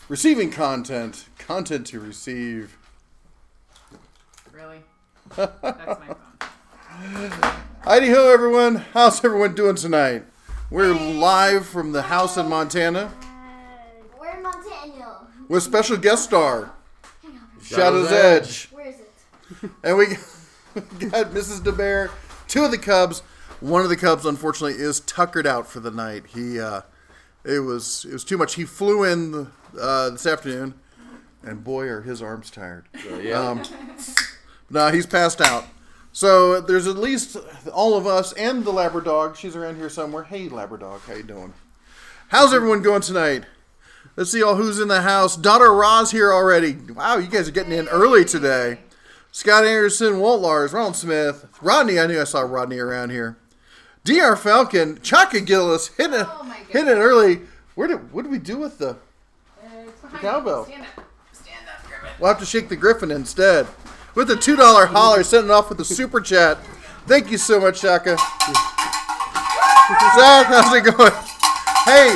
Receiving content to receive. Really? That's my phone. Heidi ho, everyone. How's everyone doing tonight? We're live from the house in Montana. We're in Montana. With special guest star, Shadow's Edge. Where is it? And we got Mrs. DeBear, 2 of the Cubs. One of the Cubs, unfortunately, is tuckered out for the night. It was too much. He flew in this afternoon, and boy, are his arms tired. No, he's passed out. So there's at least all of us and the Labradog. She's around here somewhere. Hey, Labradog, how you doing? How's everyone going tonight? Let's see all who's in the house. Daughter Ra's here already. Wow, you guys are getting in early today. Scott Anderson, Walt Lars, Ronald Smith, Rodney. I knew I saw Rodney around here. DR Falcon, Chaka Gillis, hitting it early. What did we do with the cowbell? Stand up, Griffin. We'll have to shake the Griffin instead. With the $2 holler, sending off with the super chat. Thank you so much, Shaka. Seth, how's it going? Hey,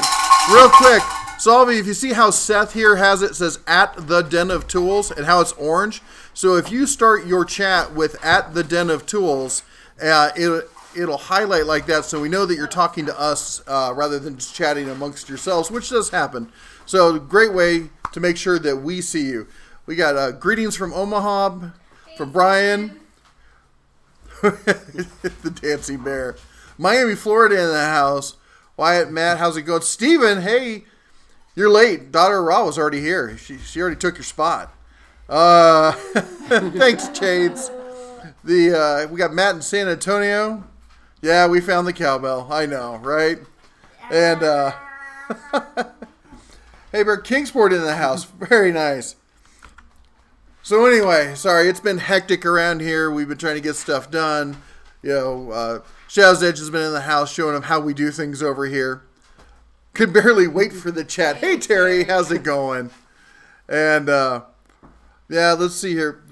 real quick. Salvi, if you see how Seth here has it says at the Den of Tools and how it's orange. So if you start your chat with at the Den of Tools, it'll highlight like that so we know that you're talking to us rather than just chatting amongst yourselves, which does happen. So great way to make sure that we see you. We got greetings from Omaha, from Brian, the dancing bear. Miami, Florida in the house. Wyatt, Matt, how's it going? Steven, hey, you're late. Daughter Ra was already here. She already took your spot. Thanks, Chades. We got Matt in San Antonio. Yeah, we found the cowbell. I know, right? And hey, we're Kingsport in the house. Very nice. So anyway, sorry, it's been hectic around here. We've been trying to get stuff done. You know, Shadow's Edge has been in the house showing them how we do things over here. Could barely wait for the chat. Hey, Terry, how's it going? And yeah, let's see here.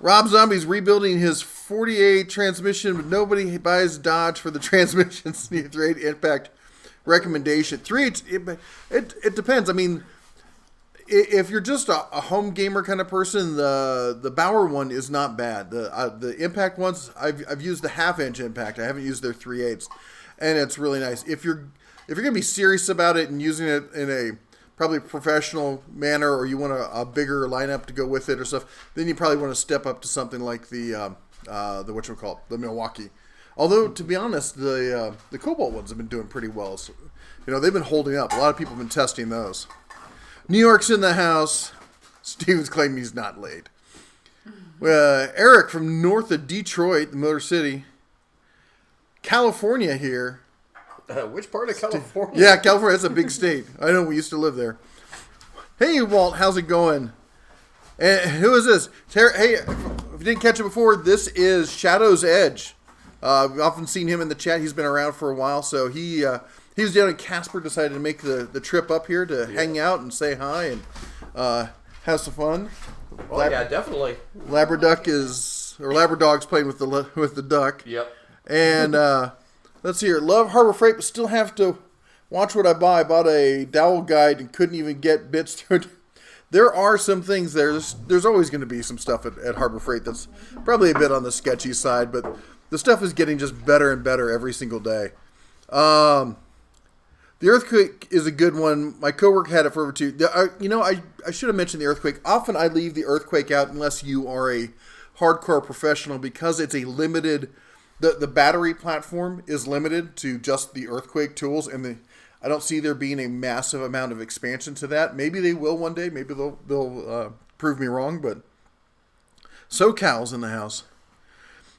Rob Zombie's rebuilding his 48 transmission, but nobody buys Dodge for the transmissions. 3.8 impact recommendation. 3.8, it depends. I mean, if you're just a home gamer kind of person, the Bauer one is not bad. The impact ones, I've used the 1/2-inch impact. I haven't used their 3/8, and it's really nice. If you're gonna be serious about it and using it in a probably professional manner, or you want a bigger lineup to go with it or stuff, then you probably want to step up to something like the Milwaukee. Although, to be honest, the Cobalt ones have been doing pretty well. So, you know, they've been holding up. A lot of people have been testing those. New York's in the house. Steven's claiming he's not late. Eric from north of Detroit, the Motor City. California here. Which part of California? Yeah, California. That's a big state. I know, we used to live there. Hey, Walt, how's it going? And who is this? Hey, if you didn't catch it before, this is Shadow's Edge. We've often seen him in the chat. He's been around for a while, so he was down in Casper, decided to make the trip up here to hang out and say hi and have some fun. Oh, yeah, definitely. Labradog's playing with the duck. Yep. And let's see here. Love Harbor Freight, but still have to watch what I buy. I bought a dowel guide and couldn't even get bits through it. There are some things there. There's always going to be some stuff at Harbor Freight that's probably a bit on the sketchy side, but the stuff is getting just better and better every single day. The Earthquake is a good one. My coworker had it for over 2. I should have mentioned the Earthquake. Often I leave the Earthquake out unless you are a hardcore professional, because it's a limited. The battery platform is limited to just the Earthquake tools, and I don't see there being a massive amount of expansion to that. Maybe they will one day. Maybe they'll prove me wrong. But SoCal's in the house.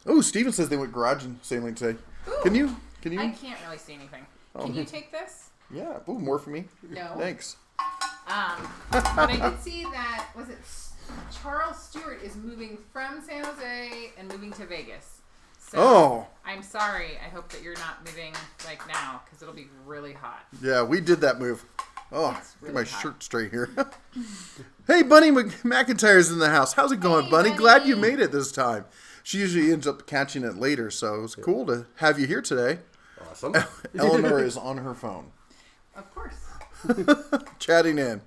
Oh, Steven says they went garage sailing today. Ooh, Can you? I can't really see anything. Can you take this? Yeah. Ooh, more for me. No. Thanks. But I did see that, was it Charles Stewart is moving from San Jose and moving to Vegas. So I'm sorry. I hope that you're not moving like now, because it'll be really hot. Yeah, we did that move. Oh, really get my hot. shirt straight here. Hey, Bunny McIntyre's in the house. How's it going, Hey, Bunny? Bunny. Glad you made it this time. She usually ends up catching it later, so it was cool to have you here today. Awesome. Eleanor is on her phone. Of course. Chatting in.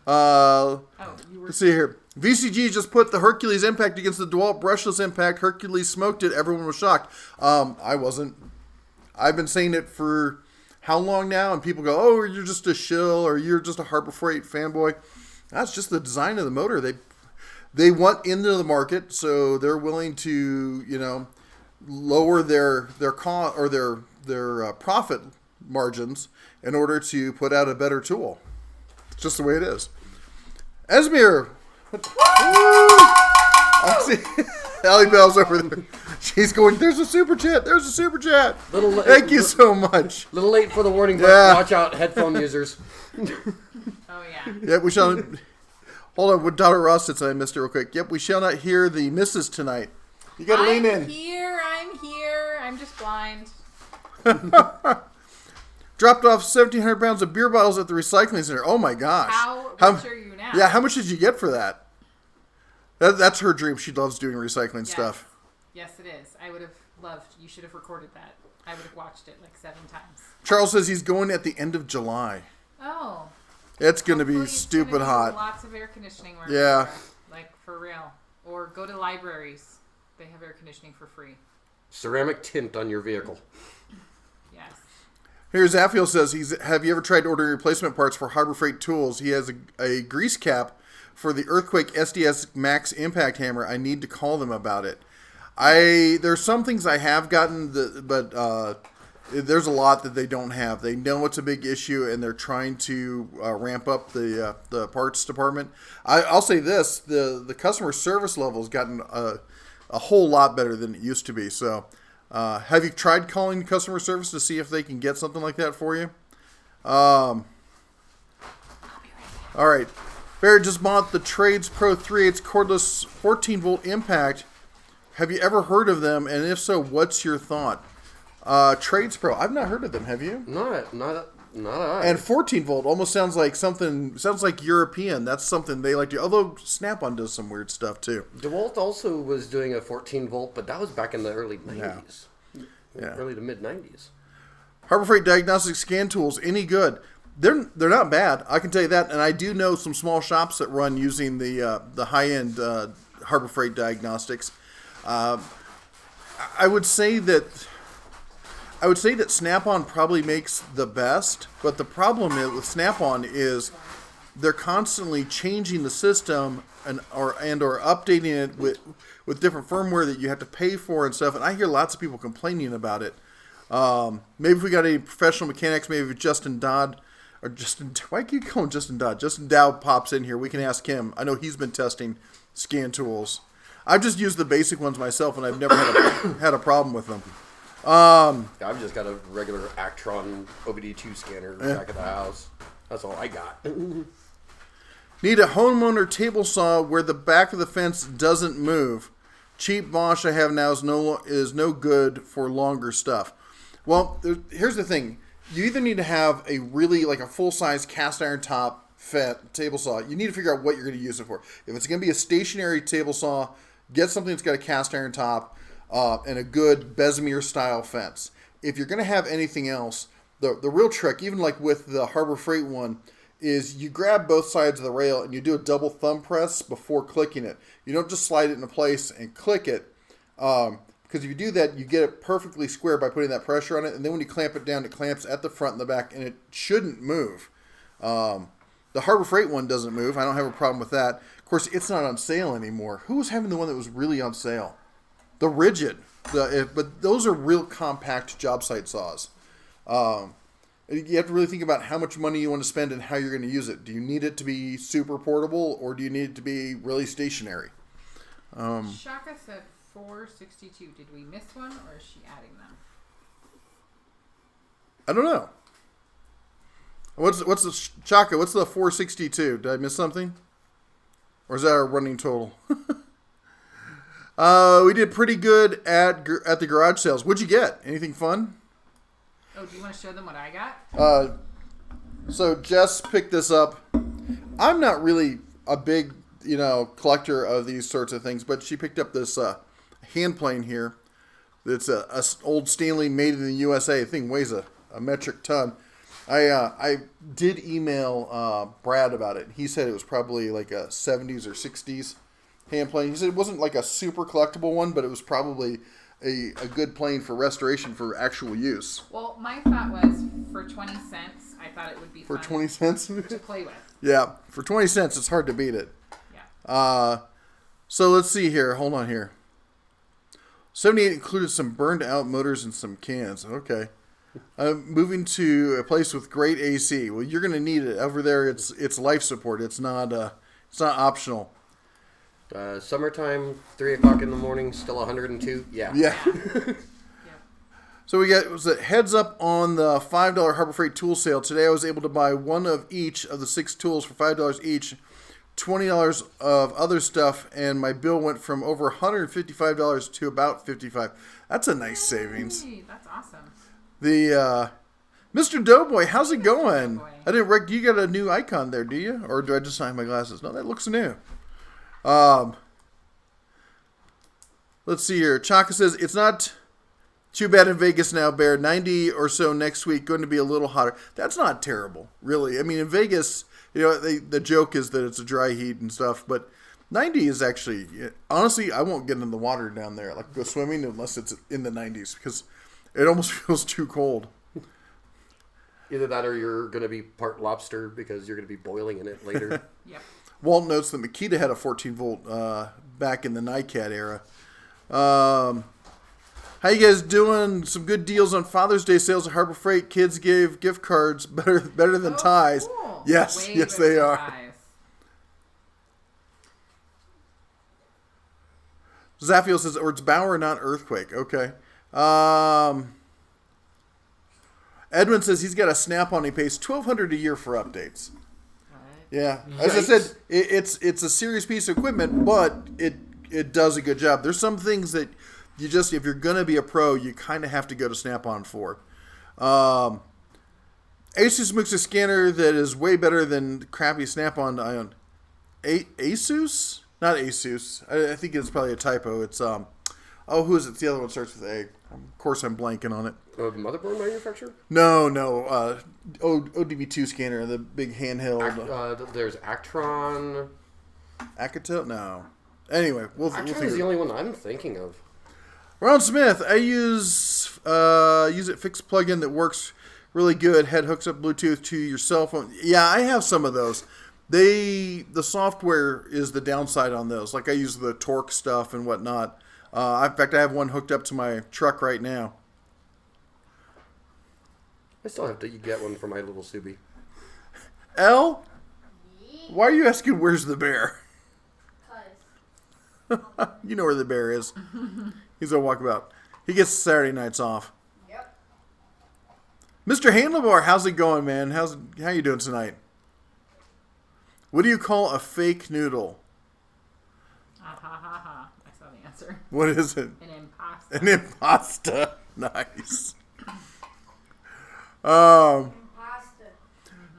Let's see here. VCG just put the Hercules impact against the DeWalt brushless impact. Hercules smoked it. Everyone was shocked. I wasn't. I've been saying it for how long now? And people go, oh, you're just a shill or you're just a Harbor Freight fanboy. That's just the design of the motor. They want into the market, so they're willing to, lower their cost or their profit margins in order to put out a better tool. It's just the way it is. Esmir. I see Allie Bell's over there. She's going, there's a super chat. There's a super chat. Thank you so much. Little late for the warning, but watch out, headphone users. Oh, yeah. Yeah, we shall. Hold on, with Dr. Ross sits, I missed it real quick. Yep, we shall not hear the misses tonight. You gotta lean in. I'm here. I'm just blind. Dropped off 1,700 pounds of beer bottles at the recycling center. Oh my gosh. How rich are you now? Yeah, how much did you get for that? That's her dream. She loves doing recycling stuff. Yes, it is. I would have loved. You should have recorded that. I would have watched it like 7 times. Charles says he's going at the end of July. Oh. It's going to be stupid hot. Lots of air conditioning work. Yeah. Like, for real. Or go to libraries. They have air conditioning for free. Ceramic tint on your vehicle. Yes. Here's Affiel says, have you ever tried ordering replacement parts for Harbor Freight Tools? He has a grease cap for the Earthquake SDS Max Impact Hammer. I need to call them about it. There's some things I have gotten, but there's a lot that they don't have. They know it's a big issue, and they're trying to ramp up the parts department. I'll say this, the customer service level has gotten a whole lot better than it used to be. So have you tried calling customer service to see if they can get something like that for you? All right. Barrett just bought the Trades Pro 3/8 cordless 14-volt impact. Have you ever heard of them? And if so, what's your thought? Trades Pro. I've not heard of them. Have you? Not I. And 14-volt almost sounds like European. That's something they like to. Although Snap-on does some weird stuff too. DeWalt also was doing a 14-volt, but that was back in the early 90s. Yeah. Early to mid 90s. Harbor Freight Diagnostic Scan Tools, any good? They're not bad. I can tell you that. And I do know some small shops that run using the high-end Harbor Freight Diagnostics. I would say that Snap-on probably makes the best, but the problem with Snap-on is they're constantly changing the system or updating it with different firmware that you have to pay for and stuff. And I hear lots of people complaining about it. Maybe if we got any professional mechanics, maybe Justin Dodd or Justin. Why keep calling Justin Dodd? Justin Dow pops in here. We can ask him. I know he's been testing scan tools. I've just used the basic ones myself, and I've never had a problem with them. I've just got a regular Actron OBD2 scanner back at the house. That's all I got. Need a homeowner table saw where the back of the fence doesn't move. Cheap Bosch I have now is no good for longer stuff. Well, here's the thing. You either need to have a really a full-size cast iron top table saw. You need to figure out what you're going to use it for. If it's going to be a stationary table saw, get something that's got a cast iron top and a good Bessemer style fence. If you're going to have anything else, the real trick, even like with the Harbor Freight one, is you grab both sides of the rail and you do a double thumb press before clicking it. You don't just slide it into place and click it. Because if you do that, you get it perfectly square by putting that pressure on it. And then when you clamp it down, it clamps at the front and the back, and it shouldn't move. The Harbor Freight one doesn't move. I don't have a problem with that. Of course, it's not on sale anymore. Who was having the one that was really on sale? The Rigid. But those are real compact job site saws. You have to really think about how much money you want to spend and how you're going to use it. Do you need it to be super portable, or do you need it to be really stationary? Shaka said 462. Did we miss one, or is she adding them? I don't know. What's the Shaka? What's the 462? Did I miss something? Or is that our running total? We did pretty good at the garage sales. What'd you get? Anything fun? Oh, do you want to show them what I got? So Jess picked this up. I'm not really a big, collector of these sorts of things, but she picked up this hand plane here. It's a old Stanley made in the USA. The thing weighs a metric ton. I did email Brad about it. He said it was probably like a 70s or 60s hand plane. He said it wasn't like a super collectible one, but it was probably a good plane for restoration for actual use. Well, my thought was for 20 cents, I thought it would be for fun 20 cents to play with. Yeah, for 20 cents, it's hard to beat it. Yeah. So let's see here. Hold on here. 78 included some burned out motors and some cans. Okay. Moving to a place with great AC. Well, you're going to need it over there. It's life support. It's not optional. Summertime, 3 o'clock in the morning, still 102. Yeah. Yeah. So we got was a heads up on the $5 Harbor Freight tool sale today. I was able to buy one of each of the 6 tools for $5 each. $20 of other stuff, and my bill went from over $155 to about $55. That's a nice savings. Hey, that's awesome. The Mr. Doughboy, how's it going? Doughboy. I didn't. You got a new icon there, do you? Or do I just sign my glasses? No, that looks new. Let's see here. Chaka says it's not too bad in Vegas now, Bear. 90 or so next week. Going to be a little hotter. That's not terrible, really. I mean, in Vegas, the joke is that it's a dry heat and stuff, but 90 is actually, honestly, I won't get in the water down there, like go swimming, unless it's in the 90s, because it almost feels too cold. Either that or you're going to be part lobster because you're going to be boiling in it later. Yep. Walt notes that Makita had a 14-volt back in the NiCad era. How you guys doing? Some good deals on Father's Day sales at Harbor Freight. Kids gave gift cards better than ties. Cool. Yes, Way yes better they than are. ties. Zaffiel says, or it's Bauer, not Earthquake. Okay. Edwin says he's got a Snap-on. He pays $1,200 a year for updates. Yeah, as I said, it's a serious piece of equipment, but it does a good job. There's some things that you just, if you're gonna be a pro, you kind of have to go to Snap-on for. Asus makes a scanner that is way better than crappy Snap-on I own. Asus? Not Asus. I think it's probably a typo. It's who is it? The other one starts with A. Of course, I'm blanking on it. Motherboard manufacturer? No. ODB2 scanner, the big handheld. There's Actron. Akato? No. Anyway, we'll Actron is the only one I'm thinking of. Ron Smith, I use it fixed plugin that works really good. Head hooks up Bluetooth to your cell phone. Yeah, I have some of those. The software is the downside on those. Like I use the Torque stuff and whatnot. In fact, I have one hooked up to my truck right now. I still have to get one for my little Subi. Elle, why are you asking where's the bear? You know where the bear is. He's on walkabout. He gets Saturday nights off. Yep. Mr. Handlebar, how's it going, man? How you doing tonight? What do you call a fake noodle? Ah, ha, ha, ha. I saw the answer. What is it? An impasta. An impasta. Nice. Pasta.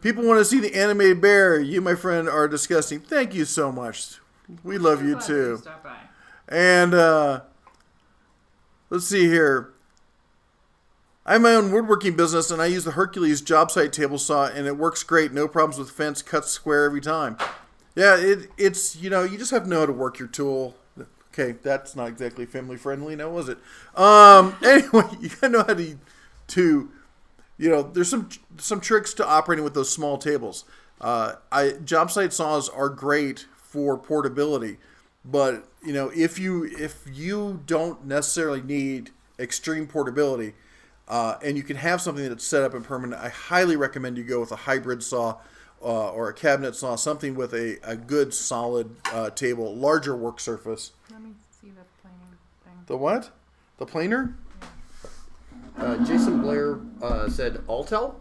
People want to see the animated bear. You, my friend, are disgusting. Thank you so much. We love you Glad too. stopped by. And let's see here. I have my own woodworking business, and I use the Hercules job site table saw, and it works great. No problems with fence, cuts square every time. Yeah, it's you just have to know how to work your tool. Okay, that's not exactly family friendly, now was it? Anyway, you gotta know how to there's some tricks to operating with those small tables. Job site saws are great for portability, but if you don't necessarily need extreme portability, and you can have something that's set up and permanent, I highly recommend you go with a hybrid saw or a cabinet saw, something with a good solid table, larger work surface. Let me see the planer thing. The what? The planer? Jason Blair said Altel?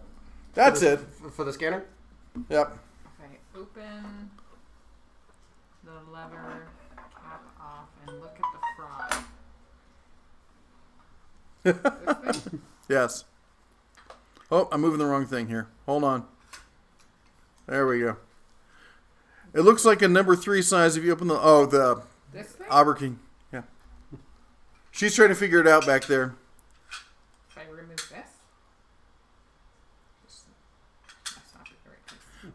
That's it. For the scanner? Yep. Okay, open the lever, cap off, and look at the frog. This thing? Yes. Oh, I'm moving the wrong thing here. Hold on. There we go. It looks like a number 3 size if you open the This thing? Auber King. Yeah. She's trying to figure it out back there. Should I remove this?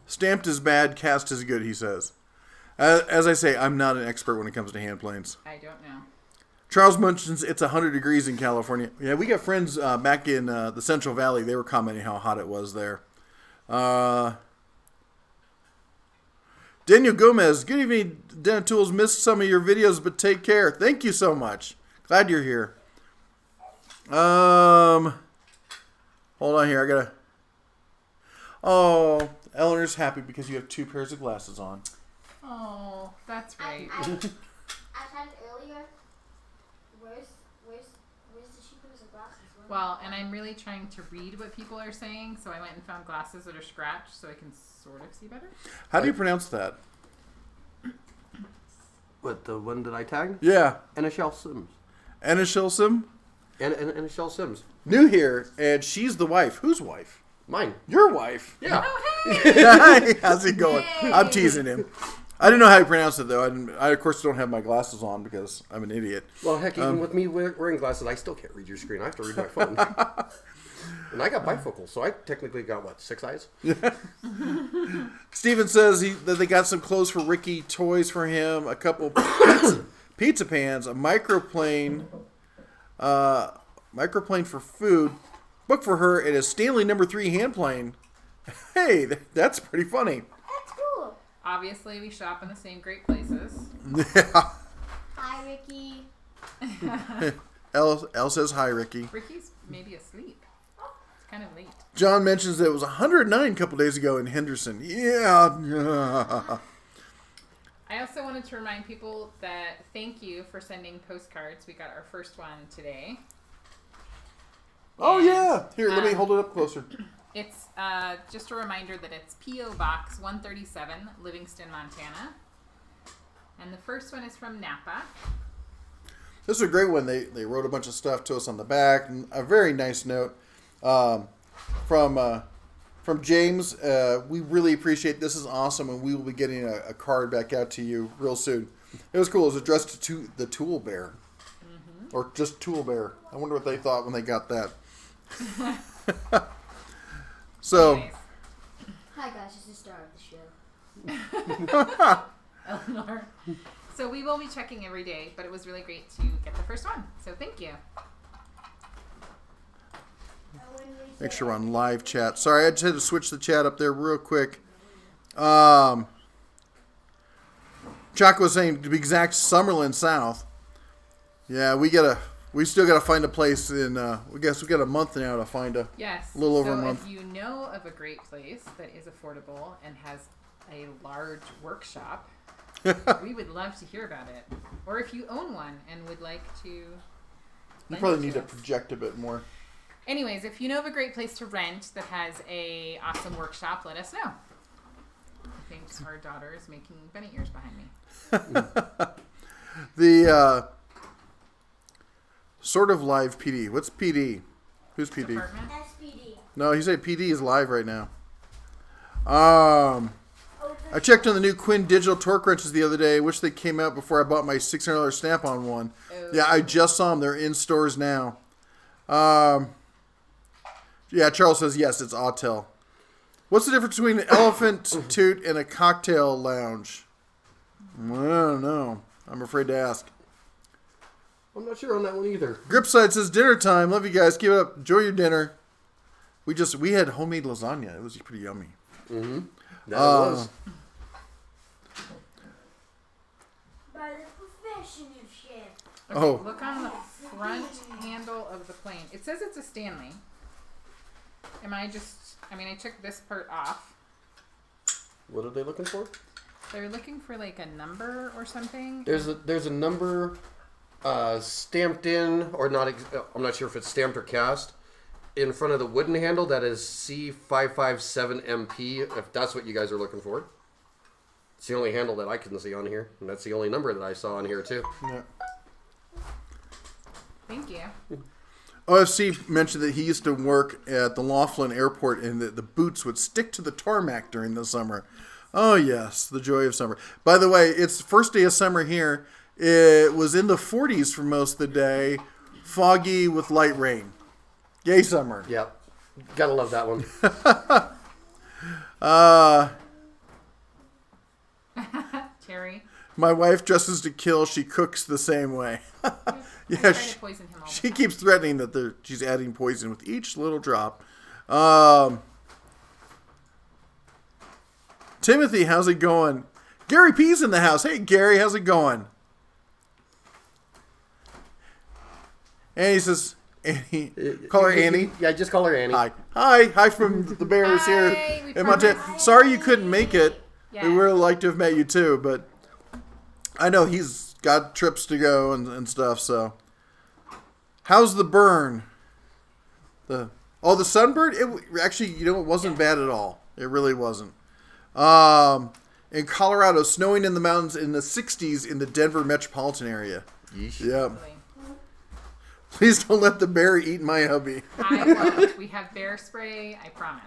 Stamped is bad, cast is good, he says. As I say, I'm not an expert when it comes to hand planes. I don't know. Charles mentions it's 100 degrees in California. Yeah, we got friends back in the Central Valley. They were commenting how hot it was there. Daniel Gomez, good evening, Deterrent Tools. Missed some of your videos, but take care. Thank you so much. Glad you're here. Hold on here. I gotta. Oh, Eleanor's happy because you have 2 pairs of glasses on. Oh, that's right. I said earlier, where's the cheap pairs of glasses? Well, and I'm really trying to read what people are saying, so I went and found glasses that are scratched so I can sort of see better. How do you pronounce that? What, the one that I tagged? Yeah. Anishel Sims. Anishel Sim? Anishel Sims. New here, and she's the wife. Whose wife? Mine. Your wife. Yeah. Oh, hey! Hi, how's it going? Yay. I'm teasing him. I didn't know how you pronounce it, though. I, of course, don't have my glasses on because I'm an idiot. Well, heck, even with me wearing glasses, I still can't read your screen. I have to read my phone. And I got bifocals, so I technically got, what, 6 eyes? Steven says that they got some clothes for Ricky, toys for him, a couple pizza pans, a microplane for food, book for her, and a Stanley No. 3 hand plane. Hey, that's pretty funny. That's cool. Obviously, we shop in the same great places. Yeah. Hi, Ricky. Elle says hi, Ricky. Ricky's maybe asleep. It's kind of late. John mentions that it was 109 a couple days ago in Henderson. Yeah. I also wanted to remind people that thank you for sending postcards. We got our first one today. Oh, And, yeah. Here, let me hold it up closer. It's just a reminder that it's P.O. Box 137, Livingston, Montana. And the first one is from Napa. This is a great one. They wrote a bunch of stuff to us on the back. And a very nice note from James. We really appreciate this. Is awesome, and we will be getting a card back out to you real soon. It was cool. It was addressed to the Tool Bear. Mm-hmm. Or just Tool Bear. I wonder what they thought when they got that. So, Anyways, Hi, guys. It's the star of the show. Eleanor. So we will be checking every day, but it was really great to get the first one. So thank you. make sure we're on live chat. Sorry, I just had to switch the chat up there real quick. Choco was saying, to be exact, Summerlin South. Yeah, we still gotta find a place in. We guess we got a month now to find a little over a month. If you know of a great place that is affordable and has a large workshop, we would love to hear about it. Or if you own one and would like to, You lend probably it need to us. project a bit more. Anyways, if you know of a great place to rent that has a awesome workshop, let us know. I think our daughter is making bunny ears behind me. The sort of live PD. What's PD? Who's PD? Department. SPD. No, he said PD is live right now. I checked on the new Quin digital torque wrenches the other day. Wish they came out before I bought my $600 Snap-on one. Oh. Yeah, I just saw them. They're in stores now. Yeah, Charles says yes, it's Autel. What's the difference between an elephant toot and a cocktail lounge? I don't know. I'm afraid to ask. I'm not sure on that one either. Gripside says dinner time. Love you guys. Keep it up. Enjoy your dinner. We had homemade lasagna. It was pretty yummy. Mm-hmm. That was. By the professional chef. Okay, Oh. look on the front handle of the plane. It says it's a Stanley. I took this part off. What are they looking for? They're looking for like a number or something. There's a number stamped in, or not. I'm not sure if it's stamped or cast in front of the wooden handle. That is C557MP. If that's what you guys are looking for, it's the only handle that I can see on here, and that's the only number that I saw on here too. Yeah. Thank you. OFC mentioned that he used to work at the Laughlin Airport and the boots would stick to the tarmac during the summer. Oh, yes, the joy of summer. By the way, it's first day of summer here. It was in the 40s for most of the day, foggy with light rain. Yay, summer. Yep, gotta love that one. My wife dresses to kill. She cooks the same way. Yeah, poison him all she the time. keeps threatening that she's adding poison with each little drop. Timothy, how's it going? Gary P's in the house. Hey, Gary, how's it going? And he says, Annie, call her Annie. Yeah, just call her Annie. Hi from the Bears here in Montana. Sorry you couldn't make it. Yeah. We would have liked to have met you too, but I know he's got trips to go and stuff. So, how's the burn? The sunburn? It actually, it wasn't bad at all. It really wasn't. In Colorado, snowing in the mountains in the 60s in the Denver metropolitan area. Yeesh. Yep. Please don't let the bear eat my hubby. I won't. We have bear spray, I promise.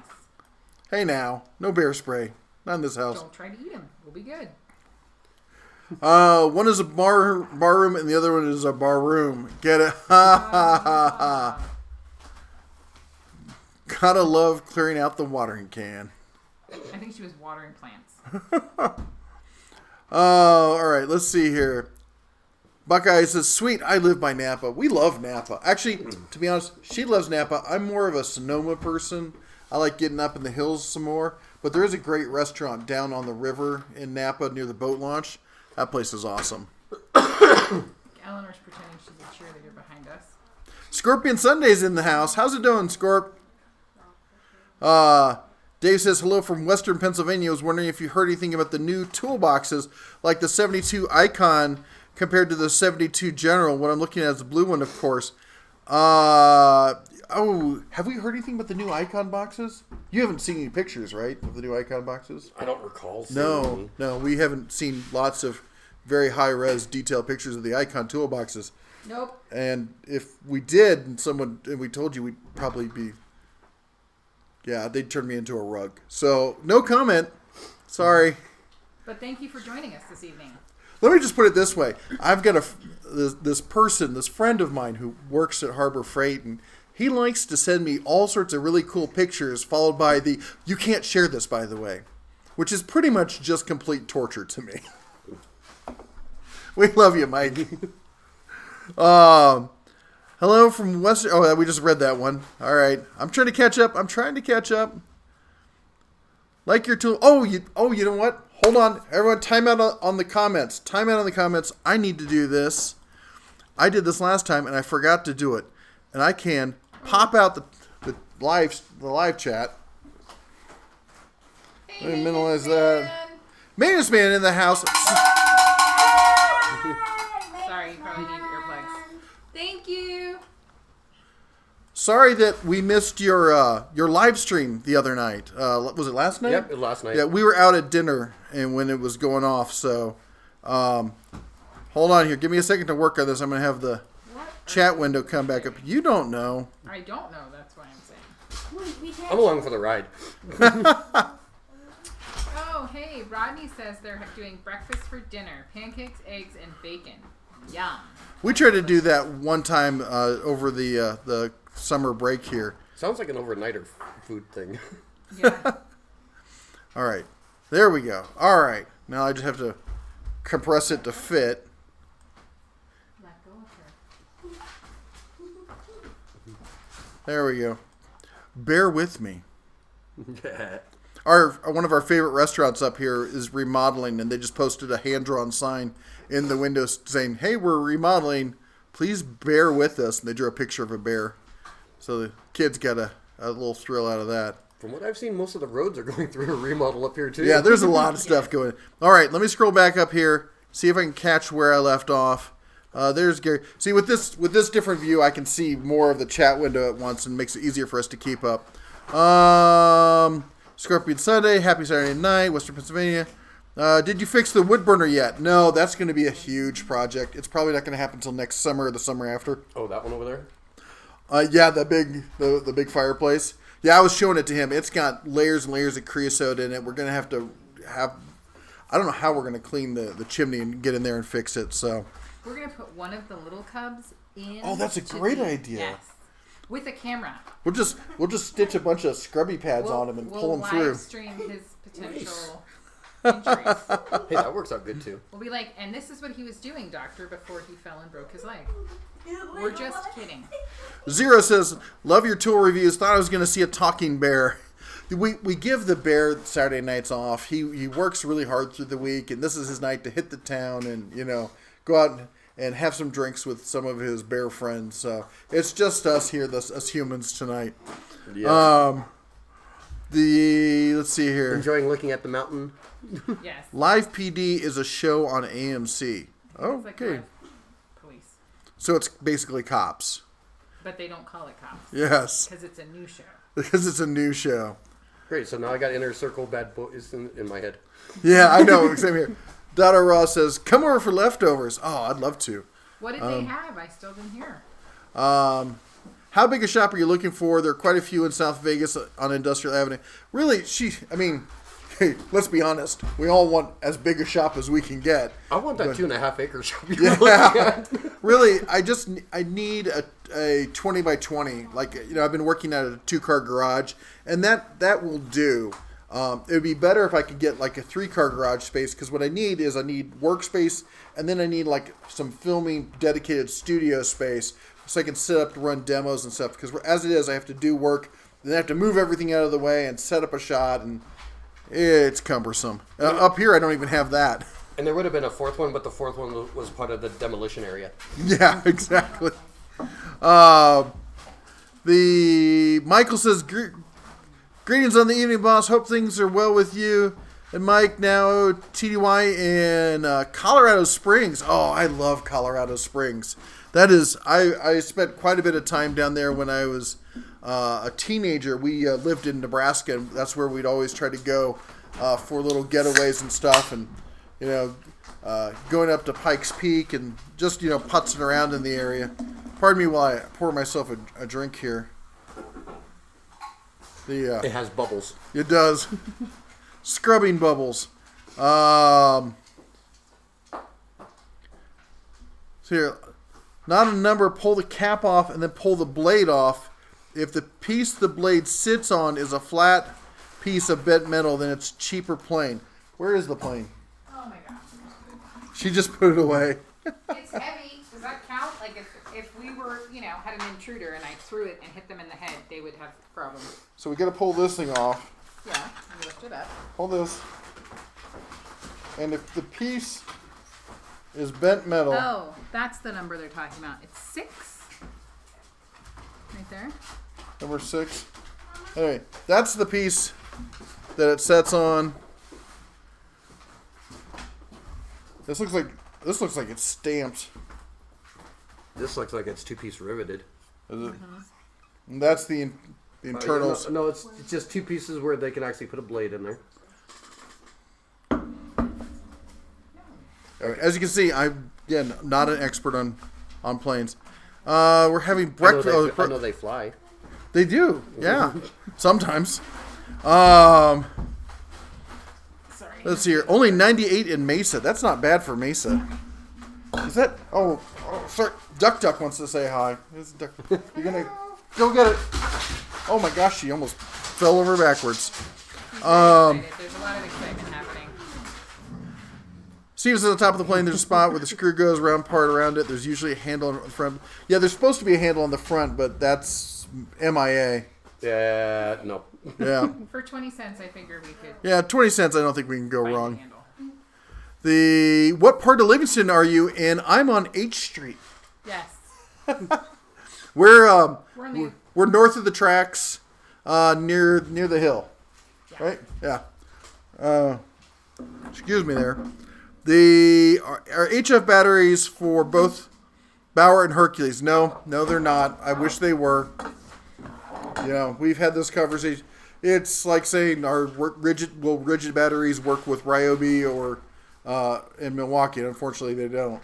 Hey now, no bear spray. Not in this house. Don't try to eat him. We'll be good. One is a bar room and the other one is a bar room. Get it? Ha ha ha ha. Gotta love clearing out the watering can. I think she was watering plants. All right, let's see here. Buckeye says, sweet, I live by Napa. We love Napa. Actually, to be honest, she loves Napa. I'm more of a Sonoma person. I like getting up in the hills some more. But there is a great restaurant down on the river in Napa near the boat launch. That place is awesome. Eleanor's pretending she's a cheerleader behind us. Scorpion Sunday's in the house. How's it doing, Scorp? Dave says, hello from Western Pennsylvania. I was wondering if you heard anything about the new toolboxes, like the 72 Icon compared to the 72 General. What I'm looking at is the blue one, of course. Have we heard anything about the new Icon boxes? You haven't seen any pictures, right, of the new Icon boxes? I don't recall seeing No, we haven't seen lots of very high-res detailed pictures of the Icon toolboxes. Nope. And if we did, and we told you, we'd probably be... Yeah, they'd turn me into a rug. So, no comment. Sorry. But thank you for joining us this evening. Let me just put it this way. I've got this friend of mine who works at Harbor Freight, and he likes to send me all sorts of really cool pictures, followed by you can't share this, by the way, which is pretty much just complete torture to me. We love you, Mike. Hello from Western... Oh, we just read that one. All right. I'm trying to catch up. Like your tool... Oh, you know what? Hold on. Everyone, time out on the comments. I need to do this. I did this last time, and I forgot to do it. And I can pop out the live chat. Hey, Let me minimize that. Maintenance man in the house. Sorry, you probably need earplugs. Thank you. Sorry that we missed your live stream the other night. Was it last night? Yep, last night. Yeah, we were out at dinner and when it was going off. So, hold on here. Give me a second to work on this. I'm going to have the chat window come back up. You don't know. I don't know. That's why I'm saying. I'm along for the ride. Oh, hey, Rodney says they're doing breakfast for dinner. Pancakes, eggs, and bacon. Yum. We tried to do that one time over the summer break here. Sounds like an overnighter food thing. Yeah. All right. There we go. All right. Now I just have to compress it to fit. Let go of her. There we go. Bear with me. One of our favorite restaurants up here is remodeling, and they just posted a hand-drawn sign in the window saying, hey, we're remodeling. Please bear with us. And they drew a picture of a bear. So the kids got a little thrill out of that. From what I've seen, most of the roads are going through a remodel up here, too. Yeah, there's a lot of stuff going. All right, let me scroll back up here, see if I can catch where I left off. There's Gary. See, with this different view, I can see more of the chat window at once and makes it easier for us to keep up. Scorpion Sunday, happy Saturday night, Western Pennsylvania. Did you fix the wood burner yet? No, that's going to be a huge project. It's probably not going to happen until next summer or the summer after. Oh, that one over there? Yeah, the big fireplace. Yeah, I was showing it to him. It's got layers and layers of creosote in it. We're going to have I don't know how we're going to clean the chimney and get in there and fix it. So we're going to put one of the little cubs in. Oh, that's a great idea. Yes. With a camera. We'll just stitch a bunch of scrubby pads on him and pull him through. We'll live stream his potential injuries. Hey, that works out good too. We'll be like, and this is what he was doing, doctor, before he fell and broke his leg. We're just kidding. Zero says, love your tool reviews. Thought I was going to see a talking bear. We give the bear Saturday nights off. He works really hard through the week, and this is his night to hit the town and, go out and have some drinks with some of his bear friends. So it's just us here, us humans tonight. Yeah. Let's see here. Enjoying looking at the mountain. Yes. Live PD is a show on AMC. It's like Okay. police. So it's basically cops. But they don't call it cops. Yes. Because it's a new show. Because it's a new show. Great. So now I got Inner Circle Bad Boys in my head. Yeah, I know. Same here. Donna Ross says, come over for leftovers. Oh, I'd love to. What did they have? I still didn't hear. How big a shop are you looking for? There are quite a few in South Vegas on Industrial Avenue. Really, hey, let's be honest. We all want as big a shop as we can get. I want that 2.5 acre shop. Yeah. Really, I need a 20 by 20. Like, I've been working at a 2-car garage, and that will do. It would be better if I could get like a 3-car garage space, because what I need workspace, and then I need like some filming dedicated studio space so I can set up to run demos and stuff. Because as it is, I have to do work, then I have to move everything out of the way and set up a shot, and it's cumbersome. Up here, I don't even have that. And there would have been a fourth one, but the fourth one was part of the demolition area. Yeah, exactly. Michael says, greetings on the evening, boss. Hope things are well with you. And Mike, now TDY in Colorado Springs. Oh, I love Colorado Springs. That is, I spent quite a bit of time down there when I was a teenager. We lived in Nebraska, and that's where we'd always try to go for little getaways and stuff. And, going up to Pikes Peak and just, putzing around in the area. Pardon me while I pour myself a drink here. It has bubbles. It does. Scrubbing bubbles. So here, not a number, pull the cap off and then pull the blade off. If the piece the blade sits on is a flat piece of bent metal, then it's cheaper plane. Where is the plane? Oh my gosh. She just put it away. It's heavy. Does that count? Like if we were, had an intruder and I threw it and hit them in the head, they would have problems. So we got to pull this thing off. Yeah, you lift it up. Hold this. And if the piece is bent metal. Oh, that's the number they're talking about. It's 6. Right there. Number 6. Anyway, that's the piece that it sets on. This looks like it's stamped. This looks like it's 2-piece riveted. Is it? And that's the internals. No, it's just 2 pieces where they can actually put a blade in there. As you can see, I'm again not an expert on planes. We're having breakfast. I know they fly. They do, yeah. Sometimes. Let's see here. Only 98 in Mesa. That's not bad for Mesa. Is that? Oh, sorry. Duck wants to say hi. Duck. You're gonna go get it. Oh my gosh, she almost fell over backwards. There's a lot of excitement happening. Steve's at the top of the plane. There's a spot where the screw goes, round part around it. There's usually a handle on the front. Yeah, there's supposed to be a handle on the front, but that's MIA. Yeah, no. Yeah. For 20 cents, I figured we could. Yeah, 20 cents. I don't think we can go wrong. Handle. What part of Livingston are you in? I'm on H Street. Yes. We're We're north of the tracks, near the hill. Yeah. Right? Yeah. Excuse me there. Our HF batteries for both Bauer and Hercules. No, they're not. I wish they were. We've had this conversation. It's like saying our rigid batteries work with Ryobi or in Milwaukee. And unfortunately, they don't.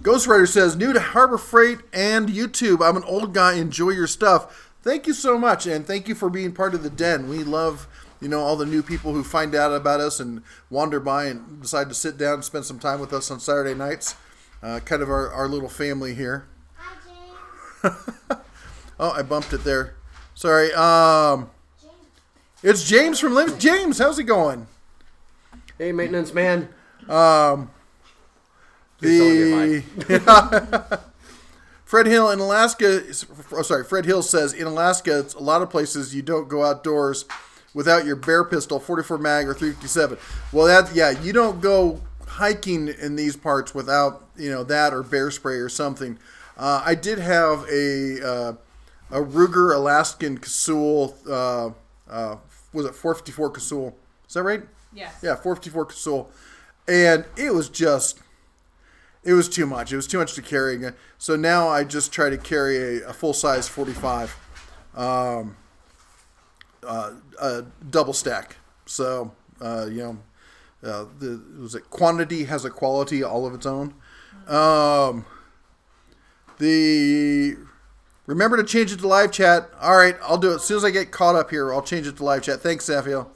Ghost Rider says, new to Harbor Freight and YouTube. I'm an old guy. Enjoy your stuff. Thank you so much, and thank you for being part of the den. We love, all the new people who find out about us and wander by and decide to sit down and spend some time with us on Saturday nights. Kind of our little family here. Hi, James. Oh, I bumped it there. Sorry. James. It's James from James, how's it going? Hey, maintenance man. Fred Hill in Alaska. Fred Hill says in Alaska, it's a lot of places you don't go outdoors without your bear pistol, 44 mag or 357. Well, you don't go hiking in these parts without that or bear spray or something. I did have a Ruger Alaskan Casull. Was it 454 Casull? Is that right? Yes. Yeah, 454 Casull, and it was too much. It was too much to carry. So now I just try to carry a full size 45, a double stack. So quantity has a quality all of its own. Remember to change it to live chat. All right, I'll do it as soon as I get caught up here. I'll change it to live chat. Thanks, Safio.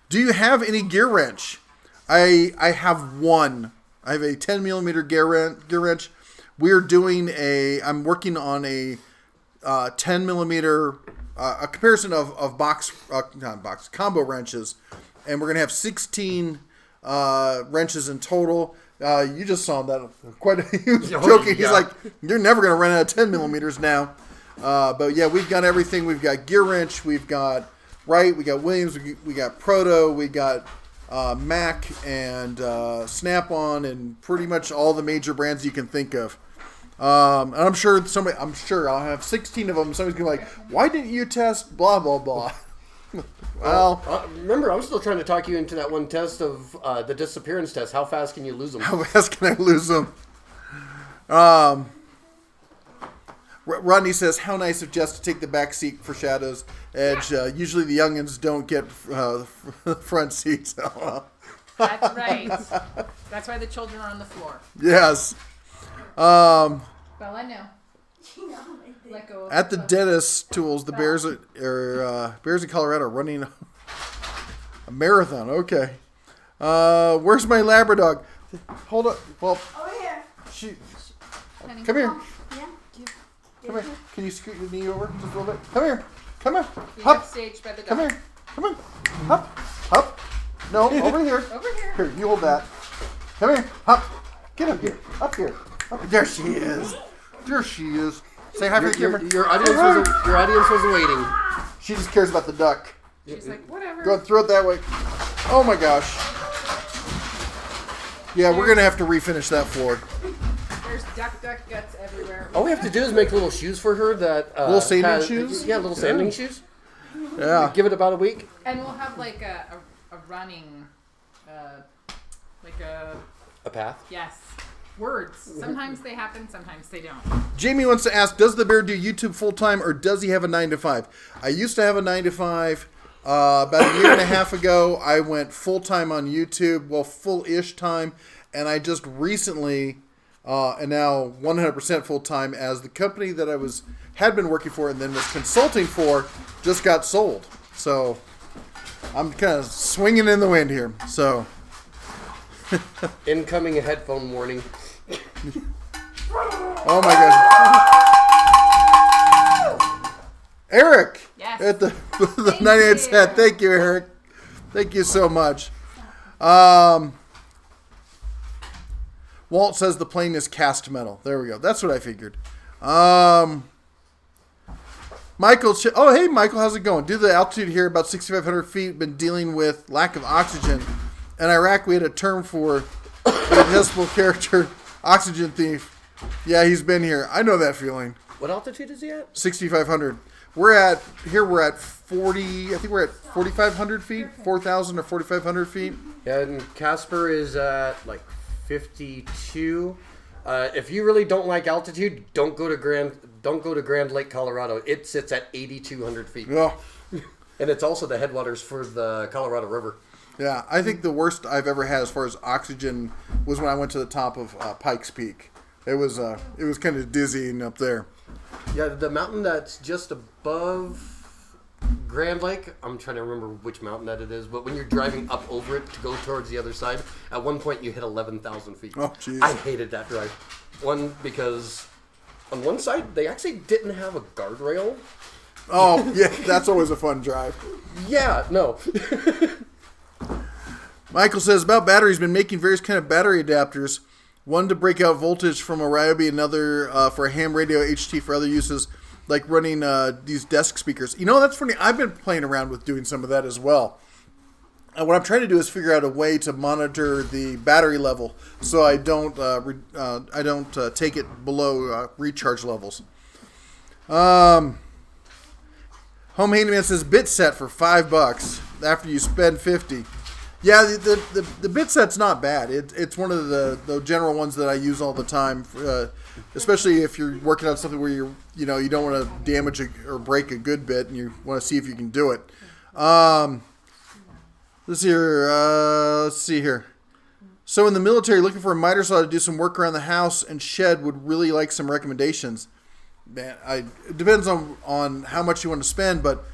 Do you have any gear wrench? I have one. I have a 10 millimeter gear wrench. I'm working on a 10 millimeter a comparison of combo wrenches, and we're gonna have 16 wrenches in total. You just saw him that he was joking. He's like, you're never gonna run out of 10 millimeters now. But yeah, we've got everything. We've got gear wrench. We've got Wright. We got Williams. We got Proto. We got Mac and Snap-on, and pretty much all the major brands you can think of. And I'm sure I'll have 16 of them. Somebody's gonna be like, why didn't you test blah blah blah? Well, remember, I'm still trying to talk you into that one test of the disappearance test. How fast can you lose them? How fast can I lose them? Rodney says, how nice of Jess to take the back seat for Shadow's Edge. Usually the youngins don't get front seats. That's right. That's why the children are on the floor. Yes. Well, I know. Let go At the Dentist Tools, the Bears in Colorado running a marathon. Okay. Where's my Labrador? Hold up. Well, over here. Come here. Yeah. Come here. Can you scoot your knee over just a little bit? Come here. Come here. Be Hop. upstaged by the dog. Come here. Come on. Hop. Hop. No, over here. Over here. Here, you hold that. Come here. Hop. Get up here. Up here. Up. There she is. There she is. Say hi for the camera. Your audience was waiting. She just cares about the duck. She's like, whatever. Go throw it that way. Oh my gosh. Yeah, we're gonna have to refinish that floor. There's duck guts everywhere. All we have to do is make little shoes for her that little sanding shoes. Yeah, little sanding shoes. Yeah. Give it about a week. And we'll have like a running, like a path. Yes. Words. Sometimes they happen, sometimes they don't. Jamie wants to ask, does the bear do YouTube full time or does he have a 9 to 5? I used to have a 9 to 5. About a year and a half ago, I went full time on YouTube. Well, full-ish time, and I just recently, and now 100% full time, as the company that I had been working for and then was consulting for just got sold. So I'm kind of swinging in the wind here. So incoming headphone warning. Oh my gosh. Eric! Yes. At the 98 cent. Thank you, Eric. Thank you so much. Walt says the plane is cast metal. There we go. That's what I figured. Michael. Oh, hey, Michael. How's it going? Due to the altitude here, about 6,500 feet, been dealing with lack of oxygen. In Iraq, we had a term for the municipal character, oxygen thief. Yeah, he's been here. I know that feeling. What altitude is he at? 6,500. We're at 40, I think we're at 4,500 feet, 4,000 or 4,500 feet. Yeah, and Casper is at like 52. If you really don't like altitude, don't go to Grand Lake, Colorado. It sits at 8,200 feet. Yeah. And it's also the headwaters for the Colorado River. Yeah, I think the worst I've ever had as far as oxygen was when I went to the top of Pikes Peak. It was kind of dizzying up there. Yeah, the mountain that's just above Grand Lake, I'm trying to remember which mountain that it is, but when you're driving up over it to go towards the other side, at one point you hit 11,000 feet. Oh, jeez. I hated that drive. One, because on one side, they actually didn't have a guardrail. Oh, yeah, that's always a fun drive. Yeah, no. Michael says, about batteries, been making various kind of battery adapters. One to break out voltage from a Ryobi, another for a ham radio, HT for other uses, like running these desk speakers. You know, that's funny. I've been playing around with doing some of that as well. What I'm trying to do is figure out a way to monitor the battery level so I don't take it below recharge levels. Home Handyman says bit set for $5 after you spend $50. Yeah, the bit set's not bad. It's one of the general ones that I use all the time, especially if you're working on something where you don't want to damage or break a good bit and you want to see if you can do it. Let's see here. So in the military, looking for a miter saw to do some work around the house and shed, would really like some recommendations. Man, it depends on how much you want to spend, but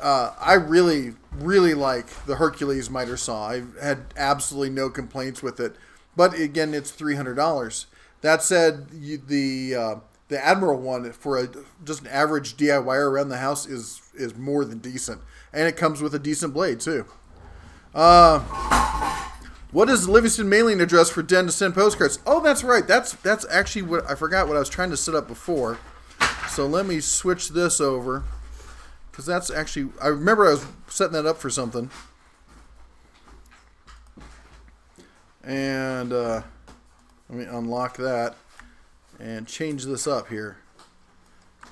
I really like the Hercules miter saw. I've had absolutely no complaints with it. But again, it's $300. That said, the Admiral one for just an average DIYer around the house is more than decent, and it comes with a decent blade too. What is the Livingston mailing address for Den to send postcards? Oh, that's right. That's actually what I forgot what I was trying to set up before. So let me switch this over, because that's actually, I remember I was setting that up for something. And let me unlock that and change this up here.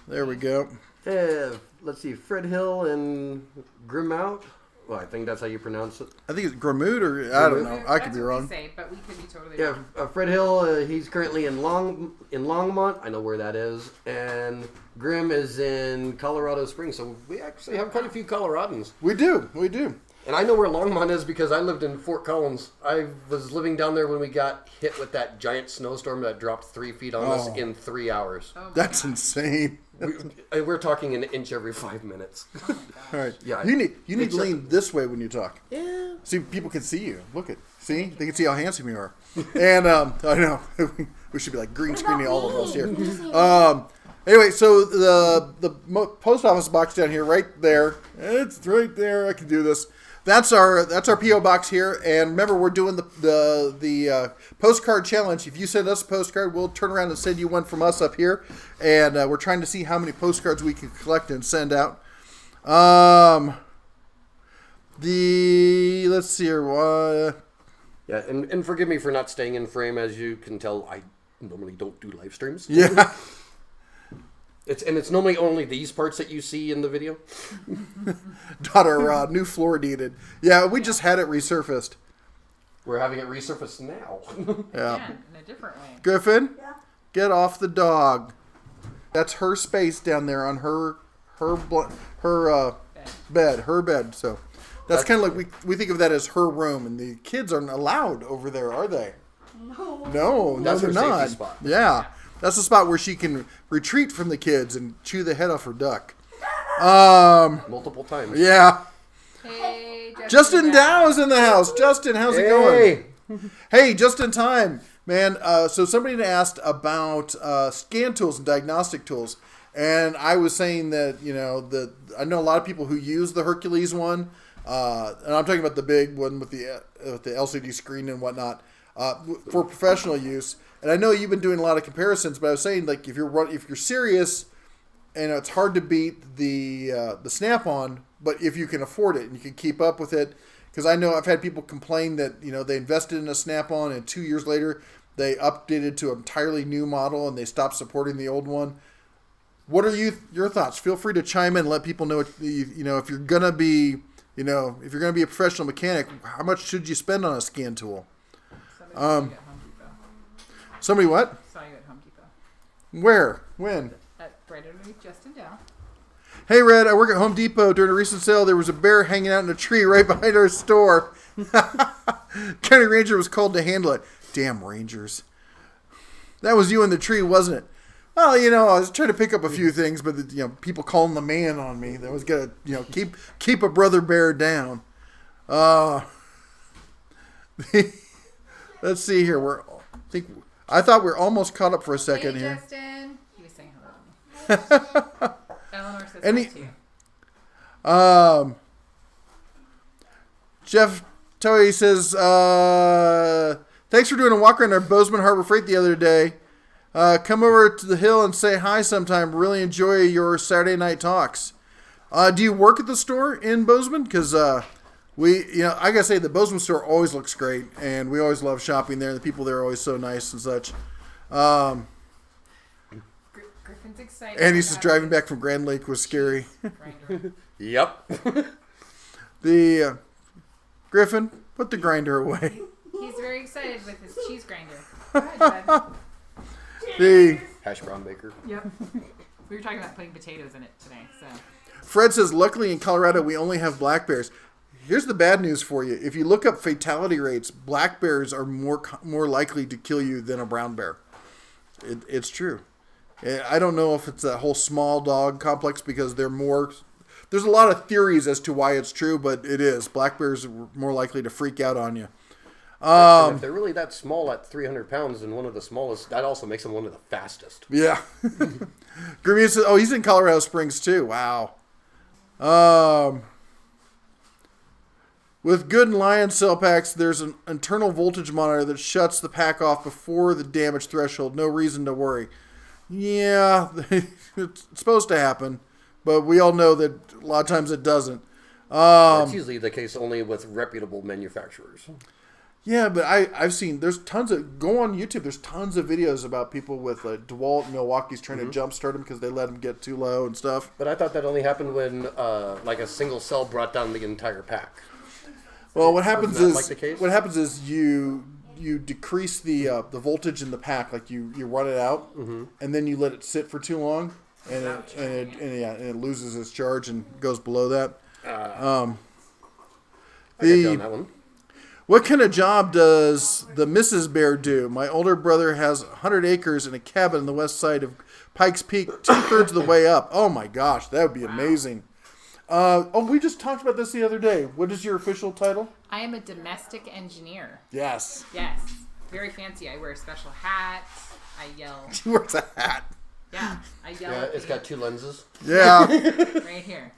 There we go. Let's see, Fred Hill and Grimmout. Well, I think that's how you pronounce it. I think it's Gramoot, or I don't know. I could be wrong. Say, but we could be totally wrong. Fred Hill, he's currently in Longmont. I know where that is. And Grim is in Colorado Springs. So we actually have quite a few Coloradans. We do. And I know where Longmont is because I lived in Fort Collins. I was living down there when we got hit with that giant snowstorm that dropped 3 feet on us in 3 hours. Oh that's insane. We're talking an inch every 5 minutes. All right. Yeah. You need to lean this way when you talk. Yeah. See, people can see you. Look at. See? They can see how handsome you are. And I know. We should be like green screening all of us here. Anyway, so the post office box down here, right there. It's right there. I can do this. That's our P.O. box here, and remember, we're doing the postcard challenge. If you send us a postcard, we'll turn around and send you one from us up here, and we're trying to see how many postcards we can collect and send out. Let's see here. Yeah, and forgive me for not staying in frame. As you can tell, I normally don't do live streams. Yeah. It's normally only these parts that you see in the video. Daughter, new floor needed. Yeah, we just had it resurfaced. We're having it resurfaced now. Yeah. In a different way. Griffin, Yeah. Get off the dog. That's her space down there on her bed. So that's kind of like we think of that as her room, and the kids aren't allowed over there, are they? No, That's they're her not. safety spot. Yeah. That's the spot where she can retreat from the kids and chew the head off her duck. Multiple times. Yeah. Hey, Justin Dow's in the house. Justin, how's it going? Hey, just in time, man. So somebody had asked about scan tools and diagnostic tools, and I was saying that I know a lot of people who use the Hercules one, and I'm talking about the big one with the LCD screen and whatnot for professional use. And I know you've been doing a lot of comparisons, but I was saying, like, if you're serious, and it's hard to beat the Snap-on, but if you can afford it and you can keep up with it, because I know I've had people complain that they invested in a Snap-on and 2 years later they updated to an entirely new model and they stopped supporting the old one. What are your thoughts? Feel free to chime in and let people know if you're gonna be a professional mechanic, how much should you spend on a scan tool? Somebody what? Saw you at Home Depot. Where? When? Right underneath Justin Dow. Hey, Red, I work at Home Depot. During a recent sale, there was a bear hanging out in a tree right behind our store. County Ranger was called to handle it. Damn Rangers. That was you in the tree, wasn't it? Well, I was trying to pick up a few things, but people calling the man on me. That was gonna, keep a brother bear down. Let's see here. I thought we were almost caught up for a second hey, here. Justin. He was saying Eleanor says Any- hi to you. Jeff Toey says, thanks for doing a walk around our Bozeman Harbor Freight the other day. Come over to the hill and say hi sometime. Really enjoy your Saturday night talks. Do you work at the store in Bozeman? Because I gotta say the Bozeman store always looks great, and we always love shopping there. The people there are always so nice and such. Griffin's excited. And he's just driving back from Grand Lake was scary. Grinder. Yep. The Griffin, put the grinder away. He's very excited with his cheese grinder. Go ahead, bud. The Hash brown baker. Yep. We were talking about putting potatoes in it today, so. Fred says, luckily in Colorado we only have black bears. Here's the bad news for you. If you look up fatality rates, black bears are more likely to kill you than a brown bear. It's true. I don't know if it's that whole small dog complex because they're more... There's a lot of theories as to why it's true, but it is. Black bears are more likely to freak out on you. And if they're really that small at 300 pounds and one of the smallest, that also makes them one of the fastest. Yeah. Grimmy says, oh, he's in Colorado Springs too. Wow. With good Lion cell packs, there's an internal voltage monitor that shuts the pack off before the damage threshold. No reason to worry. Yeah, it's supposed to happen, but we all know that a lot of times it doesn't. That's usually the case only with reputable manufacturers. Yeah, but I've seen, there's tons of, go on YouTube, there's tons of videos about people with DeWalt and Milwaukee's trying to jumpstart them because they let them get too low and stuff. But I thought that only happened when like a single cell brought down the entire pack. Well, what happens Wasn't is that like the case? what happens is you decrease the voltage in the pack, like you run it out, and then you let it sit for too long, and it loses its charge and goes below that. I got you on that one. What kind of job does the Mrs. Bear do? My older brother has 100 acres and a cabin on the west side of Pikes Peak, 2/3 of the way up. Oh my gosh, that would be amazing. We just talked about this the other day. What is your official title? I am a domestic engineer. Yes. Yes. Very fancy. I wear a special hat. I yell. She wears a hat. Yeah. I yell. Yeah, at it's got 2 lenses. Yeah. right here.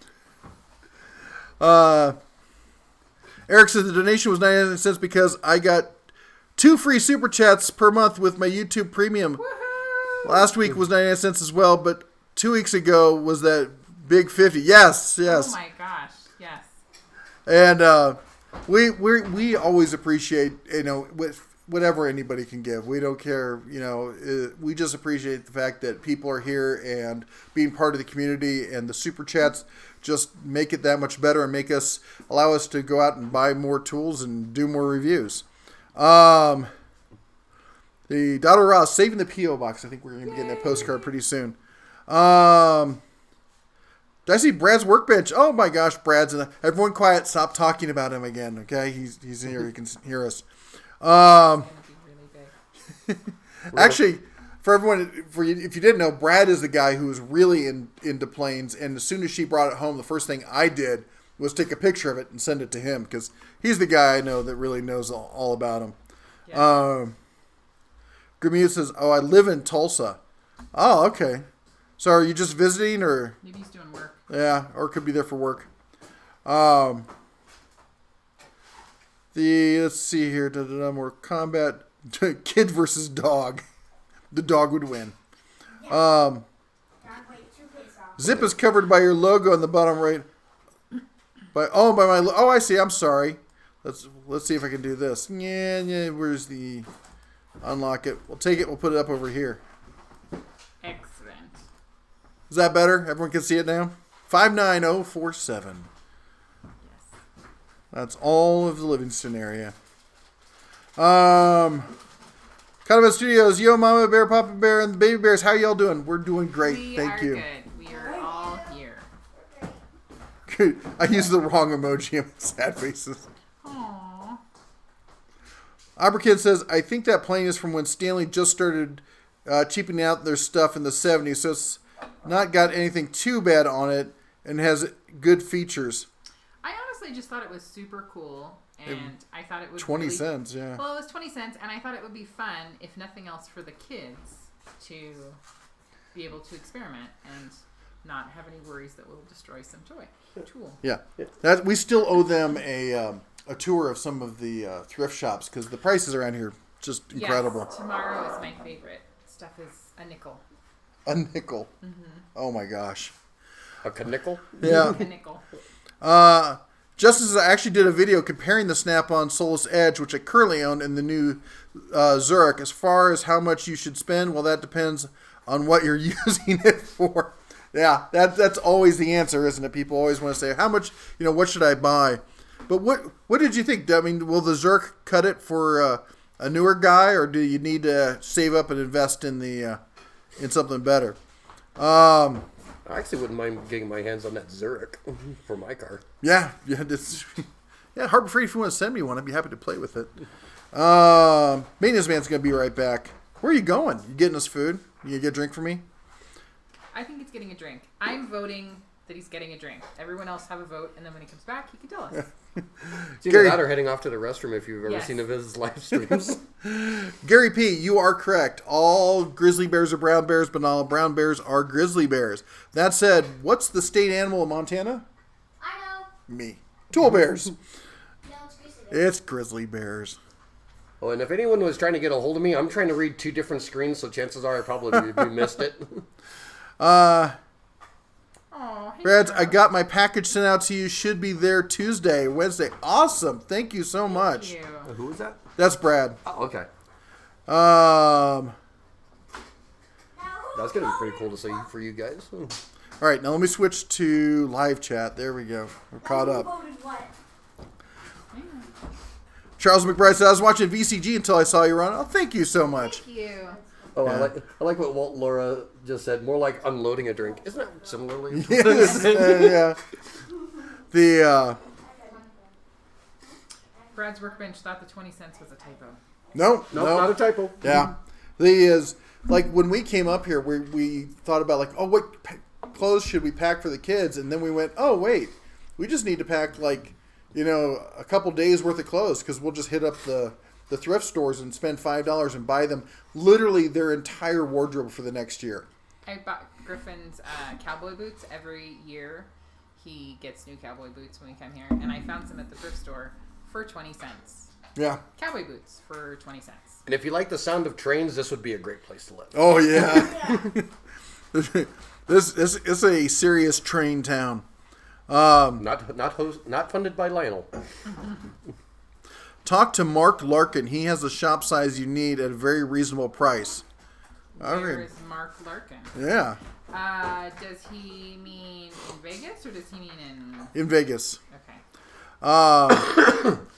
Eric says the donation was 99 cents because I got 2 free super chats per month with my YouTube Premium. Woohoo! Last week was 99 cents as well, but 2 weeks ago was that big 50. Yes. Oh my gosh. Yes. And we always appreciate, with whatever anybody can give. We don't care, we just appreciate the fact that people are here and being part of the community, and the super chats just make it that much better and allow us to go out and buy more tools and do more reviews. The Dotto Ross saving the P.O. box. I think we're going to be getting that postcard pretty soon. Did I see Brad's workbench? Oh my gosh, Brad's in the... Everyone quiet, stop talking about him again, okay? He's here, he can hear us. Actually, for everyone, if you didn't know, Brad is the guy who was really into planes, and as soon as she brought it home, the first thing I did was take a picture of it and send it to him, because he's the guy I know that really knows all about them. Yeah. Grimmy says, oh, I live in Tulsa. Oh, okay. So are you just visiting, or? Maybe he's doing work. Yeah, or could be there for work. Let's see here. More combat. Kid versus dog. The dog would win. Zip is covered by your logo on the bottom right. I see. I'm sorry. Let's see if I can do this. Yeah. Where's the unlock it? We'll take it. We'll put it up over here. Excellent. Is that better? Everyone can see it now? 59047. Yes. That's all of the Livingston area. Kind of Studios, Yo Mama Bear, Papa Bear, and the Baby Bears. How y'all doing? We're doing great. Thank you. We are all here. Good. I used the wrong emoji of sad faces. Aww. Aberkid says, I think that plane is from when Stanley just started cheaping out their stuff in the 70s, so it's not got anything too bad on it and has good features. I honestly just thought it was super cool, and I thought it would 20 cents, yeah. Well, it was 20 cents, and I thought it would be fun, if nothing else, for the kids to be able to experiment and not have any worries that we'll destroy some tool. Yeah. That we still owe them a tour of some of the thrift shops because the prices around here just incredible. Yes, tomorrow is my favorite. Stuff is a nickel. A nickel. Oh my gosh. A nickel? Yeah. A nickel. Justice actually did a video comparing the Snap-on Solus Edge, which I currently own, and the new Zurich. As far as how much you should spend, well, that depends on what you're using it for. Yeah, that's always the answer, isn't it? People always want to say, how much, what should I buy? But what did you think? I mean, will the Zurich cut it for a newer guy, or do you need to save up and invest in in something better? I actually wouldn't mind getting my hands on that Zurich for my car. Yeah, Harbor Freight, if you want to send me one, I'd be happy to play with it. Maintenance Man's going to be right back. Where are you going? You getting us food? You going to get a drink for me? I think he's getting a drink. I'm voting that he's getting a drink. Everyone else have a vote, and then when he comes back, he can tell us. It's either that or heading off to the restroom if you've ever seen of his live streams. Gary P., you are correct. All grizzly bears are brown bears, but not all brown bears are grizzly bears. That said, what's the state animal of Montana? I know. Me. Tool bears. No, it's grizzly bear. It's grizzly bears. Oh, and if anyone was trying to get a hold of me, I'm trying to read 2 different screens, so chances are I probably missed it. Hey, Brads, I got my package sent out to you. Should be there Tuesday, Wednesday. Awesome. Thank you so much. Thank you. Who was that? That's Brad. Oh, okay. All That's going to be pretty cool to see for you guys. right, now let me switch to live chat. There we go. We're caught up. Voted what? Charles McBride said, I was watching VCG until I saw you run. Oh, thank you so much. Thank you. Oh, Yeah. I like what Walt Laura just said. More like unloading a drink. Isn't that similarly? Yes, yeah. The, Brad's workbench thought the 20 cents was a typo. no, Not a typo. Yeah. The is, like, when we came up here, we thought about, like, oh, what clothes should we pack for the kids? And then we went, oh, wait, we just need to pack, like, a couple days worth of clothes because we'll just hit up the thrift stores and spend $5 and buy them literally their entire wardrobe for the next year. I bought Griffin's cowboy boots every year. He gets new cowboy boots when we come here, and I found some at the thrift store for 20 cents. Yeah. Cowboy boots for 20 cents. And if you like the sound of trains, this would be a great place to live. Oh, yeah. This is a serious train town. Not funded by Lionel. Talk to Mark Larkin. He has the shop size you need at a very reasonable price. Where is Mark Larkin? Yeah. Does he mean in Vegas or does he mean In Vegas. Okay.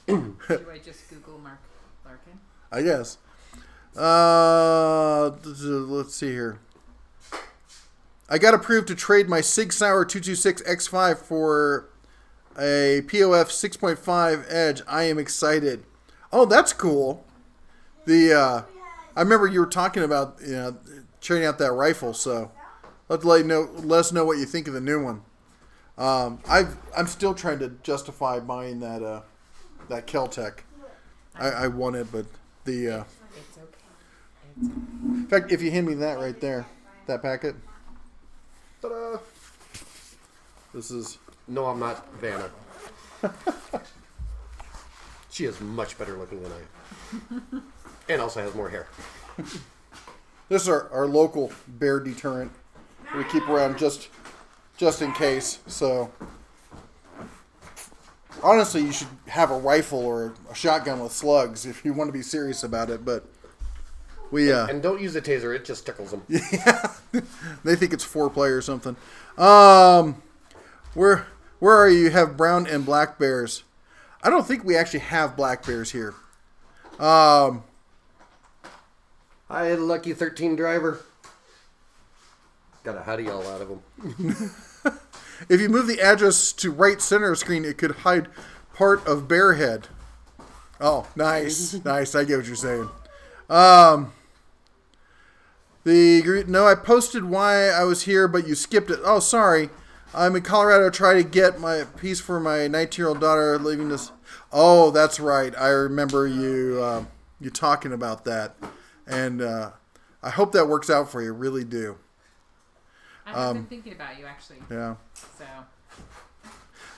Do I just Google Mark Larkin? I guess. Let's see here. I got approved to trade my Sig Sauer 226 X5 for a POF 6.5 Edge. I am excited. Oh, that's cool. I remember you were talking about trading out that rifle, so let us know what you think of the new one. I'm still trying to justify buying that Kel-Tec. I want it, but It's okay. in fact, if you hand me that right there, that packet. Ta-da! This is. No, I'm not Vanna. She is much better looking than I am. And also has more hair. This is our local bear deterrent. We keep around just in case. So honestly, you should have a rifle or a shotgun with slugs if you want to be serious about it. But we And don't use a taser; it just tickles them. yeah, they think it's foreplay or something. Where are you? You have brown and black bears. I don't think we actually have black bears here. Hi, lucky 13 driver. Got a howdy yell out of him. If you move the address to right center of screen, it could hide part of bear head. Oh, nice. Nice. I get what you're saying. No, I posted why I was here, but you skipped it. Oh, sorry. I'm in Colorado trying to get my piece for my 19-year-old daughter leaving this. Oh, that's right. I remember you talking about that. And I hope that works out for you. Really do. I've been thinking about you, actually. Yeah. So.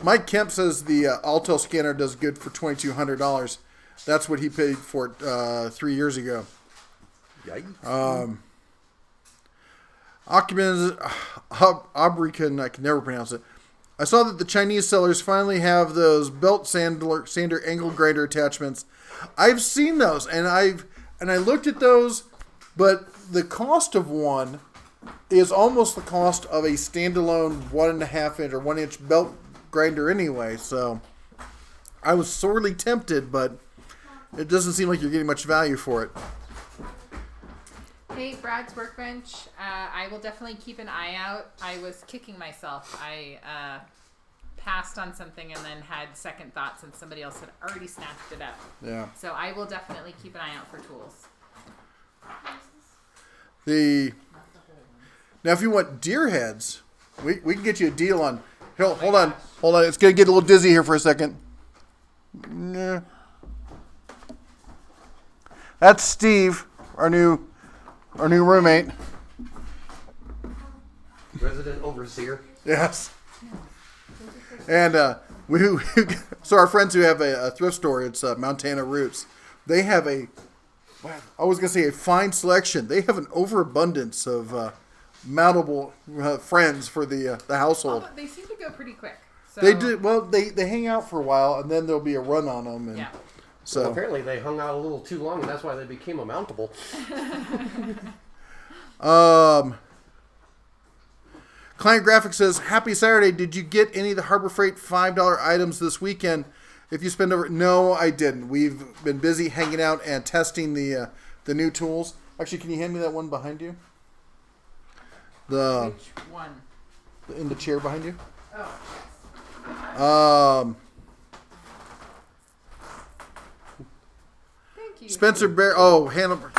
Mike Kemp says the Altel scanner does good for $2,200. That's what he paid for it 3 years ago. Yikes. Abrican, I can never pronounce it. I saw that the Chinese sellers finally have those belt sander angle grinder attachments. I've seen those, and I looked at those, but the cost of one is almost the cost of a standalone 1.5 inch or 1 inch belt grinder anyway. So I was sorely tempted, but it doesn't seem like you're getting much value for it. Hey, Brad's Workbench. I will definitely keep an eye out. I was kicking myself. I passed on something and then had second thoughts, and somebody else had already snatched it up. Yeah. So I will definitely keep an eye out for tools. Now, if you want deer heads, we can get you a deal on. Hold on. It's gonna get a little dizzy here for a second. Yeah. That's Steve, our new roommate. Resident overseer. Yes. And so our friends who have a thrift store, it's Montana Roots. They have I was gonna say a fine selection. They have an overabundance of mountable friends for the household. Oh, they seem to go pretty quick. So. They do. Well, they hang out for a while, and then there'll be a run on them. And yeah. So well, apparently they hung out a little too long, and that's why they became a mountable. Client Graphics says, "Happy Saturday. Did you get any of the Harbor Freight $5 items this weekend? If you spend over..." No, I didn't. We've been busy hanging out and testing the new tools. Actually, can you hand me that one behind you? Which one? In the chair behind you. Oh. Thank you. Spencer Bear. Oh, Hannah.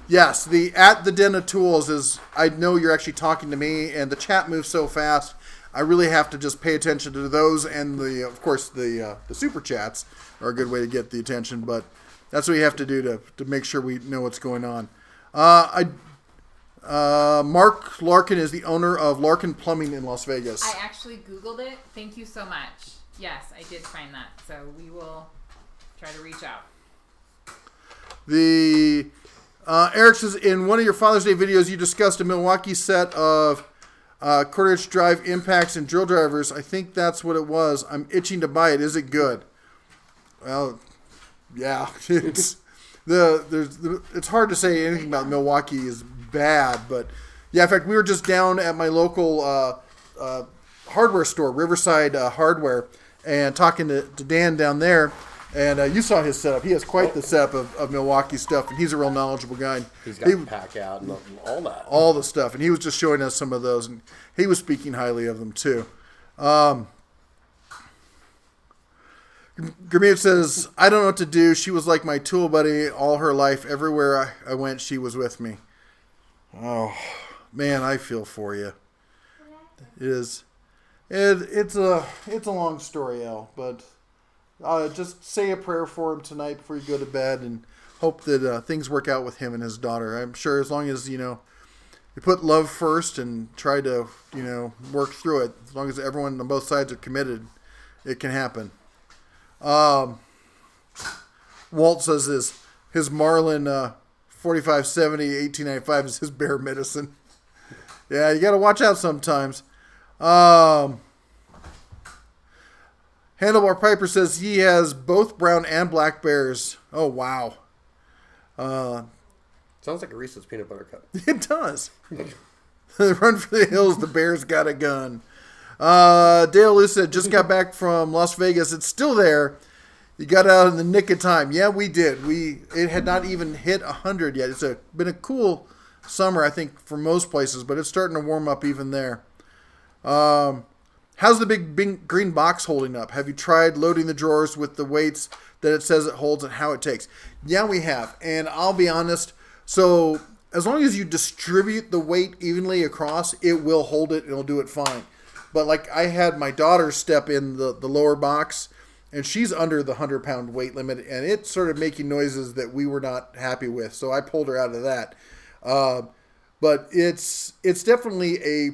Yes, the at the Den of Tools is. I know you're actually talking to me, and the chat moves so fast. I really have to just pay attention to those, and of course the super chats are a good way to get the attention. But that's what you have to do to make sure we know what's going on. Mark Larkin is the owner of Larkin Plumbing in Las Vegas. I actually Googled it. Thank you so much. Yes, I did find that. So we will try to reach out. Eric says, in one of your Father's Day videos, you discussed a Milwaukee set of quarter-inch drive impacts and drill drivers. I think that's what it was. I'm itching to buy it. Is it good? Well, yeah. It's hard to say anything about Milwaukee is bad, but yeah. In fact, we were just down at my local hardware store, Riverside Hardware, and talking to Dan down there. And you saw his setup. He has quite the setup of Milwaukee stuff, and he's a real knowledgeable guy. He's got pack out and all that. All the stuff. And he was just showing us some of those, and he was speaking highly of them, too. Gurmeet says, I don't know what to do. She was like my tool buddy all her life. Everywhere I went, she was with me. Oh, man, I feel for you. It is. It's a long story, Elle, but... just say a prayer for him tonight before you go to bed, and hope that things work out with him and his daughter. I'm sure as long as, you put love first and try to, work through it, as long as everyone on both sides are committed, it can happen. Walt says his Marlin 4570 1895 is his bear medicine. Yeah, you got to watch out sometimes. Handlebar Piper says he has both brown and black bears. Oh, wow. Sounds like a Reese's peanut butter cup. It does. Run for the hills, the bear's got a gun. Dale Lou said, just got back from Las Vegas. It's still there. You got out in the nick of time. Yeah, we did. It had not even hit 100 yet. It's been a cool summer, I think, for most places, but it's starting to warm up even there. How's the big green box holding up? Have you tried loading the drawers with the weights that it says it holds and how it takes? Yeah, we have. And I'll be honest. So as long as you distribute the weight evenly across, it will hold it and it'll do it fine. But like I had my daughter step in the lower box, and she's under the 100-pound weight limit, and it started making noises that we were not happy with. So I pulled her out of that. But it's definitely a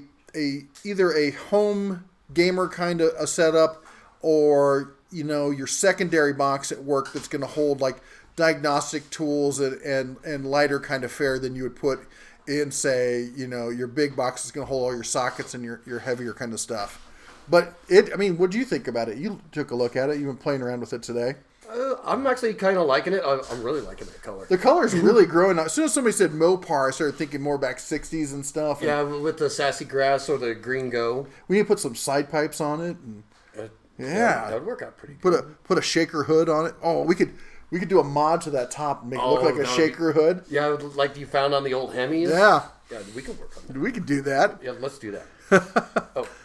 either a home gamer kind of a setup, or your secondary box at work that's going to hold like diagnostic tools and lighter kind of fare than you would put in, say, your big box is going to hold all your sockets and your heavier kind of stuff. But what do you think about it? You took a look at it. You've been playing around with it today. I'm actually kind of liking it. I'm really liking that color. The color's really growing. As soon as somebody said Mopar, I started thinking more back 60s and stuff. Yeah, with the sassy grass or the green go. We need to put some side pipes on it. And, that would work out pretty good. Put a shaker hood on it. Oh, we could do a mod to that top and make it look like a shaker hood. Yeah, like you found on the old Hemis. Yeah. Yeah, we could work on that. We could do that. Yeah, let's do that.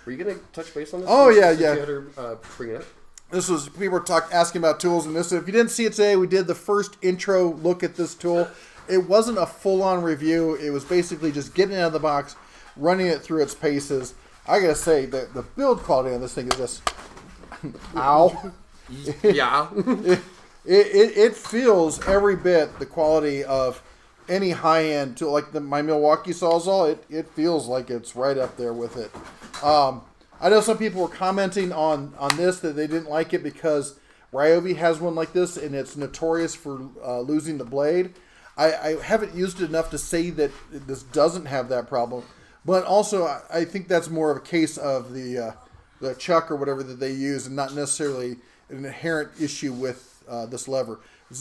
Were you going to touch base on this? Oh, yeah. You had her bring it up? This was, people were asking about tools and this. If you didn't see it today, we did the first intro look at this tool. It wasn't a full-on review. It was basically just getting it out of the box, running it through its paces. I gotta say, that the build quality on this thing is just... Ow. Yeah. It feels every bit the quality of any high-end tool. Like my Milwaukee Sawzall, it feels like it's right up there with it. I know some people were commenting on this that they didn't like it because Ryobi has one like this and it's notorious for losing the blade. I haven't used it enough to say that this doesn't have that problem, but also I think that's more of a case of the chuck or whatever that they use and not necessarily an inherent issue with this lever.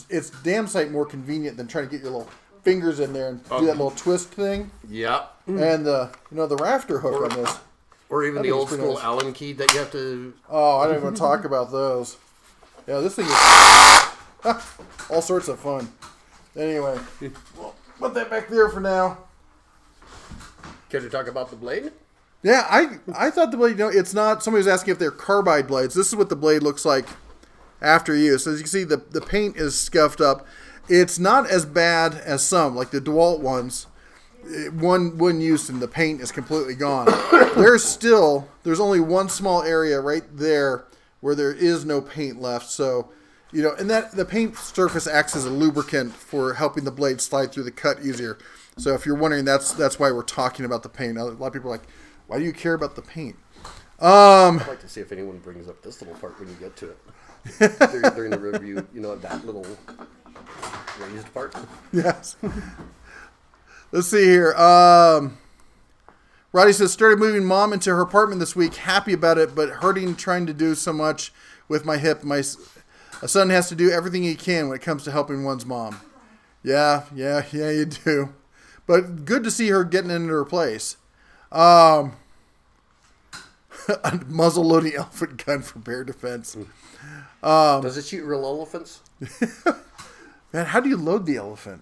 It's damn sight more convenient than trying to get your little fingers in there and do that little twist thing. Yeah. And the rafter hook on this. Or even the old school nice. Allen key that you have to... Oh, I didn't even talk about those. Yeah, this thing is all sorts of fun. Anyway, we'll put that back there for now. Care to talk about the blade? Yeah, I thought the blade, it's not... Somebody was asking if they're carbide blades. This is what the blade looks like after use. As you can see, the paint is scuffed up. It's not as bad as some, like the DeWalt ones. One use and the paint is completely gone. There's only one small area right there where there is no paint left. So, and that the paint surface acts as a lubricant for helping the blade slide through the cut easier. So if you're wondering, that's why we're talking about the paint. A lot of people are like, why do you care about the paint? I'd like to see if anyone brings up this little part when you get to it. during the review, that little raised part. Yes. Let's see here. Roddy says, started moving mom into her apartment this week. Happy about it, but hurting trying to do so much with my hip. My son has to do everything he can when it comes to helping one's mom. Yeah, you do. But good to see her getting into her place. A muzzle loading elephant gun for bear defense. Does it shoot real elephants? Man, how do you load the elephant?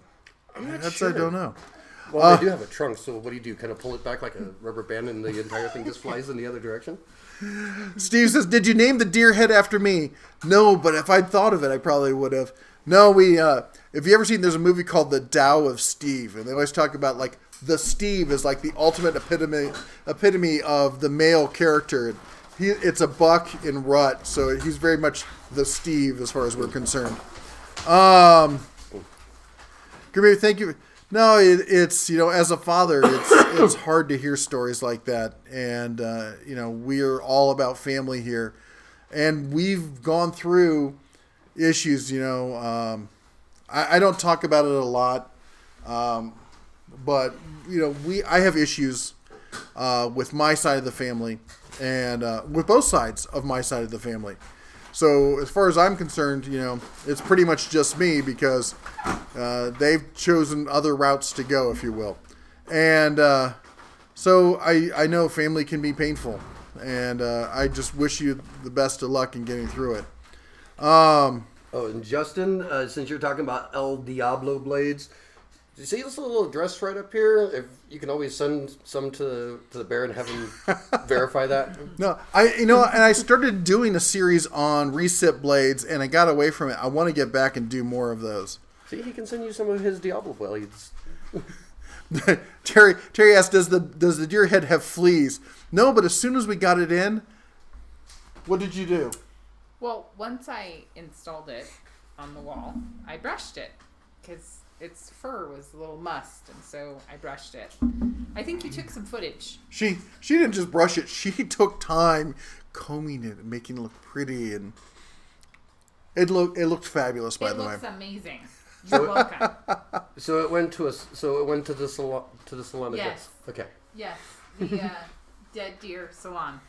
Sure. I don't know. Well, they do have a trunk, so what do? Kind of pull it back like a rubber band and the entire thing just flies in the other direction? Steve says, did you name the deer head after me? No, but if I'd thought of it, I probably would have. No, if you ever seen, there's a movie called The Tao of Steve, and they always talk about, like, the Steve is like the ultimate epitome of the male character. It's a buck in rut, so he's very much the Steve as far as we're concerned. Grimmy, thank you. No, it's as a father, it's hard to hear stories like that, and we're all about family here, and we've gone through issues. I don't talk about it a lot, but I have issues with my side of the family, and with both sides of my side of the family. So as far as I'm concerned, it's pretty much just me because they've chosen other routes to go, if you will. And so I know family can be painful, and I just wish you the best of luck in getting through it. And Justin, since you're talking about El Diablo blades, do you see this little address right up here? If you can always send some to the bear and have him verify that. No, and I started doing a series on recip blades, and I got away from it. I want to get back and do more of those. See, he can send you some of his Diablo blades. Terry asked, does the deer head have fleas? No, but as soon as we got it in, what did you do? Well, once I installed it on the wall, I brushed it because its fur was a little mussed, and so I brushed it. I think you took some footage. She didn't just brush it. She took time combing it and making it look pretty, and it looked fabulous. By the way, it looks amazing. You're welcome. So it went to the salon. To the salon. Yes. Okay. Yes, the Dead Deer Salon.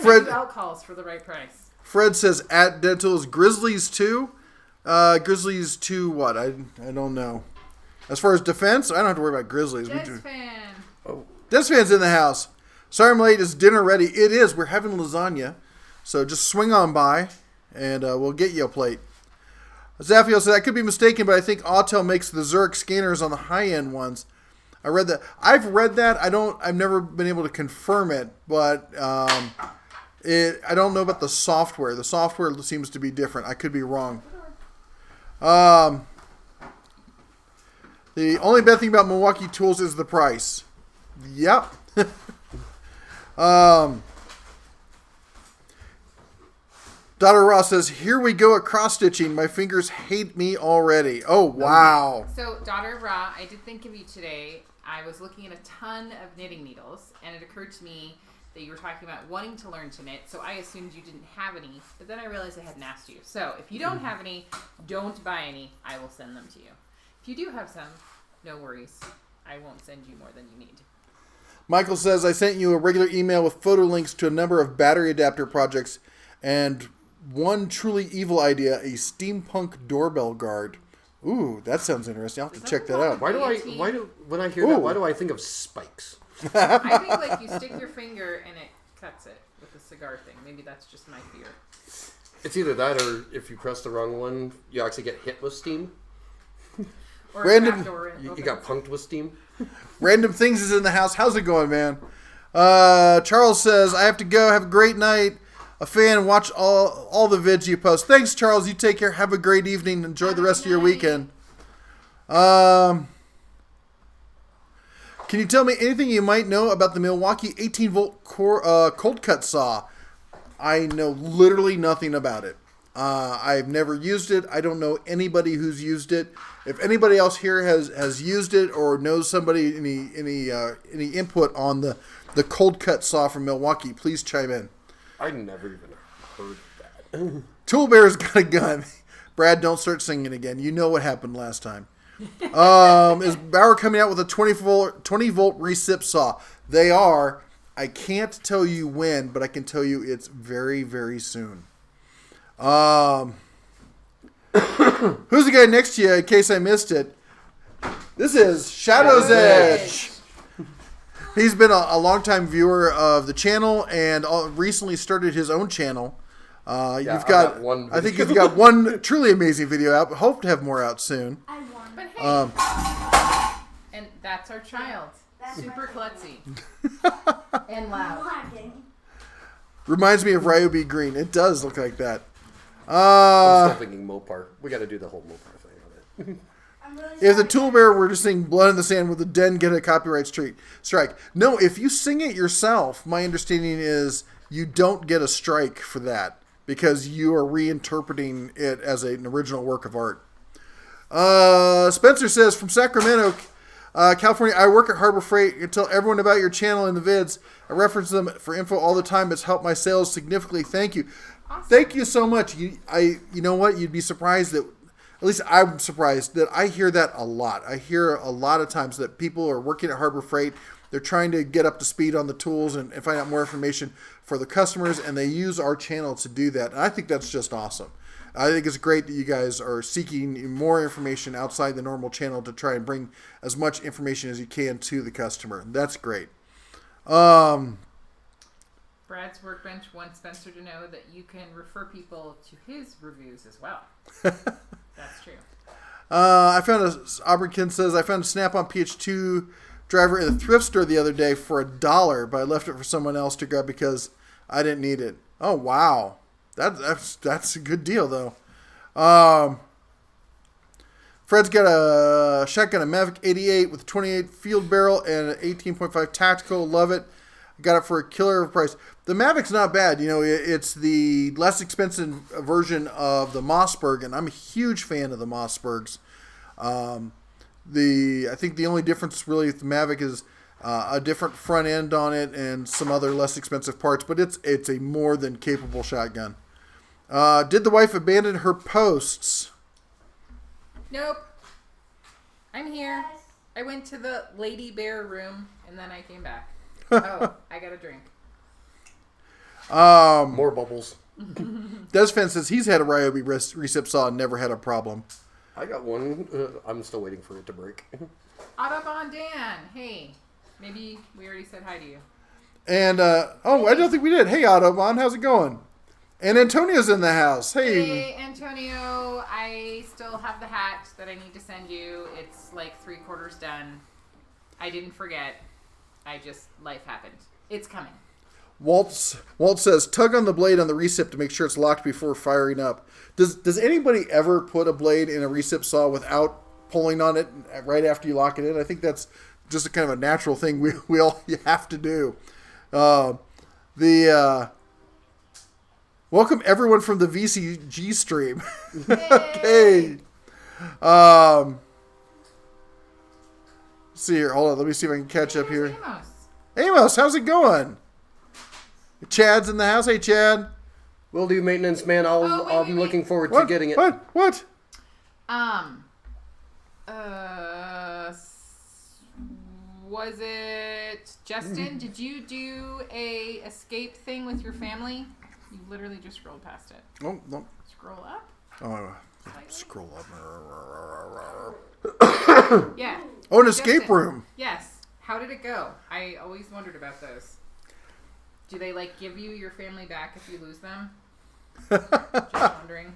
Fred Alcohols for the right price. Fred says at Dead Tools Grizzlies 2. Grizzlies 2 what? I don't know. As far as defense, I don't have to worry about Grizzlies. Des fan. Oh. Des fan's in the house. Sorry I'm late. Is dinner ready? It is. We're having lasagna. So just swing on by and we'll get you a plate. Zafio said, I could be mistaken, but I think Autel makes the Zurich scanners on the high-end ones. I read that. I've read that. I've never been able to confirm it, but I don't know about the software. The software seems to be different. I could be wrong. The only bad thing about Milwaukee tools is the price. Yep. Daughter Ross says, here we go at cross-stitching. My fingers hate me already. Oh, wow. So, Daughter Ra, I did think of you today. I was looking at a ton of knitting needles, and it occurred to me that you were talking about wanting to learn to knit, so I assumed you didn't have any, but then I realized I hadn't asked you. So, if you don't have any, don't buy any. I will send them to you. If you do have some, no worries. I won't send you more than you need. Michael says, I sent you a regular email with photo links to a number of battery adapter projects and one truly evil idea, a steampunk doorbell guard. Ooh, that sounds interesting. I'll have to check that out. When I hear that, why do I think of spikes? I think like you stick your finger and it cuts it with the cigar thing. Maybe that's just my fear. It's either that or if you press the wrong one, you actually get hit with steam. Or Random, you got punked with steam. Random Things is in the house. How's it going, man? Charles says, I have to go. Have a great night. A fan, watch all the vids you post. Thanks, Charles. You take care. Have a great evening. Enjoy the rest of your weekend. Can you tell me anything you might know about the Milwaukee 18-volt cold cut saw? I know literally nothing about it. I've never used it. I don't know anybody who's used it. If anybody else here has used it or knows somebody, any input on the cold cut saw from Milwaukee, please chime in. I never even heard that. Tool Bear's got a gun. Brad, don't start singing again. You know what happened last time. Is Bauer coming out with a 20-volt recip saw? They are. I can't tell you when, but I can tell you it's very, very soon. Who's the guy next to you in case I missed it? This is Shadow's Edge. He's been a longtime viewer of the channel and recently started his own channel. I think he's got one truly amazing video out, but hope to have more out soon. I won. But hey, and that's our child. That's super klutzy. And loud. Reminds me of Ryobi Green. It does look like that. I'm still thinking Mopar. We got to do the whole Mopar thing on it. If the Tool Bear were to sing Blood in the Sand, would the Den get a copyright strike? No, if you sing it yourself, my understanding is you don't get a strike for that because you are reinterpreting it as an original work of art. Spencer says, from Sacramento, California, I work at Harbor Freight. You tell everyone about your channel and the vids. I reference them for info all the time. It's helped my sales significantly. Thank you. Awesome. Thank you so much. You know what? You'd be surprised that, at least I'm surprised that I hear that a lot. I hear a lot of times that people are working at Harbor Freight. They're trying to get up to speed on the tools and find out more information for the customers, and they use our channel to do that. And I think that's just awesome. I think it's great that you guys are seeking more information outside the normal channel to try and bring as much information as you can to the customer. That's great. Brad's Workbench wants Spencer to know that you can refer people to his reviews as well. That's true. Aubreykin says, I found a Snap-on PH2 driver in the thrift store the other day for $1, but I left it for someone else to grab because I didn't need it. Oh, wow. That's a good deal, though. Fred's got a shotgun, a Mavic 88 with a 28 field barrel and an 18.5 tactical. Love it. Got it for a killer price. The Mavic's not bad. You know, it's the less expensive version of the Mossberg, and I'm a huge fan of the Mossbergs. I think the only difference really with the Mavic is a different front end on it and some other less expensive parts, but it's a more than capable shotgun. Did the wife abandon her posts? Nope. I'm here. I went to the Lady Bear room and then I came back. Oh, I got a drink. More bubbles. Desfen says he's had a Ryobi recip saw and never had a problem. I got one. I'm still waiting for it to break. Autobahn Dan, hey. Maybe we already said hi to you. And, I don't think we did. Hey, Autobahn, how's it going? And Antonio's in the house. Hey, Antonio, I still have the hat that I need to send you. It's like 3/4 done. I didn't forget. Life happened. It's coming. Walt says, tug on the blade on the recip to make sure it's locked before firing up. Does anybody ever put a blade in a recip saw without pulling on it right after you lock it in? I think that's just a kind of a natural thing we all have to do. Welcome everyone from the VCG stream. Okay. Let's see here. Hold on. Let me see if I can catch up here. Amos, how's it going? Chad's in the house. Hey, Chad. Will do, maintenance man. I'm looking forward to getting it. What? Was it Justin? Did you do a escape thing with your family? You literally just scrolled past it. Oh, no. Scroll up. Oh, Slightly. scroll up. Yeah. Oh, an escape room. Yes. How did it go? I always wondered about those. Do they give you your family back if you lose them? Just wondering.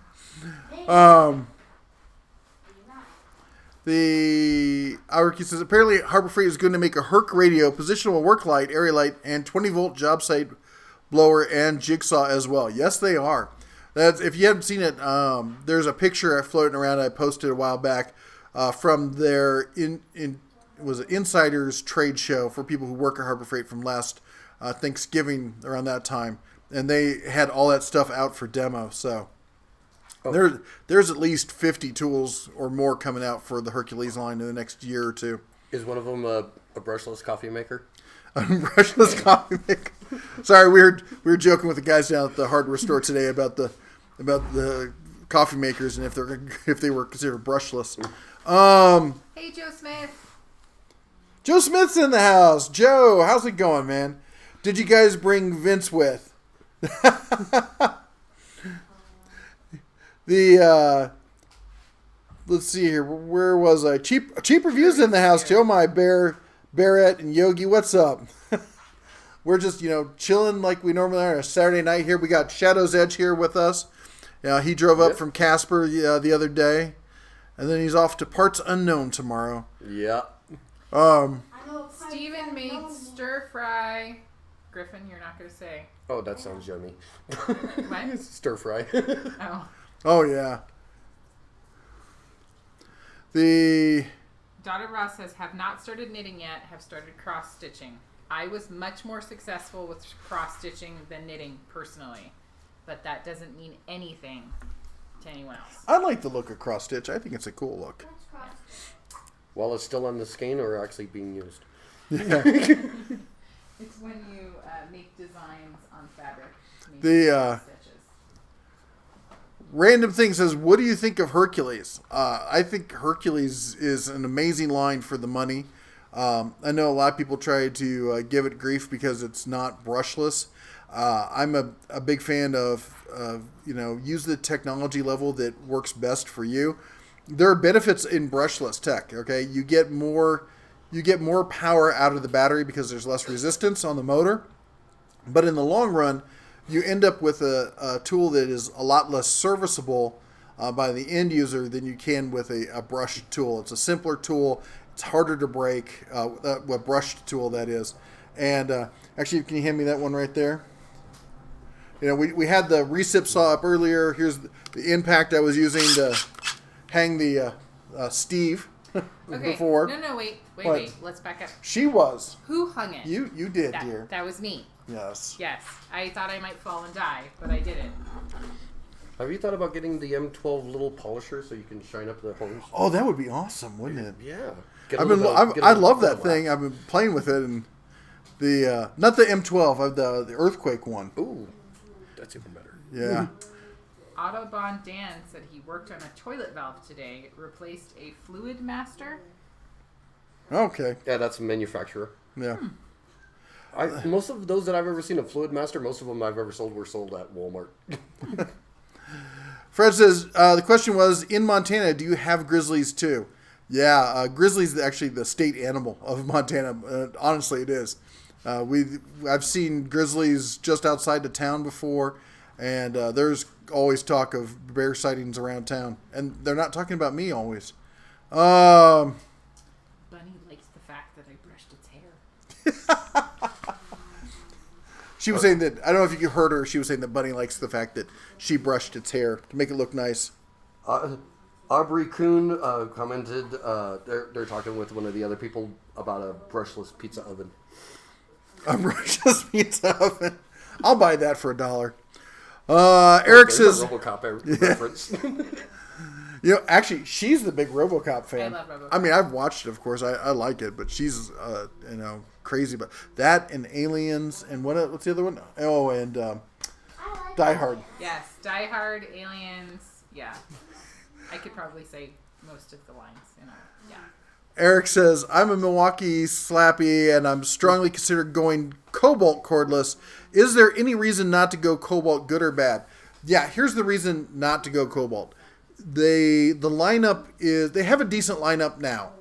The Auriki says apparently Harbor Freight is going to make a Herc radio, positional work light, area light, and 20-volt job site blower and jigsaw as well. Yes, they are. That's if you haven't seen it. There's a picture floating around I posted a while back from their Insiders trade show for people who work at Harbor Freight from last Thanksgiving around that time, and they had all that stuff out for demo. So there's at least 50 tools or more coming out for the Hercules line in the next year or two. Is one of them a brushless coffee maker? A brushless coffee maker. Sorry, we were joking with the guys down at the hardware store today about the coffee makers and if they were considered brushless. Hey, Joe Smith. Joe Smith's in the house. Joe, how's it going, man? Did you guys bring Vince with? Let's see here. Where was I? Cheap reviews in the house too. My Barrett and Yogi, what's up? We're just chilling like we normally are on a Saturday night here. We got Shadow's Edge here with us. He drove up from Casper the other day, and then he's off to Parts Unknown tomorrow. Yeah. Steven made stir fry. Griffin, you're not going to say. Oh, that sounds yummy. What? Stir fry. Oh, yeah. The Dada Ross says, have not started knitting yet, have started cross-stitching. I was much more successful with cross-stitching than knitting, personally. But that doesn't mean anything to anyone else. I like the look of cross-stitch. I think it's a cool look. While it's still on the skein or actually being used? Yeah. It's when you make designs on fabric. The Random Thing says, what do you think of Hercules? I think Hercules is an amazing line for the money. I know a lot of people try to give it grief because it's not brushless. I'm a big fan of use the technology level that works best for you. There are benefits in brushless tech. Okay, you get more power out of the battery because there's less resistance on the motor. But in the long run, you end up with a tool that is a lot less serviceable by the end user than you can with a brushed tool. It's a simpler tool. It's harder to break. A brushed tool, that is. And actually, can you hand me that one right there? We had the recip saw up earlier. Here's the impact I was using to hang the Steve before. No, wait. Let's back up. She was. Who hung it? You did, dear. That was me. Yes. Yes. I thought I might fall and die, but I didn't. Have you thought about getting the M12 little polisher so you can shine up the horns? Oh, that would be awesome, wouldn't it? Yeah. I love that thing. I've been playing with it, and the not the M12, the Earthquake one. Ooh, that's even better. Yeah. Autobahn Dan said he worked on a toilet valve today. Replaced a fluid master. Okay. Yeah, that's a manufacturer. Yeah. Most of those that I've ever seen a Fluid Master, most of them I've ever sold were sold at Walmart. Fred says, the question was, in Montana, do you have grizzlies too? Yeah, grizzlies is actually the state animal of Montana. Honestly, it is. I've seen grizzlies just outside the town before, and there's always talk of bear sightings around town. And they're not talking about me always. Bunny likes the fact that I brushed its hair. She was saying that, I don't know if you heard her, she was saying that Bunny likes the fact that she brushed its hair to make it look nice. Aubrey Kuhn commented, they're talking with one of the other people about a brushless pizza oven. A brushless pizza oven. I'll buy that for $1. Eric says... a RoboCop reference. Actually, she's the big RoboCop fan. I love RoboCop. I mean, I've watched it, of course. I like it, but she's, crazy about that and Aliens and what's the other one? Oh, and Die Hard. Yes, Die Hard, Aliens. Yeah, I could probably say most of the lines. Yeah. Eric says, I'm a Milwaukee slappy and I'm strongly considering going Cobalt cordless. Is there any reason not to go Cobalt, good or bad? Yeah, here's the reason not to go Cobalt. The lineup is, they have a decent lineup now,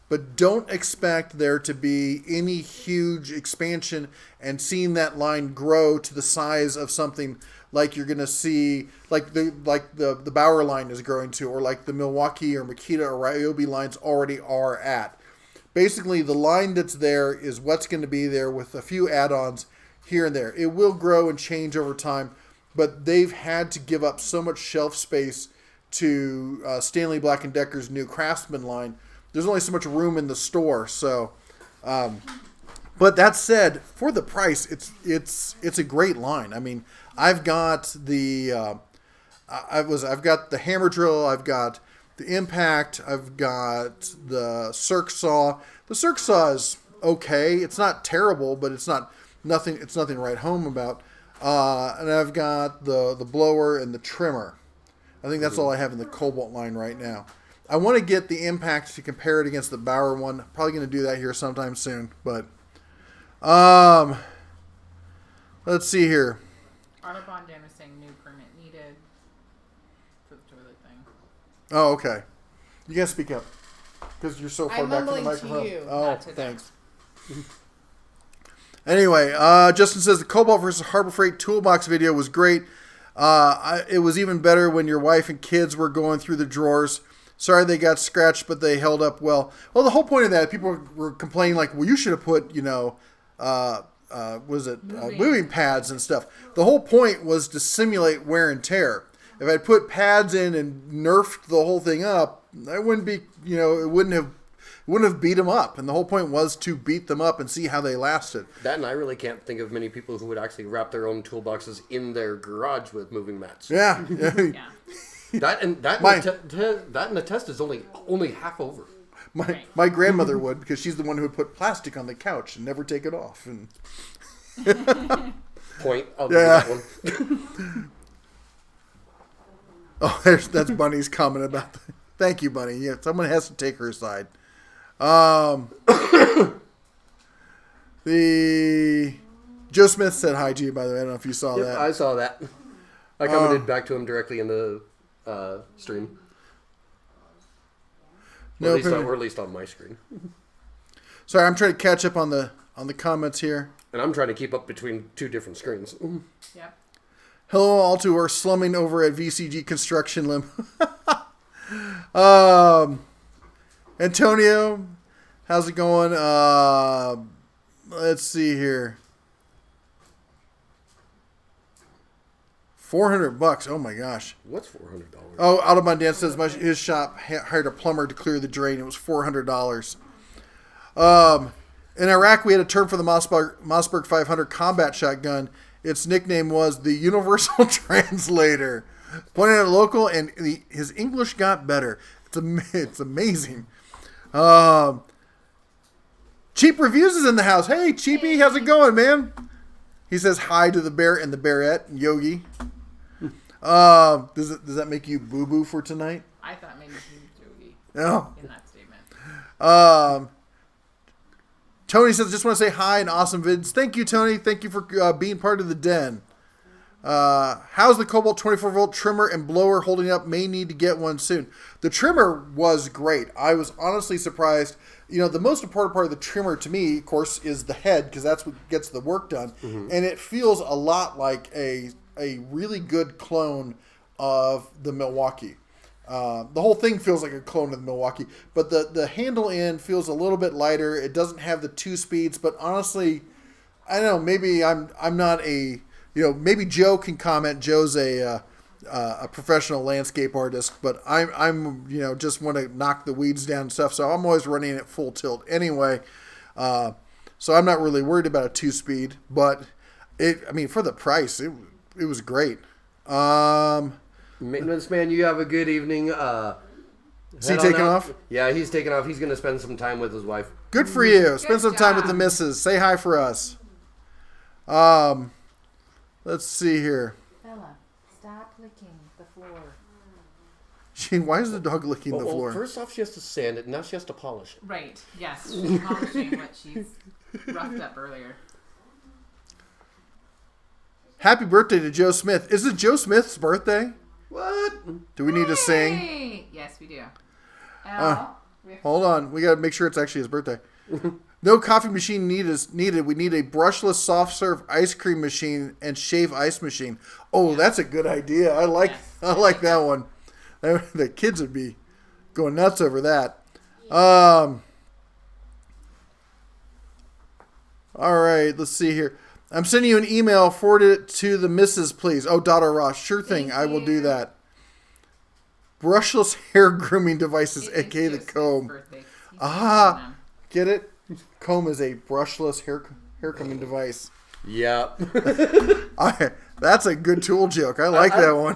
but don't expect there to be any huge expansion and seeing that line grow to the size of something like you're going to see, like the Bauer line is growing to, or like the Milwaukee or Makita or Ryobi lines already are at. Basically, the line that's there is what's going to be there with a few add-ons here and there. It will grow and change over time, but they've had to give up so much shelf space to Stanley Black & Decker's new Craftsman line. There's only so much room in the store, so... but that said, for the price, it's a great line. I mean, I've got the I've got the hammer drill, I've got the Impact, I've got the Circ Saw. The Circ Saw is okay. It's not terrible, but it's nothing to write home about. And I've got the blower and the trimmer. I think that's all I have in the Cobalt line right now. I want to get the Impact to compare it against the Bauer one. Probably going to do that here sometime soon. But let's see here. Autobahn Dan was saying new permit needed for the toilet thing. Oh, okay. You gotta speak up because you're so far I'm back from the mumbling microphone. to you, Oh, not to thanks. Anyway, Justin says the Cobalt versus Harbor Freight toolbox video was great. It was even better when your wife and kids were going through the drawers. Sorry they got scratched, but they held up well. Well, the whole point of that, people were complaining like, well, you should have put, moving pads and stuff. The whole point was to simulate wear and tear. If I'd put pads in and nerfed the whole thing up, it wouldn't be, it wouldn't have beat them up. And the whole point was to beat them up and see how they lasted. That, and I really can't think of many people who would actually wrap their own toolboxes in their garage with moving mats. Yeah. Yeah. That and the test is only half over. My grandmother would, because she's the one who would put plastic on the couch and never take it off. And point. I'll give you that one. Oh, that's Bunny's comment about that. Thank you, Bunny. Yeah, someone has to take her side. The Joe Smith said hi to you, by the way. I don't know if you saw that. I saw that. I commented back to him directly in the stream. Or at least on my screen. Sorry, I'm trying to catch up on the comments here. And I'm trying to keep up between two different screens. Yep. Hello, all to our slumming over at VCG Construction Limb. Antonio, how's it going? Let's see here. $400. Oh my gosh. What's $400? Oh, Autobahn Dan says his shop hired a plumber to clear the drain. It was $400. In Iraq, we had a term for the Mossberg 500 combat shotgun. Its nickname was the Universal Translator. Pointed at local, and his English got better. It's amazing. Cheap Reviews is in the house. Hey, Cheapy, how's it going, man? He says hi to the bear and the bearette, Yogi. Does that make you boo-boo for tonight? I thought maybe he was Yogi. No. In that statement. Tony says, just want to say hi and awesome vids. Thank you, Tony. Thank you for being part of the den. How's the Cobalt 24-volt trimmer and blower holding up? May need to get one soon. The trimmer was great. I was honestly surprised. The most important part of the trimmer to me, of course, is the head, because that's what gets the work done. Mm-hmm. And it feels a lot like a really good clone of the Milwaukee. The whole thing feels like a clone of the Milwaukee, but the handle end feels a little bit lighter. It doesn't have the 2 speeds, but honestly, I don't know. Maybe I'm not a maybe Joe can comment. Joe's a professional landscape artist, but I'm just want to knock the weeds down and stuff. So I'm always running at full tilt anyway. So I'm not really worried about a 2-speed, but for the price, it was great. Maintenance man, you have a good evening. Is he taking off? Yeah, he's taking off. He's going to spend some time with his wife. Good for you. Spend some time with the missus. Say hi for us. Let's see here. Bella, stop licking the floor. Why is the dog licking the floor? First off, she has to sand it, and now she has to polish it. Right. Yes. She's polishing what she's roughed up earlier. Happy birthday to Joe Smith. Is it Joe Smith's birthday? What? Do we need to sing? Yes, we do. Hold on. We got to make sure it's actually his birthday. No coffee machine needed. We need a brushless soft serve ice cream machine and shave ice machine. Oh, that's a good idea. I like that one. The kids would be going nuts over that. All right, let's see here. I'm sending you an email. Forward it to the missus, please. Oh, Dotto Ross. Sure thing. I will do that. Brushless hair grooming devices, aka the comb. Ah, get it? Comb is a brushless hair combing device. Yeah. That's a good tool joke. I like that one.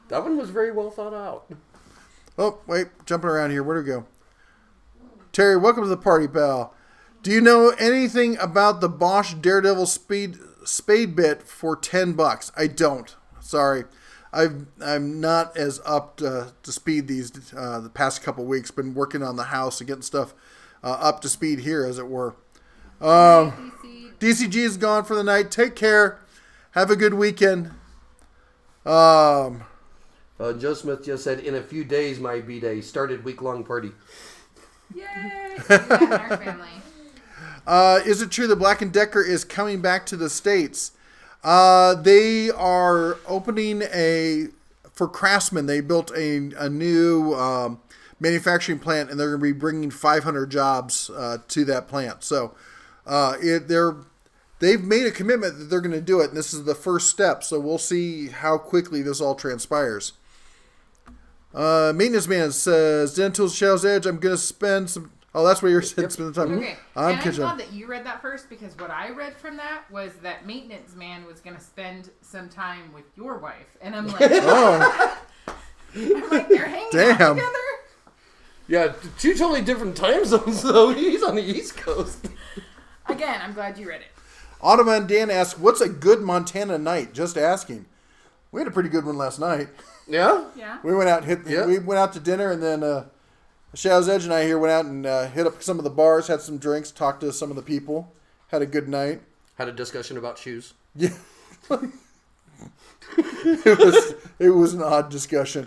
That one was very well thought out. Oh, wait. Jumping around here. Where'd it go? Terry, welcome to the party, pal. Do you know anything about the Bosch Daredevil spade bit for $10? I don't. Sorry. I'm not as up to speed the past couple weeks. Been working on the house and getting stuff up to speed here, as it were. DCG is gone for the night. Take care. Have a good weekend. Joe Smith just said, in a few days, my B-Day. Started week-long party. Yay! Our family. Is it true that Black & Decker is coming back to the States? They are opening for Craftsman, they built a new manufacturing plant, and they're going to be bringing 500 jobs to that plant. So they've made a commitment that they're going to do it, and this is the first step. So we'll see how quickly this all transpires. Maintenance Man says, Den Tools Shell's Edge, I'm going to spend some... Oh, that's where you're spending the time. Okay, I'm glad that you read that first, because what I read from that was that Maintenance Man was going to spend some time with your wife. And I'm like, oh. I'm like, they're hanging out together? Yeah, 2 totally different time zones, though. He's on the East Coast. Again, I'm glad you read it. Automan Dan asks, what's a good Montana night? Just asking. We had a pretty good one last night. Yeah? Yeah. We went out we went out to dinner, and then Shadow's Edge and I here went out and hit up some of the bars, had some drinks, talked to some of the people, had a good night. Had a discussion about shoes. Yeah. It was an odd discussion.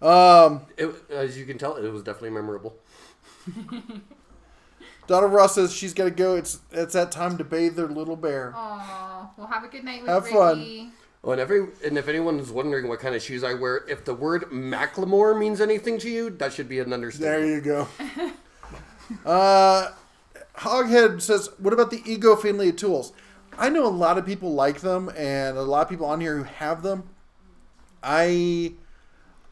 As you can tell, it was definitely memorable. Donna Ross says she's got to go. It's that time to bathe their little bear. Aw, well, have a good night with Have Ricky. fun. Oh, and if anyone's wondering what kind of shoes I wear, if the word Macklemore means anything to you, that should be an understatement. There you go. Hoghead says, what about the Ego family of tools? I know a lot of people like them, and a lot of people on here who have them. I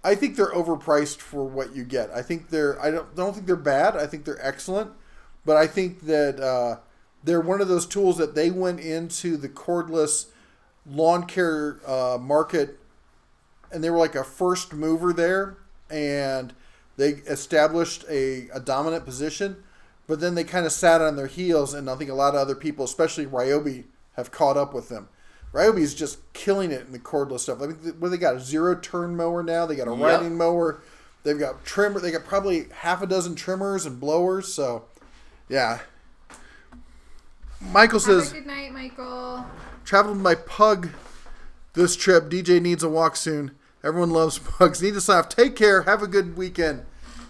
think they're overpriced for what you get. I don't think they're bad. I think they're excellent, but I think that they're one of those tools that they went into the cordless lawn care market and they were like a first mover there, and they established a dominant position, but then they kind of sat on their heels, and I think a lot of other people, especially Ryobi, have caught up with them. Ryobi is just killing it in the cordless stuff. I mean, they got a 0-turn mower now. They got a riding mower. They've got trimmer. They got probably half a dozen trimmers and blowers. So, yeah. Michael says, Have a good night, Michael. Traveled with my pug this trip. DJ needs a walk soon. Everyone loves pugs. Need to sign off. Take care. Have a good weekend.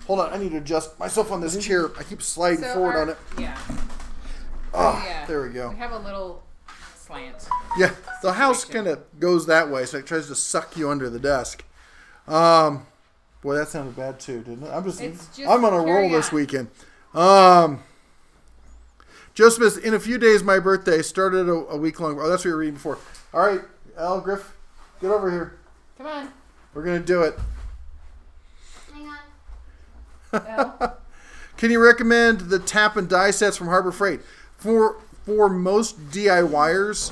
Hold on. I need to adjust myself on this chair. I keep sliding forward on it. Yeah. Oh, there we go. We have a little slant. Yeah, the house kind of goes that way, so it tries to suck you under the desk. Boy, that sounded bad too, didn't it? I'm on a roll this weekend. Joe Smith, in a few days, my birthday started a week long. Oh, that's what you were reading before. All right, Al Griff, get over here. Come on. We're gonna do it. Hang on. Al. Can you recommend the tap and die sets from Harbor Freight for most DIYers?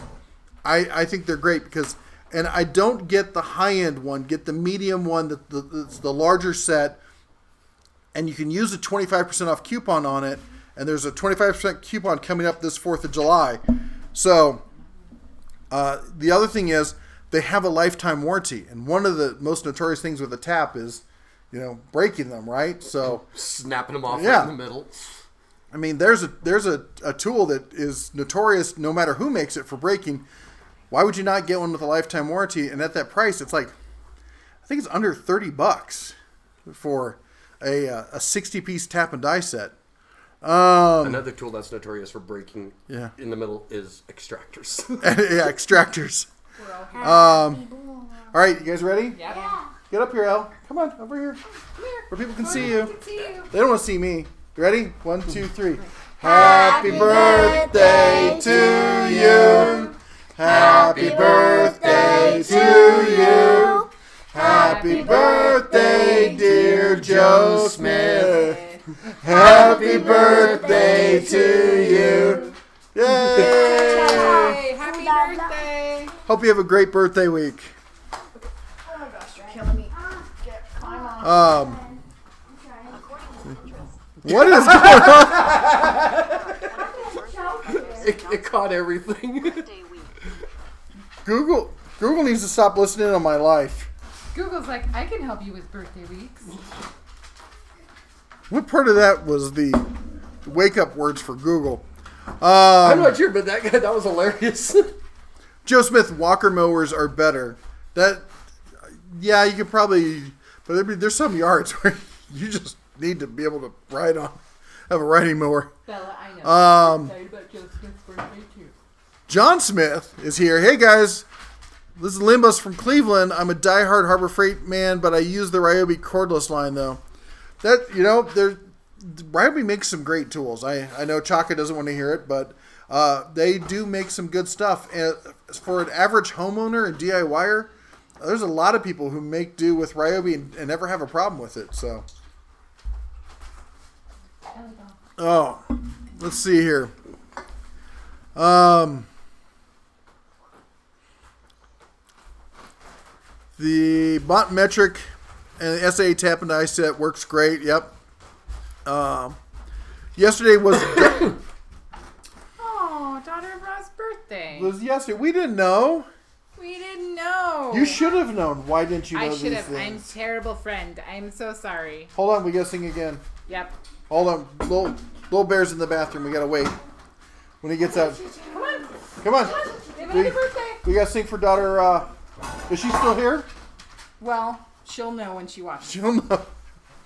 I think they're great because, and I don't get the high end one. Get the medium one. That's the larger set, and you can use a 25% off coupon on it. And there's a 25% coupon coming up this 4th of July. So the other thing is they have a lifetime warranty, and one of the most notorious things with a tap is, breaking them, right? So snapping them off right in the middle. I mean, there's a tool that is notorious no matter who makes it for breaking. Why would you not get one with a lifetime warranty? And at that price, it's like, I think it's under $30 for a 60-piece tap and die set. Another tool that's notorious for breaking in the middle is extractors. Yeah, extractors. All right, you guys ready? Yeah. Get up here, El. Come on, over here. Come here. Where people can see you. Can see you. They don't want to see me. You ready? 1, 2, 3. Happy birthday to you. Happy birthday to you. Happy birthday, dear Joe Smith. Happy birthday to you. Yay! Happy birthday. Hope you have a great birthday week. Oh my gosh, you're killing me. Climb on. What is going on? It caught everything. Google needs to stop listening on my life. Google's like, I can help you with birthday weeks. What part of that was the wake-up words for Google? I'm not sure, but that was hilarious. Joe Smith, walker mowers are better. You could probably, but there's some yards where you just need to be able to have a riding mower. Bella, I know. Um, I'm excited about Joe Smith's birthday too. John Smith is here. Hey guys, this is Limbus from Cleveland. I'm a diehard Harbor Freight man, but I use the Ryobi cordless line though. Ryobi makes some great tools. I know Chaka doesn't want to hear it, but they do make some good stuff. And for an average homeowner and DIYer, there's a lot of people who make do with Ryobi and never have a problem with it. So, let's see here. The Bot Metric and the SA tap and die set works great. Yep. Yesterday was daughter of Ross' birthday. was yesterday. We didn't know. We didn't know. You should have known. Why didn't you know I these should have. things? I'm a terrible friend. I'm so sorry. Hold on, we gotta sing again. Yep. Hold on, little bear's in the bathroom. We gotta wait when he gets out. Come on. Come on. Happy birthday. We gotta sing for daughter. Is she still here? Well, she'll know when she watches. She'll know.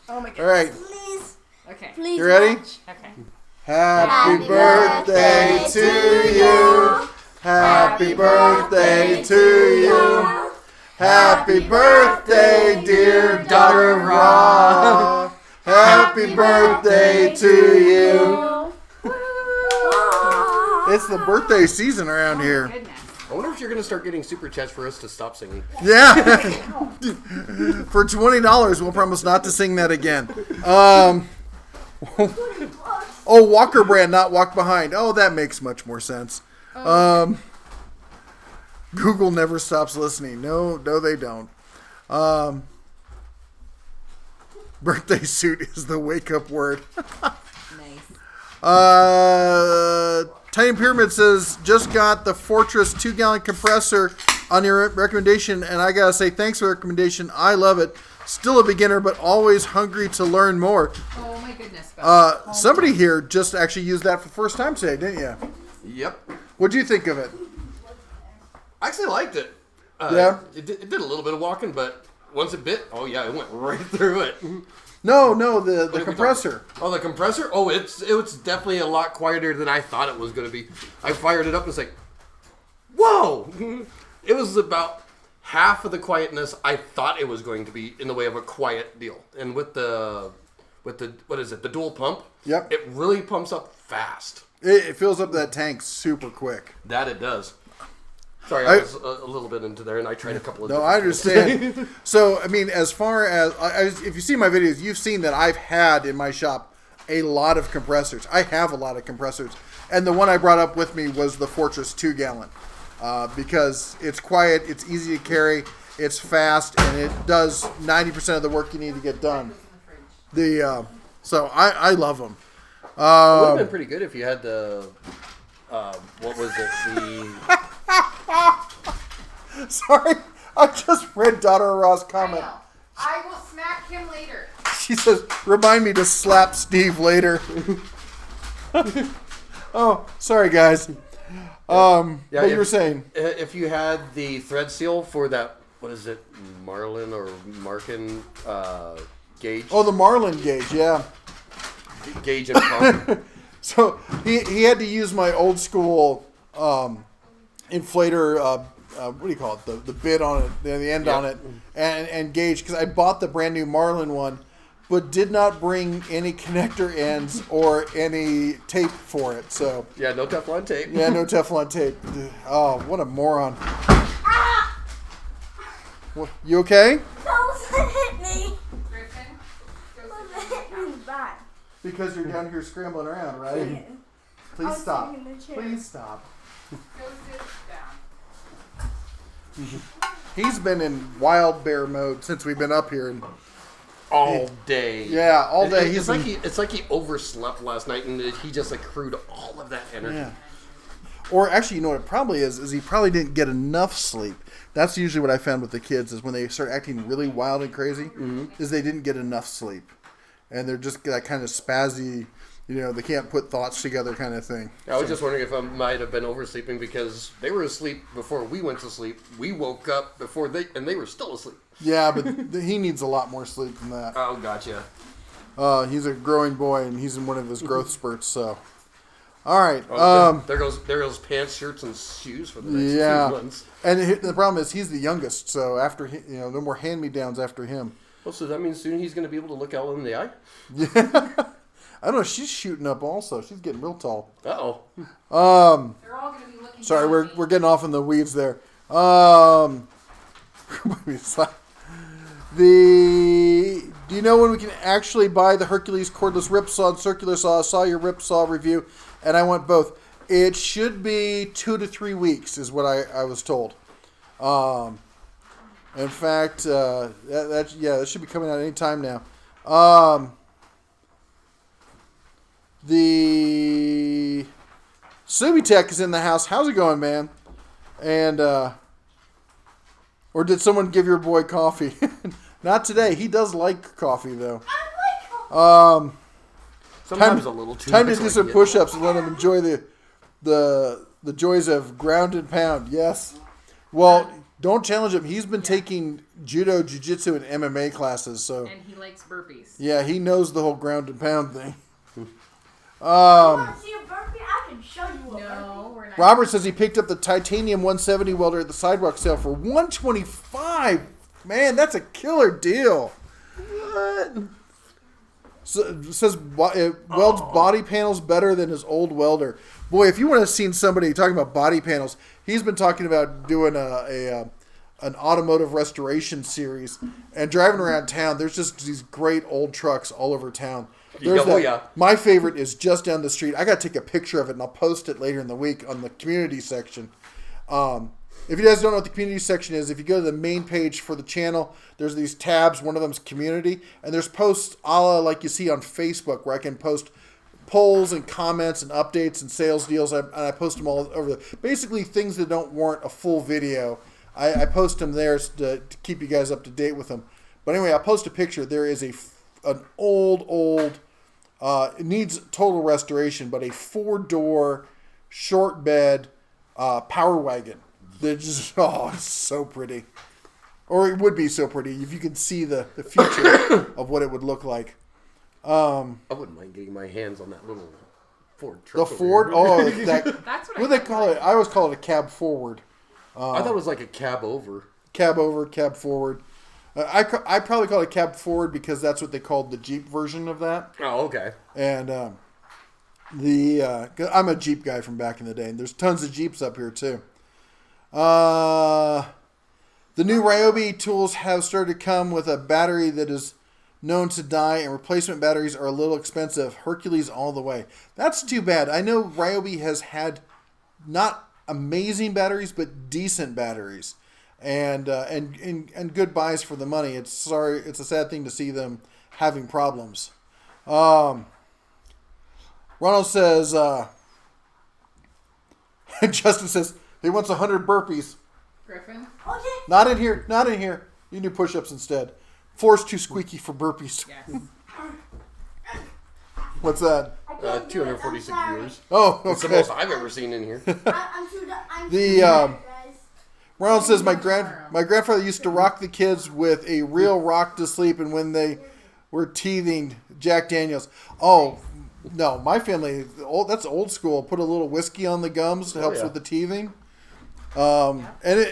Oh my goodness. All right. Please. Okay. Please. You ready? Watch. Okay. Happy birthday to you. Happy birthday to you. Happy birthday, dear daughter of Ra. Happy birthday to you. It's the birthday season around here. Goodness. I wonder if you're going to start getting super chats for us to stop singing. Yeah. For $20, we'll promise not to sing that again. Walker brand, not walk behind. Oh, that makes much more sense. Google never stops listening. No, they don't. Birthday suit is the wake up word. Nice. Tiny Pyramid says, just got the Fortress 2-gallon compressor on your recommendation, and I gotta say thanks for the recommendation. I love it. Still a beginner, but always hungry to learn more. Oh my goodness. Somebody here just actually used that for the first time today, didn't you? Yep. What'd you think of it? I actually liked it. Yeah? It did a little bit of walking, but once it bit, oh yeah, it went right through it. No, the compressor. Oh, the compressor? Oh, it was definitely a lot quieter than I thought it was going to be. I fired it up and it's like, whoa! It was about half of the quietness I thought it was going to be in the way of a quiet deal. And with the what is it, the dual pump? Yep. It really pumps up fast. It fills up that tank super quick. That it does. Sorry, I was a little bit into there, and I tried a couple of. No, I understand. So, I mean, as far as if you see my videos, you've seen that I've had in my shop a lot of compressors. I have a lot of compressors, and the one I brought up with me was the Fortress 2-gallon because it's quiet, it's easy to carry, it's fast, and it does 90% of the work you need to get done. So I love them. It would have been pretty good if you had the what was it, the. Sorry, I just read Daughter Ross' comment. I will smack him later. She says, remind me to slap Steve later. Oh, sorry guys. What you were saying? If you had the thread seal for that, what is it, Marlin or Markin gauge? Oh, the Marlin gauge, yeah. Gauge and pump. So he had to use my old school inflator, what do you call it? The bit on it, the end on it, and gauge, because I bought the brand new Marlin one, but did not bring any connector ends or any tape for it. So yeah, no Teflon tape. Yeah, no Teflon tape. Oh, what a moron! What, you okay? Don't hit me. Griffin, Don't hit me back. Because you're down here scrambling around, right? Yeah. Please stop. sitting in the chair. Please stop. go sit down. He's been in wild bear mode since we've been up here, and All day. yeah, all day. It's like he overslept last night and he just accrued all of that energy. Yeah. Or actually, you know what it probably is he probably didn't get enough sleep. That's usually what I found with the kids is when they start acting really wild and crazy, is they didn't get enough sleep. And they're just that kind of spazzy, they can't put thoughts together kind of thing. I was just wondering if I might have been oversleeping because they were asleep before we went to sleep. We woke up before they were still asleep. Yeah, but he needs a lot more sleep than that. Oh, gotcha. He's a growing boy, and he's in one of his growth spurts, so. All right. There goes pants, shirts, and shoes for the next 2 months. And the problem is he's the youngest, so after no more hand-me-downs after him. Well, so that means soon he's going to be able to look out in the eye? Yeah. I don't know. She's shooting up also. She's getting real tall. Uh-oh. They're all going to be looking. Sorry, down at me. we're getting off in the weeds there. Do you know when we can actually buy the Hercules cordless rip saw and circular saw? I saw your rip saw review, and I want both. It should be 2 to 3 weeks, is what I was told. In fact, that should be coming out any time now. The Subitech is in the house. How's it going, man? And or did someone give your boy coffee? Not today. He does like coffee though. I like Sometimes a little too Time much to do like some it. push-ups and let him enjoy the joys of ground and pound. Yes. Well, don't challenge him. He's been taking judo, jiu-jitsu, and MMA classes, so And he likes burpees. yeah, he knows the whole ground and pound thing. You want to see a burpee? I can show you a No, we're not. Robert says he picked up the titanium 170 welder at the sidewalk sale for $125. Man, that's a killer deal. What? So, it says it welds body panels better than his old welder. Boy, if you want to see somebody talking about body panels, he's been talking about doing an automotive restoration series and driving around town. There's just these great old trucks all over town. My favorite is just down the street. I got to take a picture of it and I'll post it later in the week on the community section. If you guys don't know what the community section is, if you go to the main page for the channel, there's these tabs. One of them is community, and there's posts a la like you see on Facebook where I can post polls and comments and updates and sales deals. And I post them all over. Basically, things that don't warrant a full video. I post them there to keep you guys up to date with them. But anyway, I'll post a picture. There is an old, it needs total restoration, but a 4-door short bed power wagon. They're just, it's so pretty. Or it would be so pretty if you could see the future of what it would look like. I wouldn't mind getting my hands on that little Ford truck. The Ford? Oh, That's what do they call it? I always call it a cab forward. I thought it was like a cab over. Cab over, cab forward. I probably call it cab forward because that's what they called the Jeep version of that. Oh, okay. And I'm a Jeep guy from back in the day, and there's tons of Jeeps up here too. The new Ryobi tools have started to come with a battery that is known to die, and replacement batteries are a little expensive. Hercules all the way. That's too bad. I know Ryobi has had not amazing batteries, but decent batteries, and good buys for the money. It's a sad thing to see them having problems. Ronald says, Justin says he wants 100 burpees. Griffin? Okay. Not in here. You do push-ups instead. Floor's too squeaky for burpees. Yes. What's that? 246 viewers. Oh, okay. It's the most I've ever seen in here. I'm too guys. Ronald says my grandfather used to rock the kids with a real rock to sleep, and when they were teething, Jack Daniels. Oh, no, my family, that's old school. Put a little whiskey on the gums. It helps with the teething. And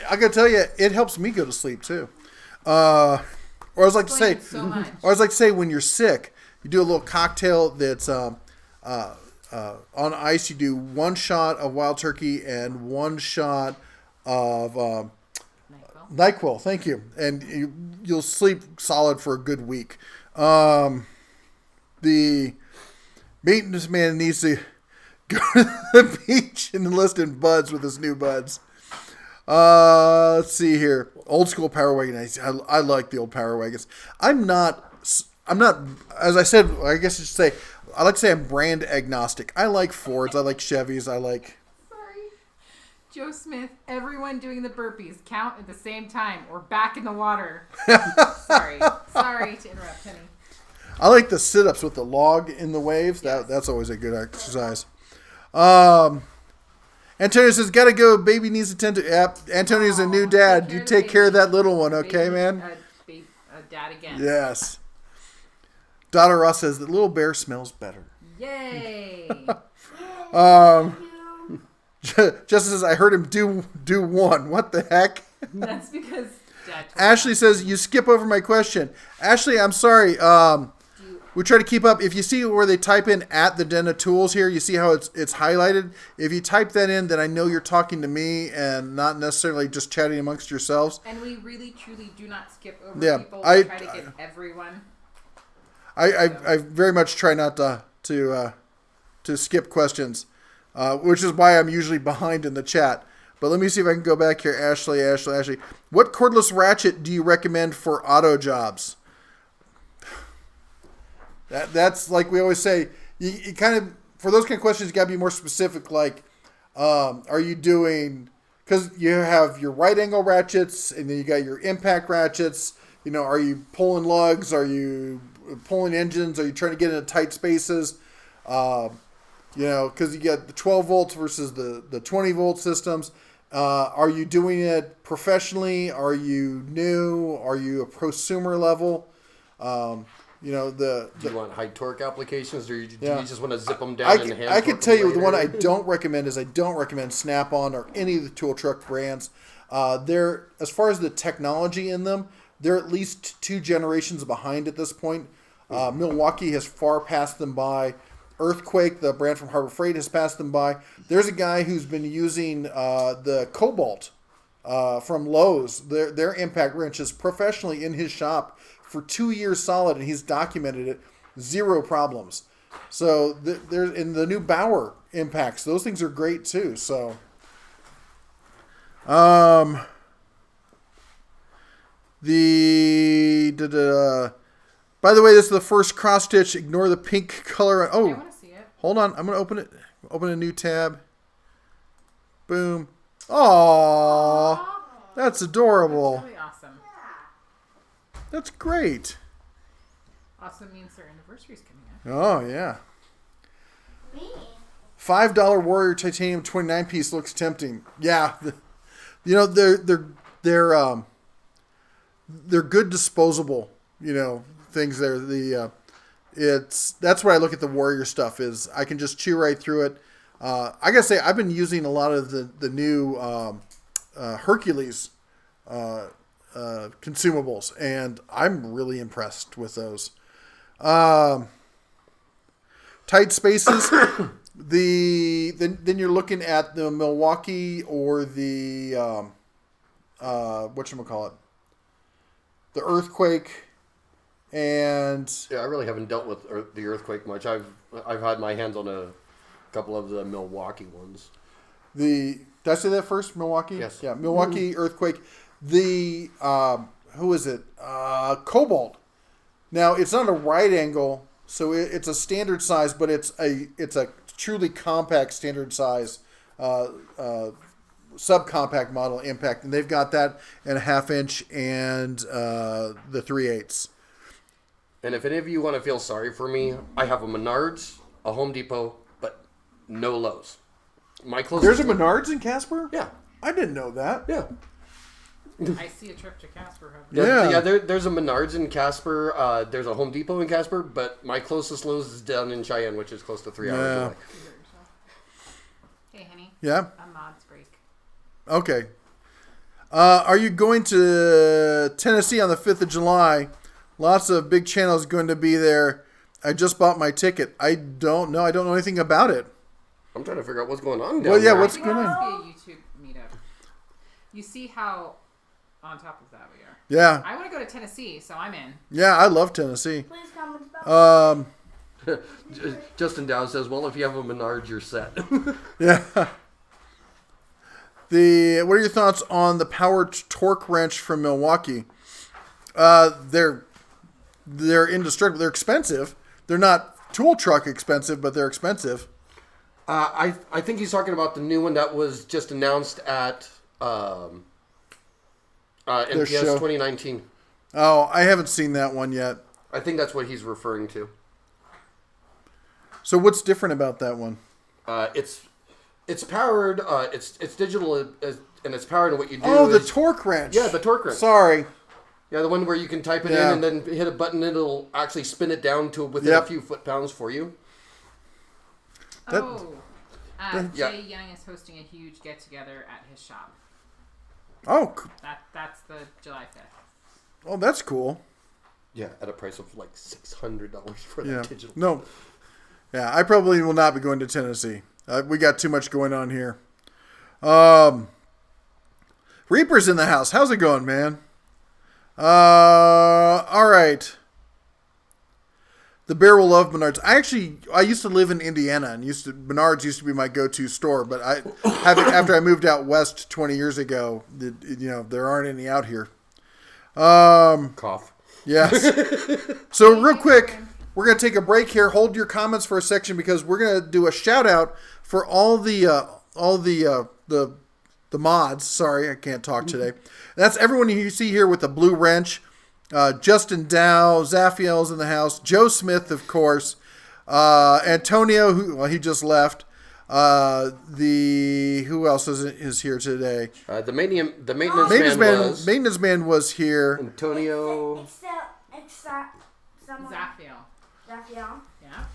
I got to tell you, it helps me go to sleep too. Or I was like to say, when you're sick, you do a little cocktail that's on ice. You do 1 shot of wild turkey and 1 shot of NyQuil. Thank you, and you'll sleep solid for a good week. The maintenance man needs to go to the beach and enlist in buds with his new buds. Let's see here. Old school power wagon. I like the old power wagons. I'm not, as I said, I guess I should say, I like to say I'm brand agnostic. I like Fords. I like Chevys. Sorry. Joe Smith, everyone doing the burpees, count at the same time or back in the water. Sorry to interrupt, Penny. I like the sit-ups with the log in the waves. That's always a good exercise. Antonio says, "Gotta go. Baby needs attention." Yep. Antonio's a new dad. You take care of that little one, okay, man? Dad again. Yes. Daughter Ross says, "The little bear smells better." Yay. Justin says, "I heard him do one." What the heck? That's because Dad told Ashley me. says, "You skip over my question." Ashley, I'm sorry. We try to keep up. If you see where they type in at the Den of Tools here, you see how it's highlighted. If you type that in, then I know you're talking to me and not necessarily just chatting amongst yourselves. And we really, truly do not skip over people. We try to get everyone. I very much try not to skip questions, which is why I'm usually behind in the chat. But let me see if I can go back here. Ashley. What cordless ratchet do you recommend for auto jobs? That's like we always say, you kind of, for those kind of questions, you got to be more specific. Like, are you doing, because you have your right angle ratchets and then you got your impact ratchets. You know, are you pulling lugs? Are you pulling engines? Are you trying to get into tight spaces? You know, because you get the 12 volts versus the 20 volt systems. Are you doing it professionally? Are you new? Are you a prosumer level? You know, do you want high torque applications, or do you just want to zip them down and hand I could tell you later? The one I don't recommend is I don't recommend Snap-on or any of the tool truck brands. They're, as far as the technology in them, they're at least 2 generations behind at this point. Milwaukee has far passed them by. Earthquake, the brand from Harbor Freight, has passed them by. There's a guy who's been using the Cobalt from Lowe's, their impact wrenches professionally in his shop for 2 years solid, and he's documented it, 0 problems. So there's in the new Bauer impacts, those things are great too. So By the way, this is the first cross stitch. Ignore the pink color. Oh, I want to see it. hold on. I'm gonna open it. Open a new tab. Boom. Aww. That's adorable. That's really awesome. That's great. Also means their anniversary's coming up. Oh yeah. Me. $5 Warrior Titanium 29-piece looks tempting. Yeah, they're good disposable. Things there. That's why I look at the Warrior stuff is I can just chew right through it. I gotta say I've been using a lot of the new Hercules consumables, and I'm really impressed with those. Tight spaces. Then you're looking at the Milwaukee or the whatchamacallit, the Earthquake, and yeah, I really haven't dealt with the Earthquake much. I've had my hands on a couple of the Milwaukee ones. Did I say that first? Milwaukee? Yes. Yeah, Milwaukee Earthquake. The who is it? Cobalt. Now it's not a right angle, so it's a standard size, but it's a truly compact standard size subcompact model impact, and they've got that in a 1/2 inch and the 3/8. And if any of you want to feel sorry for me, I have a Menards, a Home Depot, but no Lowe's. My closest. There's a Menards in Casper? Yeah. I didn't know that. Yeah. I see a trip to Casper. Yeah. There's a Menards in Casper. There's a Home Depot in Casper, but my closest Lowe's is down in Cheyenne, which is close to 3 hours away. Hey, honey. Yeah. A mod's break. Okay. Are you going to Tennessee on the 5th of July? Lots of big channels going to be there. I just bought my ticket. I don't know. I don't know anything about it. I'm trying to figure out what's going on down Well, yeah, there. what's I think going it on? must be a YouTube meetup. You see how on top of that we are. Yeah. I want to go to Tennessee, so I'm in. Yeah, I love Tennessee. Please comment about Justin Dow says, well, if you have a Menards, you're set. Yeah. What are your thoughts on the power torque wrench from Milwaukee? They're indestructible. They're expensive. They're not tool truck expensive, but they're expensive. I think he's talking about the new one that was just announced at NPS show. 2019. Oh, I haven't seen that one yet. I think that's what he's referring to. So what's different about that one? It's powered. It's digital and it's powered. And what you do? Oh, the torque wrench. Yeah, the torque wrench. Sorry. Yeah, the one where you can type it Yeah. in and then hit a button and it'll actually spin it down to within Yep. a few foot-pounds for you. That- Jay Young is hosting a huge get-together at his shop. Oh, That's the July 5th. oh, that's cool. Yeah, at a price of like $600 for Yeah. that digital. No. Yeah, I probably will not be going to Tennessee. We got too much going on here. Reaper's in the house. How's it going, man? All right. The bear will love Menards. I used to live in Indiana, and Menards used to be my go-to store. But after I moved out west 20 years ago, there aren't any out here. Cough. Yes. So real quick, we're gonna take a break here. Hold your comments for a section because we're gonna do a shout out for all the mods. Sorry, I can't talk today. That's everyone you see here with the blue wrench. Justin Dow, Zaphiel's in the house. Joe Smith, of course. Antonio, he just left. Who else is here today? The maintenance man was here. Antonio. Zaphiel. Raphael. Yeah.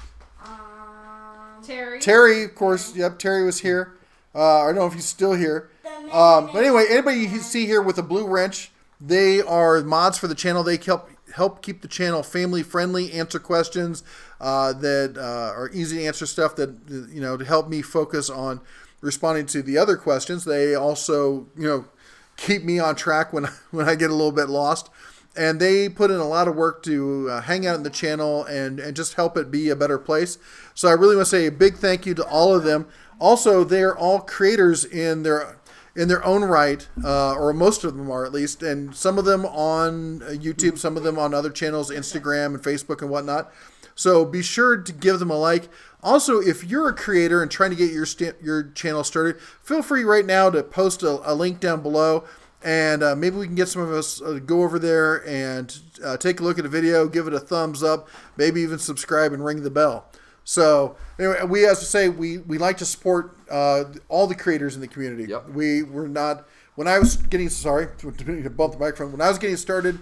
Terry. Terry, of course. Yep, Terry was here. I don't know if he's still here. But anyway, anybody you see here with a blue wrench, they are mods for the channel. They help keep the channel family friendly, answer questions that are easy to answer, stuff that to help me focus on responding to the other questions. They also keep me on track when I get a little bit lost. And they put in a lot of work to hang out in the channel and just help it be a better place. So I really want to say a big thank you to all of them. Also, they're all creators in their in their own right, or most of them are at least, and some of them on YouTube, some of them on other channels, Instagram and Facebook and whatnot. So be sure to give them a like. Also, if you're a creator and trying to get your channel started, feel free right now to post a link down below, and maybe we can get some of us go over there and take a look at a video, give it a thumbs up, maybe even subscribe and ring the bell. So anyway, we, as I say, we like to support all the creators in the community. Yep. We're not. When I was getting to bump the microphone. When I was getting started,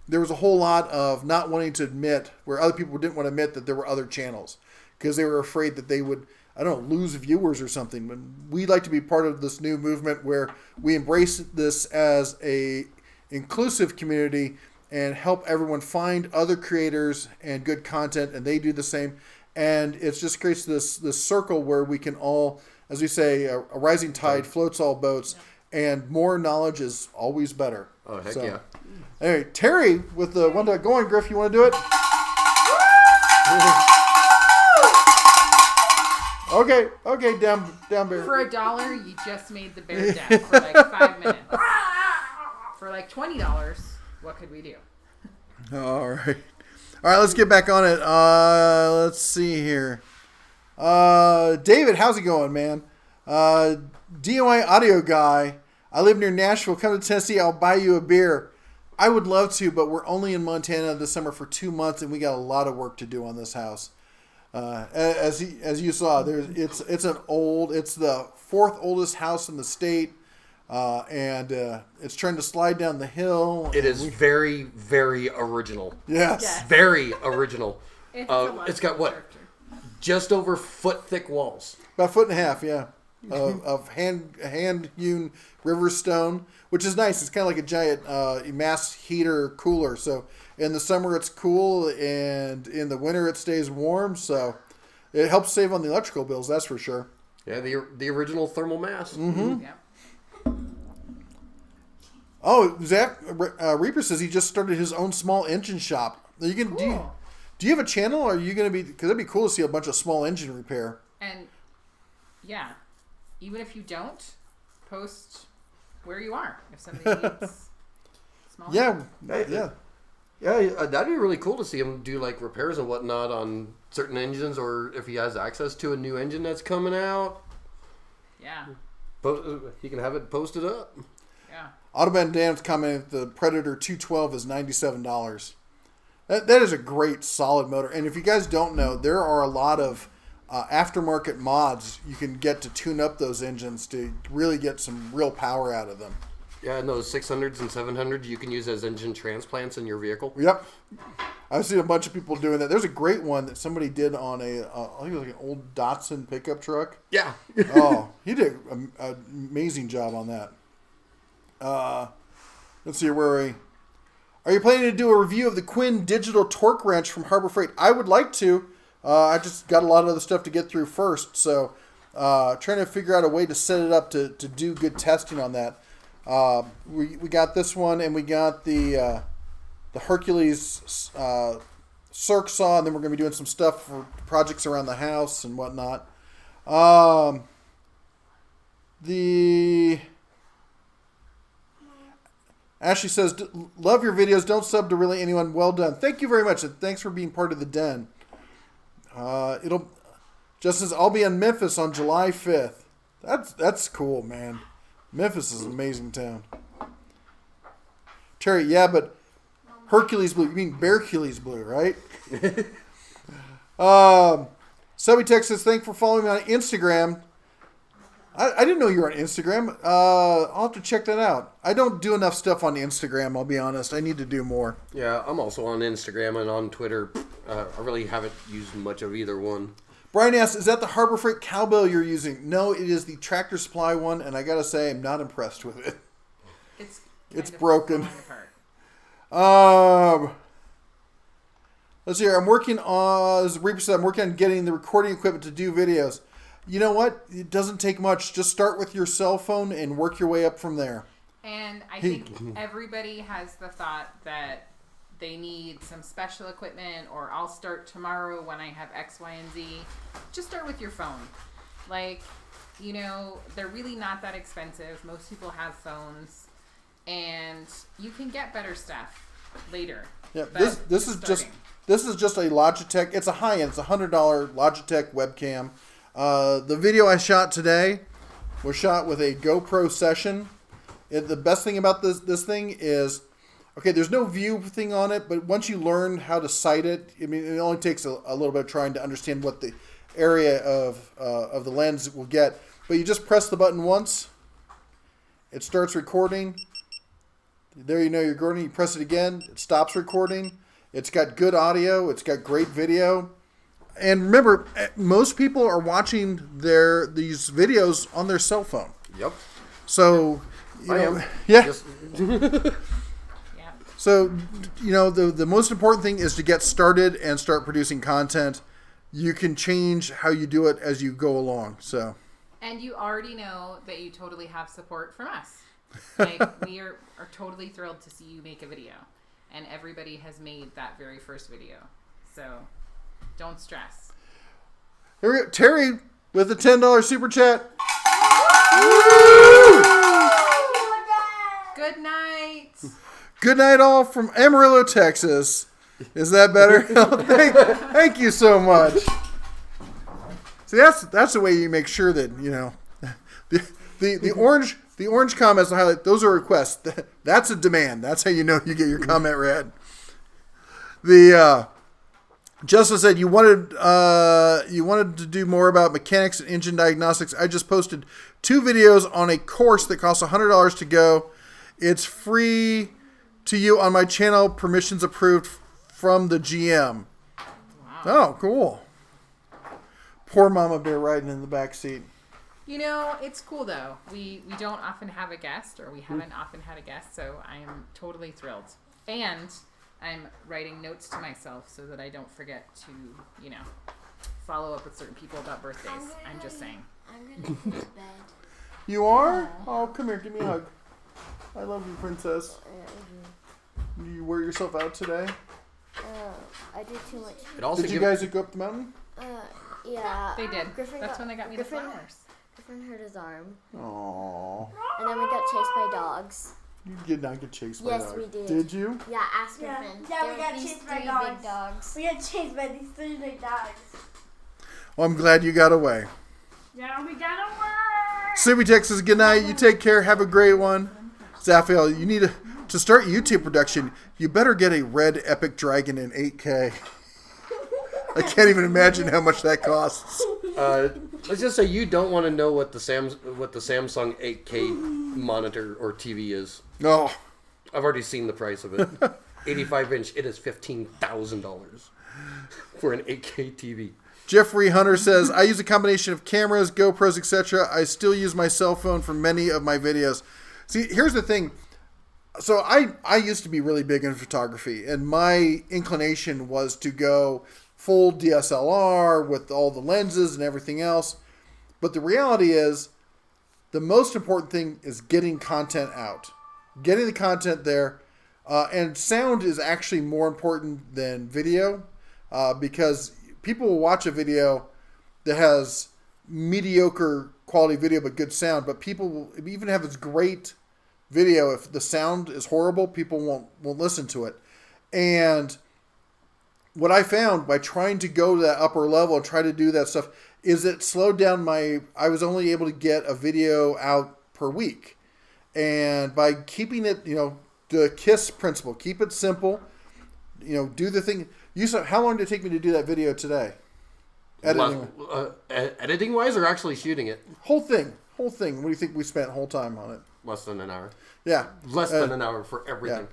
there was a whole lot of not wanting to admit, where other people didn't want to admit that there were other channels because they were afraid that they would, I don't know, lose viewers or something. But we like to be part of this new movement where we embrace this as a inclusive community and help everyone find other creators and good content, and they do the same. And it just creates this circle where we can all, as we say, a rising tide floats all boats, and more knowledge is always better. Oh, heck yeah. Anyway, Terry with the one to go on, Griff, you want to do it? Okay, down bear. For $1, you just made the bear deaf for like 5 minutes. For like $20, what could we do? All right, let's get back on it. Let's see here. David, how's it going, man? DOI audio guy. I live near Nashville. Come to Tennessee, I'll buy you a beer. I would love to, but we're only in Montana this summer for 2 months, and we got a lot of work to do on this house. As you saw, it's the fourth oldest house in the state, and it's trying to slide down the hill. It is very, very original. Yes. Very original. It's got what? Character. Just over foot thick walls. About 1.5 feet, yeah, of hand hewn river stone, which is nice. It's kind of like a giant mass heater cooler. So in the summer it's cool, and in the winter it stays warm. So it helps save on the electrical bills, that's for sure. Yeah, the original thermal mass. Mm-hmm. Yeah. Oh, Zach Reaper says he just started his own small engine shop. You can Cool. do you have a channel? Or are you going to be? Because it'd be cool to see a bunch of small engine repair. And yeah, even if you don't, post where you are if somebody needs small. Yeah. Yeah, that'd be really cool to see him do like repairs and whatnot on certain engines, or if he has access to a new engine that's coming out. Yeah. He can have it posted up. Yeah. Autobahn Dan's commented the Predator 212 is $97. That is a great, solid motor. And if you guys don't know, there are a lot of aftermarket mods you can get to tune up those engines to really get some real power out of them. Yeah, and those 600s and 700s you can use as engine transplants in your vehicle. Yep. I've seen a bunch of people doing that. There's a great one that somebody did on I think it was like an old Datsun pickup truck. Yeah. Oh, he did an amazing job on that. Let's see, where are we? Are you planning to do a review of the Quin digital torque wrench from Harbor Freight? I would like to. I just got a lot of other stuff to get through first, so trying to figure out a way to set it up to do good testing on that. We got this one, and we got the Hercules circ saw, and then we're going to be doing some stuff for projects around the house and whatnot. Ashley says, love your videos. Don't sub to really anyone. Well done. Thank you very much, and thanks for being part of the den. Justin says, I'll be in Memphis on July 5th. That's cool, man. Memphis is an amazing town. Terry, yeah, but Hercules blue. You mean Bearcules blue, right? Subby Texas, thanks for following me on Instagram. I didn't know you were on Instagram. I'll have to check that out. I don't do enough stuff on Instagram, I'll be honest. I need to do more. Yeah, I'm also on Instagram and on Twitter. I really haven't used much of either one. Brian asks, is that the Harbor Freight cowbell you're using? No, it is the Tractor Supply one, and I gotta say, I'm not impressed with it. It's broken. Let's see here. I'm working on, as Reaper said, I'm working on getting the recording equipment to do videos. You know what? It doesn't take much. Just start with your cell phone and work your way up from there. And I think everybody has the thought that they need some special equipment, or I'll start tomorrow when I have X, Y, and Z. Just start with your phone. Like, you know, they're really not that expensive. Most people have phones, and you can get better stuff later. Yeah, this is just a Logitech. It's a high end. It's $100 Logitech webcam. The video I shot today was shot with a GoPro Session. The best thing about this thing is, okay, there's no view thing on it, but once you learn how to sight it, I mean, it only takes a little bit of trying to understand what the area of the lens will get. But you just press the button once, it starts recording. There you know you're recording. You press it again, it stops recording. It's got good audio. It's got great video. And remember, most people are watching these videos on their cell phone. Yep. So, yeah. So, you know, the most important thing is to get started and start producing content. You can change how you do it as you go along. So. And you already know that you totally have support from us. Like, we are totally thrilled to see you make a video. And everybody has made that very first video. So, don't stress. Here we go. Terry with the $10 super chat. Good night. Good night, all from Amarillo, Texas. Is that better? Thank you so much. See, that's the way you make sure that, you know, the orange comments to highlight, those are requests. That's a demand. That's how you know you get your comment read. The Justin said you wanted to do more about mechanics and engine diagnostics. I just posted 2 videos on a course that costs $100 to go. It's free to you on my channel. Permissions approved from the GM. Wow. Oh, cool. Poor Mama Bear riding in the back seat. You know, it's cool though. We don't often have a guest, or we haven't often had a guest, so I am totally thrilled. And I'm writing notes to myself so that I don't forget to, you know, follow up with certain people about birthdays. I'm just saying. I'm gonna go to bed. You are? Oh, come here, give me a hug. I love you, princess. You wear yourself out today? I did too much. Did you guys go up the mountain? Yeah. They did. Griffin That's when they got me the flowers. Griffin hurt his arm. Aww. And then we got chased by dogs. You did not get chased by dogs. Yes, we did. Did you? Yeah, ask Griffin. Yeah, we got chased by dogs. Big dogs. We got chased by these 3 big dogs. Well, I'm glad you got away. Yeah, we got away. Subi Texas, good night. You take care. Have a great one. Zaphiel, you need to start YouTube production. You better get a red Epic Dragon in 8K. I can't even imagine how much that costs. Let's just say you don't want to know what the Samsung 8K monitor or TV is. No. I've already seen the price of it. 85-inch. It is $15,000 for an 8K TV. Jeffrey Hunter says, I use a combination of cameras, GoPros, etc. I still use my cell phone for many of my videos. See, here's the thing. So I used to be really big in photography, and my inclination was to go full DSLR with all the lenses and everything else. But the reality is, the most important thing is getting content out. Getting the content there. And sound is actually more important than video, because people will watch a video that has mediocre quality video but good sound, but people will even have this great video. If the sound is horrible, people won't listen to it. And what I found by trying to go to that upper level and try to do that stuff is it slowed down I was only able to get a video out per week. And by keeping it, the KISS principle, keep it simple, do the thing. How long did it take me to do that video today? Editing wise, or actually shooting it? Whole thing. What do you think we spent whole time on it? Less than an hour. Yeah. Less than an hour for everything.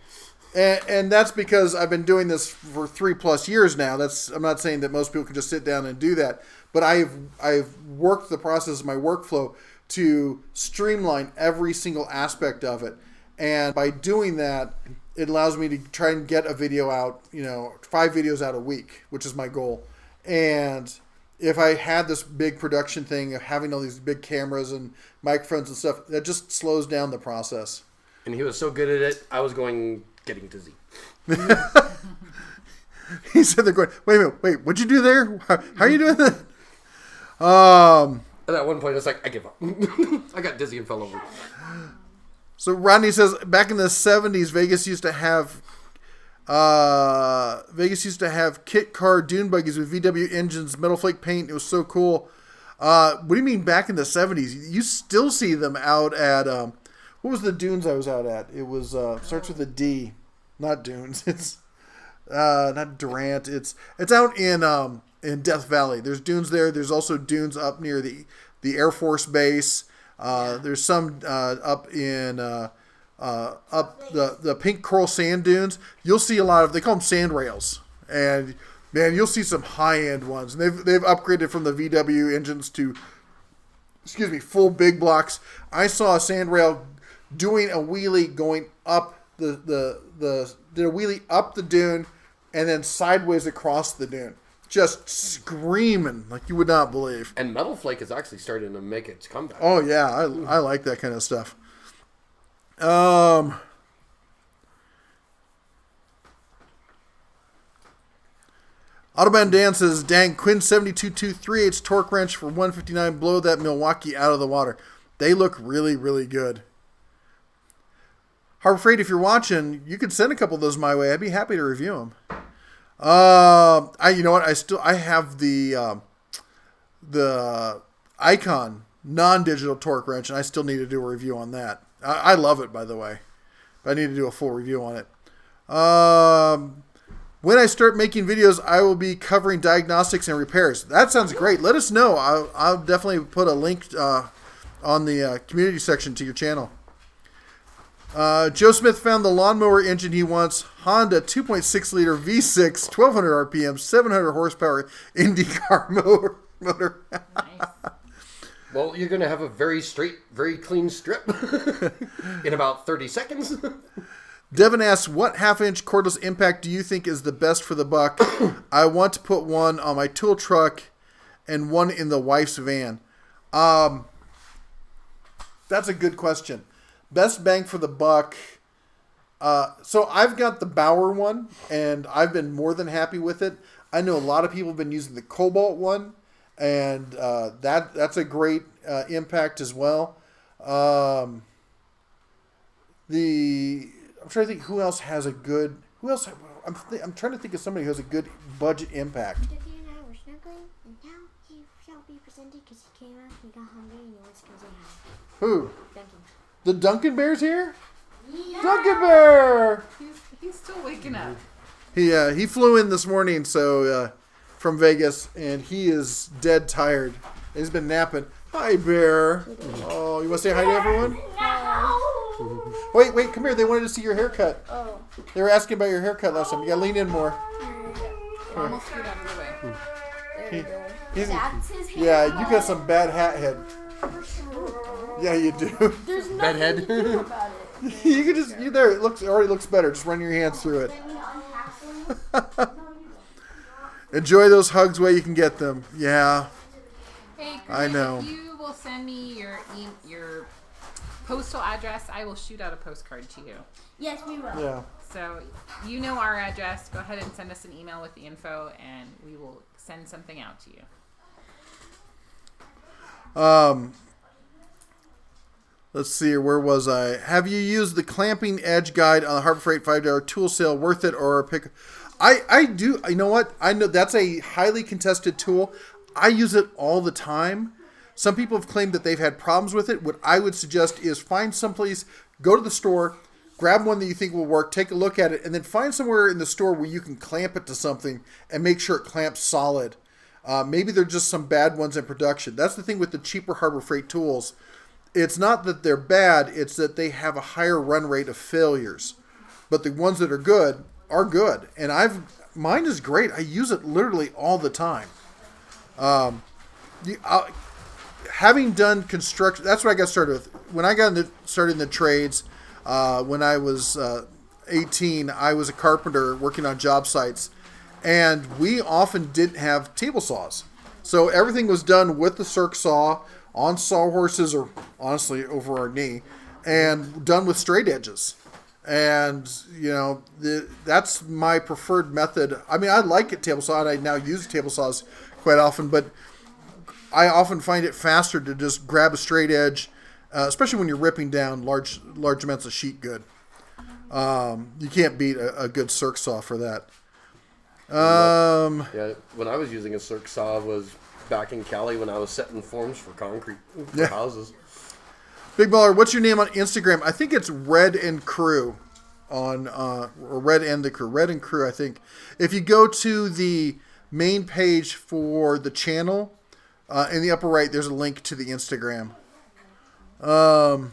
Yeah. And that's because I've been doing this for 3+ years now. I'm not saying that most people can just sit down and do that, but I've worked the process of my workflow to streamline every single aspect of it. And by doing that, it allows me to try and get a video out, 5 videos out a week, which is my goal. And if I had this big production thing of having all these big cameras and microphones and stuff, that just slows down the process. And he was so good at it, I was getting dizzy. He said they're going, wait, what'd you do there? How are you doing that? And at one point, it's like, I give up. I got dizzy and fell over. So Rodney says, back in the 70s, Vegas used to have kit car dune buggies with VW engines, metal flake paint. It was so cool. What do you mean back in the 70s? You still see them out at, what was the dunes I was out at? It was, starts with a D. Not dunes. It's, not Durant. It's out in Death Valley. There's dunes there. There's also dunes up near the Air Force Base. There's some up in up the pink coral sand dunes. You'll see a lot of, they call them sand rails, and man, you'll see some high end ones. And they've upgraded from the VW engines to full big blocks. I saw a sand rail doing a wheelie going up did a wheelie up the dune and then sideways across the dune. Just screaming like you would not believe. And metal flake is actually starting to make its comeback. Oh yeah, I like that kind of stuff. Autobahn Dan says, dang, Quin 72.2 3/8 torque wrench for 159, blow that Milwaukee out of the water. They look really, really good. Harbor Freight, if you're watching, you could send a couple of those my way. I'd be happy to review them. You know what? I have the Icon non-digital torque wrench, and I still need to do a review on that. I love it, by the way, but I need to do a full review on it. When I start making videos, I will be covering diagnostics and repairs. That sounds great. Let us know. I'll definitely put a link on the community section to your channel. Joe Smith found the lawnmower engine he wants. Honda 2.6 liter V6, 1200 RPM, 700 horsepower IndyCar motor. Nice. Well, you're going to have a very straight, very clean strip in about 30 seconds. Devin asks, what half-inch cordless impact do you think is the best for the buck? I want to put one on my tool truck and one in the wife's van. That's a good question. Best bang for the buck. So I've got the Bauer one, and I've been more than happy with it. I know a lot of people have been using the Cobalt one, and that's a great impact as well. I'm trying to think who else has a good. I'm trying to think of somebody who has a good budget impact. Did you and I were snuggling, and now he shall be presented because he came out, he got hungry, and he wants to come say hi. Who? Duncan. The Duncan Bear's here? Yeah. Duncan Bear! He's still waking up. He flew in this morning from Vegas, and he is dead tired. He's been napping. Hi, Bear. Oh, you want to say hi to everyone? No! Wait, come here. They wanted to see your haircut. Oh. They were asking about your haircut last time. You got to lean in more. Almost scoot out of the way. There you go. He's- That's his hair. Yeah, you got some bad hat head. Yeah, you do. There's nothing Bedhead. to do about it. You can just, there, it already looks better. Just run your hands through it. Then we unpack them. Enjoy those hugs while you can get them. Yeah. Hey, I know. If you will send me your postal address, I will shoot out a postcard to you. Yes, we will. Yeah. So you know our address. Go ahead and send us an email with the info, and we will send something out to you. Let's see here. Where was I? Have you used the clamping edge guide on the Harbor Freight $5 tool sale? Worth it or pick? I do. You know what? I know that's a highly contested tool. I use it all the time. Some people have claimed that they've had problems with it. What I would suggest is find someplace, go to the store, grab one that you think will work, take a look at it, and then find somewhere in the store where you can clamp it to something and make sure it clamps solid. Maybe there are just some bad ones in production. That's the thing with the cheaper Harbor Freight tools. It's not that they're bad, it's that they have a higher run rate of failures. But the ones that are good are good. And mine is great. I use it literally all the time. Having done construction, that's what I got started with. When I got started in the trades, when I was 18, I was a carpenter working on job sites. And we often didn't have table saws. So everything was done with the circ saw, on sawhorses, or honestly over our knee, and done with straight edges. And, that's my preferred method. I mean, I like a table saw, and I now use table saws quite often, but I often find it faster to just grab a straight edge, especially when you're ripping down large amounts of sheet good. You can't beat a good circ saw for that. Yeah, when I was using a circ saw was back in Cali when I was setting forms for concrete for houses. Big Baller, what's your name on Instagram? I think it's Red and Crew on or Red and the Crew. Red and Crew, I think. If you go to the main page for the channel, in the upper right, there's a link to the Instagram. Subi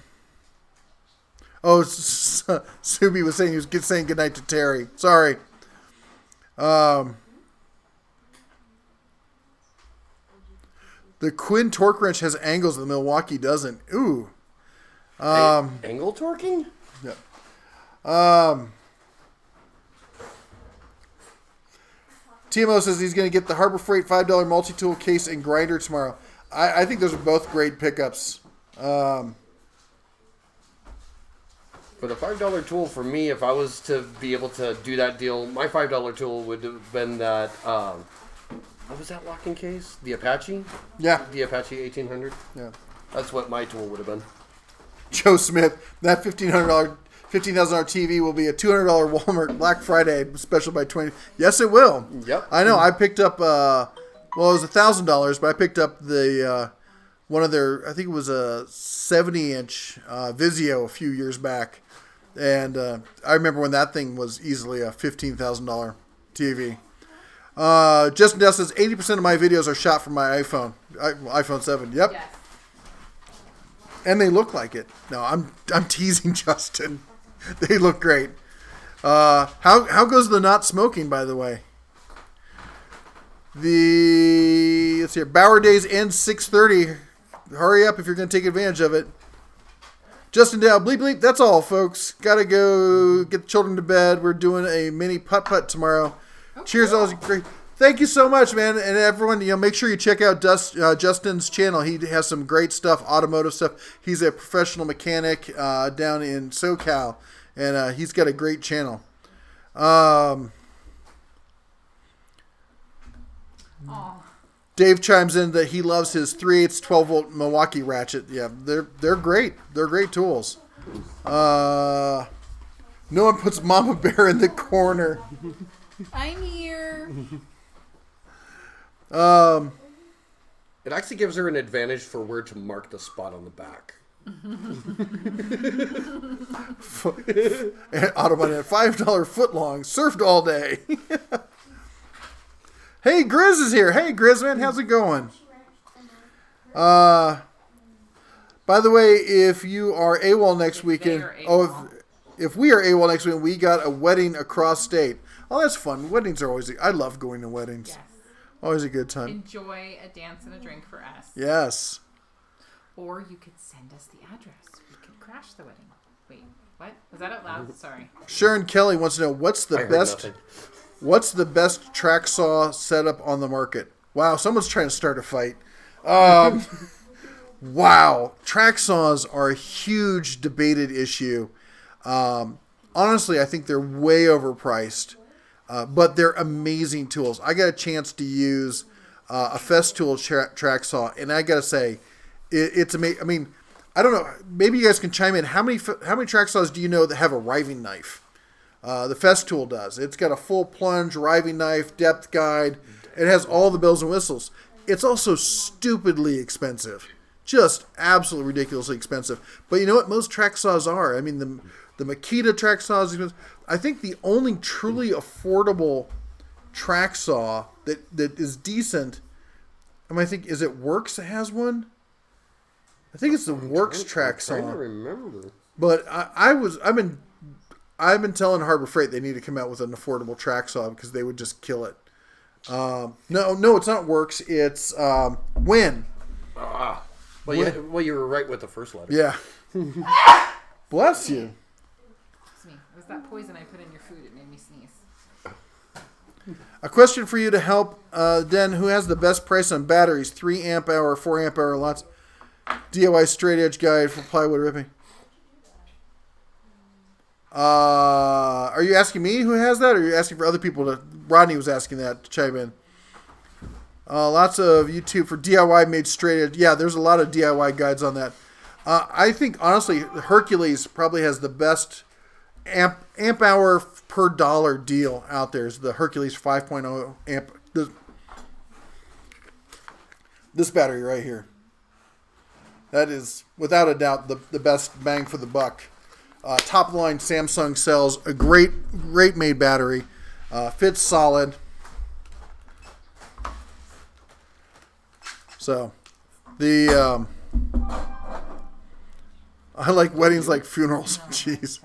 was saying he was saying goodnight to Terry. Sorry. The Quin torque wrench has angles the Milwaukee doesn't. Ooh. Angle torquing? Yeah. TMO says he's going to get the Harbor Freight $5 multi-tool case and grinder tomorrow. I think those are both great pickups. For the $5 tool, for me, if I was to be able to do that deal, my $5 tool would have been that, what was that locking case? The Apache? Yeah. The Apache 1800? Yeah. That's what my tool would have been. Joe Smith, that $1,000 TV will be a $200 Walmart Black Friday special by 20. Yes, it will. Yep. I know. I picked up, well, it was $1,000, but I picked up the one of their, I think it was a 70-inch Vizio a few years back. And I remember when that thing was easily a $15,000 TV. Justin Dell says 80% of my videos are shot from my iPhone 7. Yep. Yes. And they look like it. No, I'm teasing Justin. They look great. How goes the not smoking, by the way? Let's see here. Bauer Days ends 6:30. Hurry up if you're going to take advantage of it. Justin Dow, bleep bleep. That's all, folks. Gotta go get the children to bed. We're doing a mini putt tomorrow. Oh, Cheers, cool. all great. Thank you so much, man, and everyone. Make sure you check out Justin's channel. He has some great stuff, automotive stuff. He's a professional mechanic down in SoCal, and he's got a great channel. Dave chimes in that he loves his 3/8 12-volt Milwaukee ratchet. Yeah, they're great. They're great tools. No one puts Mama Bear in the corner. I'm here. It actually gives her an advantage for where to mark the spot on the back. Autobahn at $5 foot long, surfed all day. Hey, Grizz is here. Hey, Grizz, man, how's it going? By the way, if you are AWOL next weekend, if we are AWOL next weekend, we got a wedding across state. Oh, that's fun. Weddings are always, I love going to weddings. Yes. Always a good time. Enjoy a dance and a drink for us. Yes. Or you could send us the address. We could crash the wedding. Wait, what? Was that out loud? Sorry. Sharon Kelly wants to know what's the best track saw setup on the market. Wow, someone's trying to start a fight. Wow, track saws are a huge debated issue. Honestly, I think they're way overpriced, but they're amazing tools. I got a chance to use a Festool track saw, and I got to say, it's amazing. I mean, I don't know. Maybe you guys can chime in. How many track saws do you know that have a riving knife? The Festool does. It's got a full plunge, riving knife, depth guide. It has all the bells and whistles. It's also stupidly expensive. Just absolutely ridiculously expensive. But you know what? Most track saws are. I mean, the Makita track saws. I think the only truly affordable track saw that is decent. I think, is it Works that has one? I think it's the Works track saw. I don't remember. But I've been telling Harbor Freight they need to come out with an affordable track saw because they would just kill it. No, it's not Works. It's Win. Well, you were right with the first letter. Yeah. Bless you. It's me. It was that poison I put in your food. It made me sneeze. A question for you to help, Den. Who has the best price on batteries? 3 amp hour, 4 amp hour, lots. DIY straight edge guide for plywood ripping. Are you asking me who has that, or are you asking for other people to? Rodney was asking that to chime in. Lots of YouTube for DIY made straight. Yeah, there's a lot of DIY guides on that. I think, honestly, Hercules probably has the best amp hour per dollar deal out there. Is the Hercules 5.0 amp. This battery right here. That is, without a doubt, the best bang for the buck. Top of the line Samsung sells a great made battery. Fits solid. So, I like weddings like funerals. Jeez.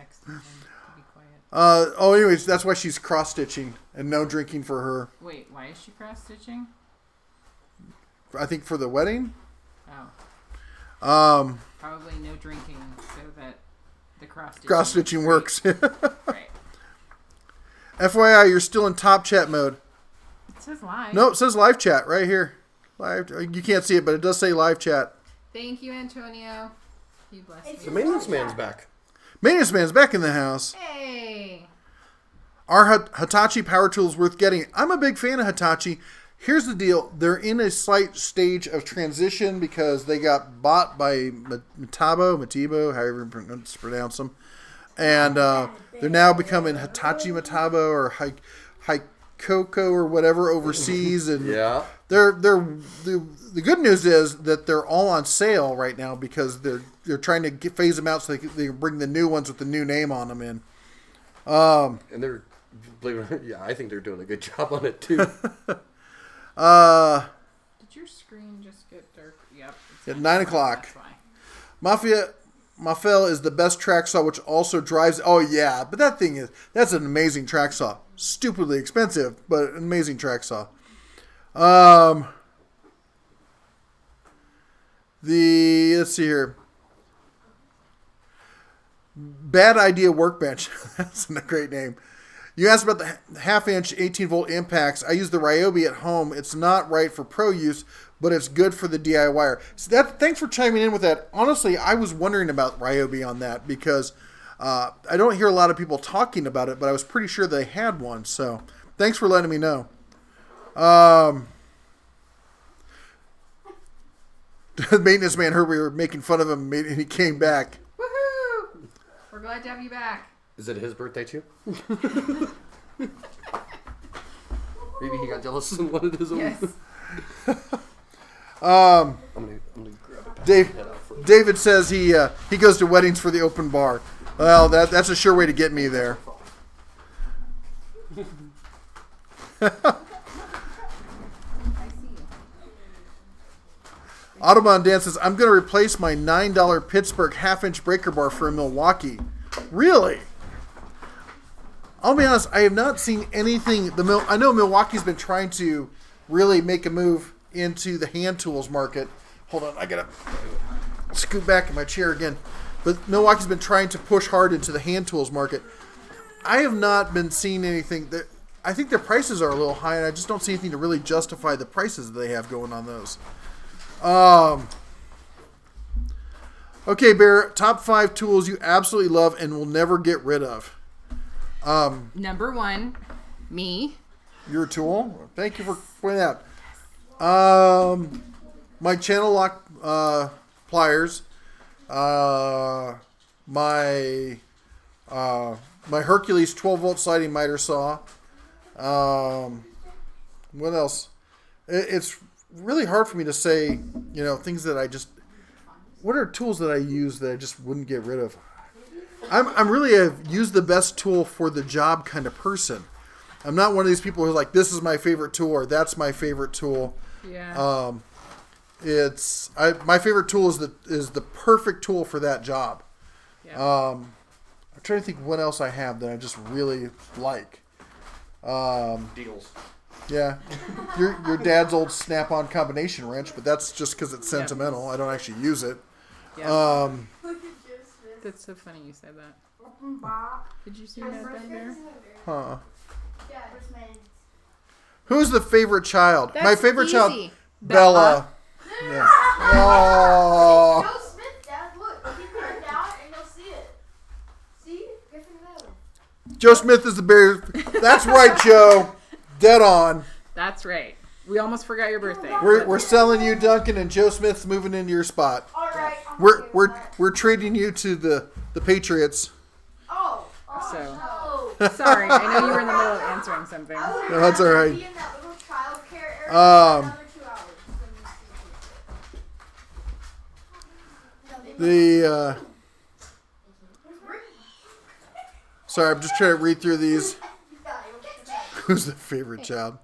Anyways, that's why she's cross stitching and no drinking for her. Wait, why is she cross stitching? I think for the wedding. Oh. Probably no drinking so that the cross stitching works. Right. FYI, you're still in top chat mode. It says live. No, it says live chat right here. Live. You can't see it, but it does say live chat. Thank you, Antonio. You bless me. The maintenance man's back. Maintenance man's back in the house. Hey. Are Hitachi power tools worth getting? I'm a big fan of Hitachi. Here's the deal. They're in a slight stage of transition because they got bought by Matibo, however you pronounce them. And they're now becoming Hitachi Metabo or Haikoko or whatever overseas. And yeah. The good news is that they're all on sale right now because they're trying to phase them out so they can bring the new ones with the new name on them in. And they're, believe it or not, yeah, I think they're doing a good job on it too. Did your screen just get dark? Yep. At 9 o'clock. That's why. Mafia is the best track saw, which also drives. Oh yeah, but that's an amazing track saw. Stupidly expensive, but an amazing track saw. Let's see here. Bad Idea Workbench. That's a great name. You asked about the half-inch 18-volt impacts. I use the Ryobi at home. It's not right for pro use, but it's good for the DIYer. So thanks for chiming in with that. Honestly, I was wondering about Ryobi on that because I don't hear a lot of people talking about it, but I was pretty sure they had one. So thanks for letting me know. The maintenance man heard we were making fun of him, and he came back. Woohoo! We're glad to have you back. Is it his birthday too? Maybe he got jealous and wanted his own. Yes. I'm gonna grab it. David says he goes to weddings for the open bar. Well, that's a sure way to get me there. Audubon Dan says, I'm going to replace my $9 Pittsburgh half-inch breaker bar for a Milwaukee. Really? I'll be honest, I have not seen anything. I know Milwaukee's been trying to really make a move into the hand tools market. Hold on, I got to scoot back in my chair again. But Milwaukee's been trying to push hard into the hand tools market. I have not been seeing anything. I think their prices are a little high, and I just don't see anything to really justify the prices that they have going on those. Okay, Bear, top 5 tools you absolutely love and will never get rid of. Number 1, me. Your tool? Thank you for pointing out. My channel lock pliers. My Hercules 12-volt sliding miter saw. What else? It's really hard for me to say, things that I just... What are tools that I use that I just wouldn't get rid of? I'm really a use the best tool for the job kind of person. I'm not one of these people who's like, this is my favorite tool or that's my favorite tool. Yeah. My favorite tool is the perfect tool for that job. Yeah. I'm trying to think what else I have that I just really like. Deals. Yeah, your dad's old Snap-on combination wrench, but that's just because it's sentimental. Yep. I don't actually use it. Yeah. That's so funny you said that. Did you see that down there? Huh. Yeah. Who's the favorite child? That's My favorite easy. child, Bella. Yeah. Oh. Joe Smith, Dad, look. Keep it down and you'll see it. See? Gryffindor. Joe Smith is the bear. That's right, Joe. Dead on. That's right. We almost forgot your birthday. We're selling you Duncan, and Joe Smith's moving into your spot. All right. We're trading you to the Patriots. Oh. So. No. Sorry, I know you were in the middle of answering something. No, that's all right. Be in that little child care area for another 2 hours. Sorry, I'm just trying to read through these. Who's the favorite child?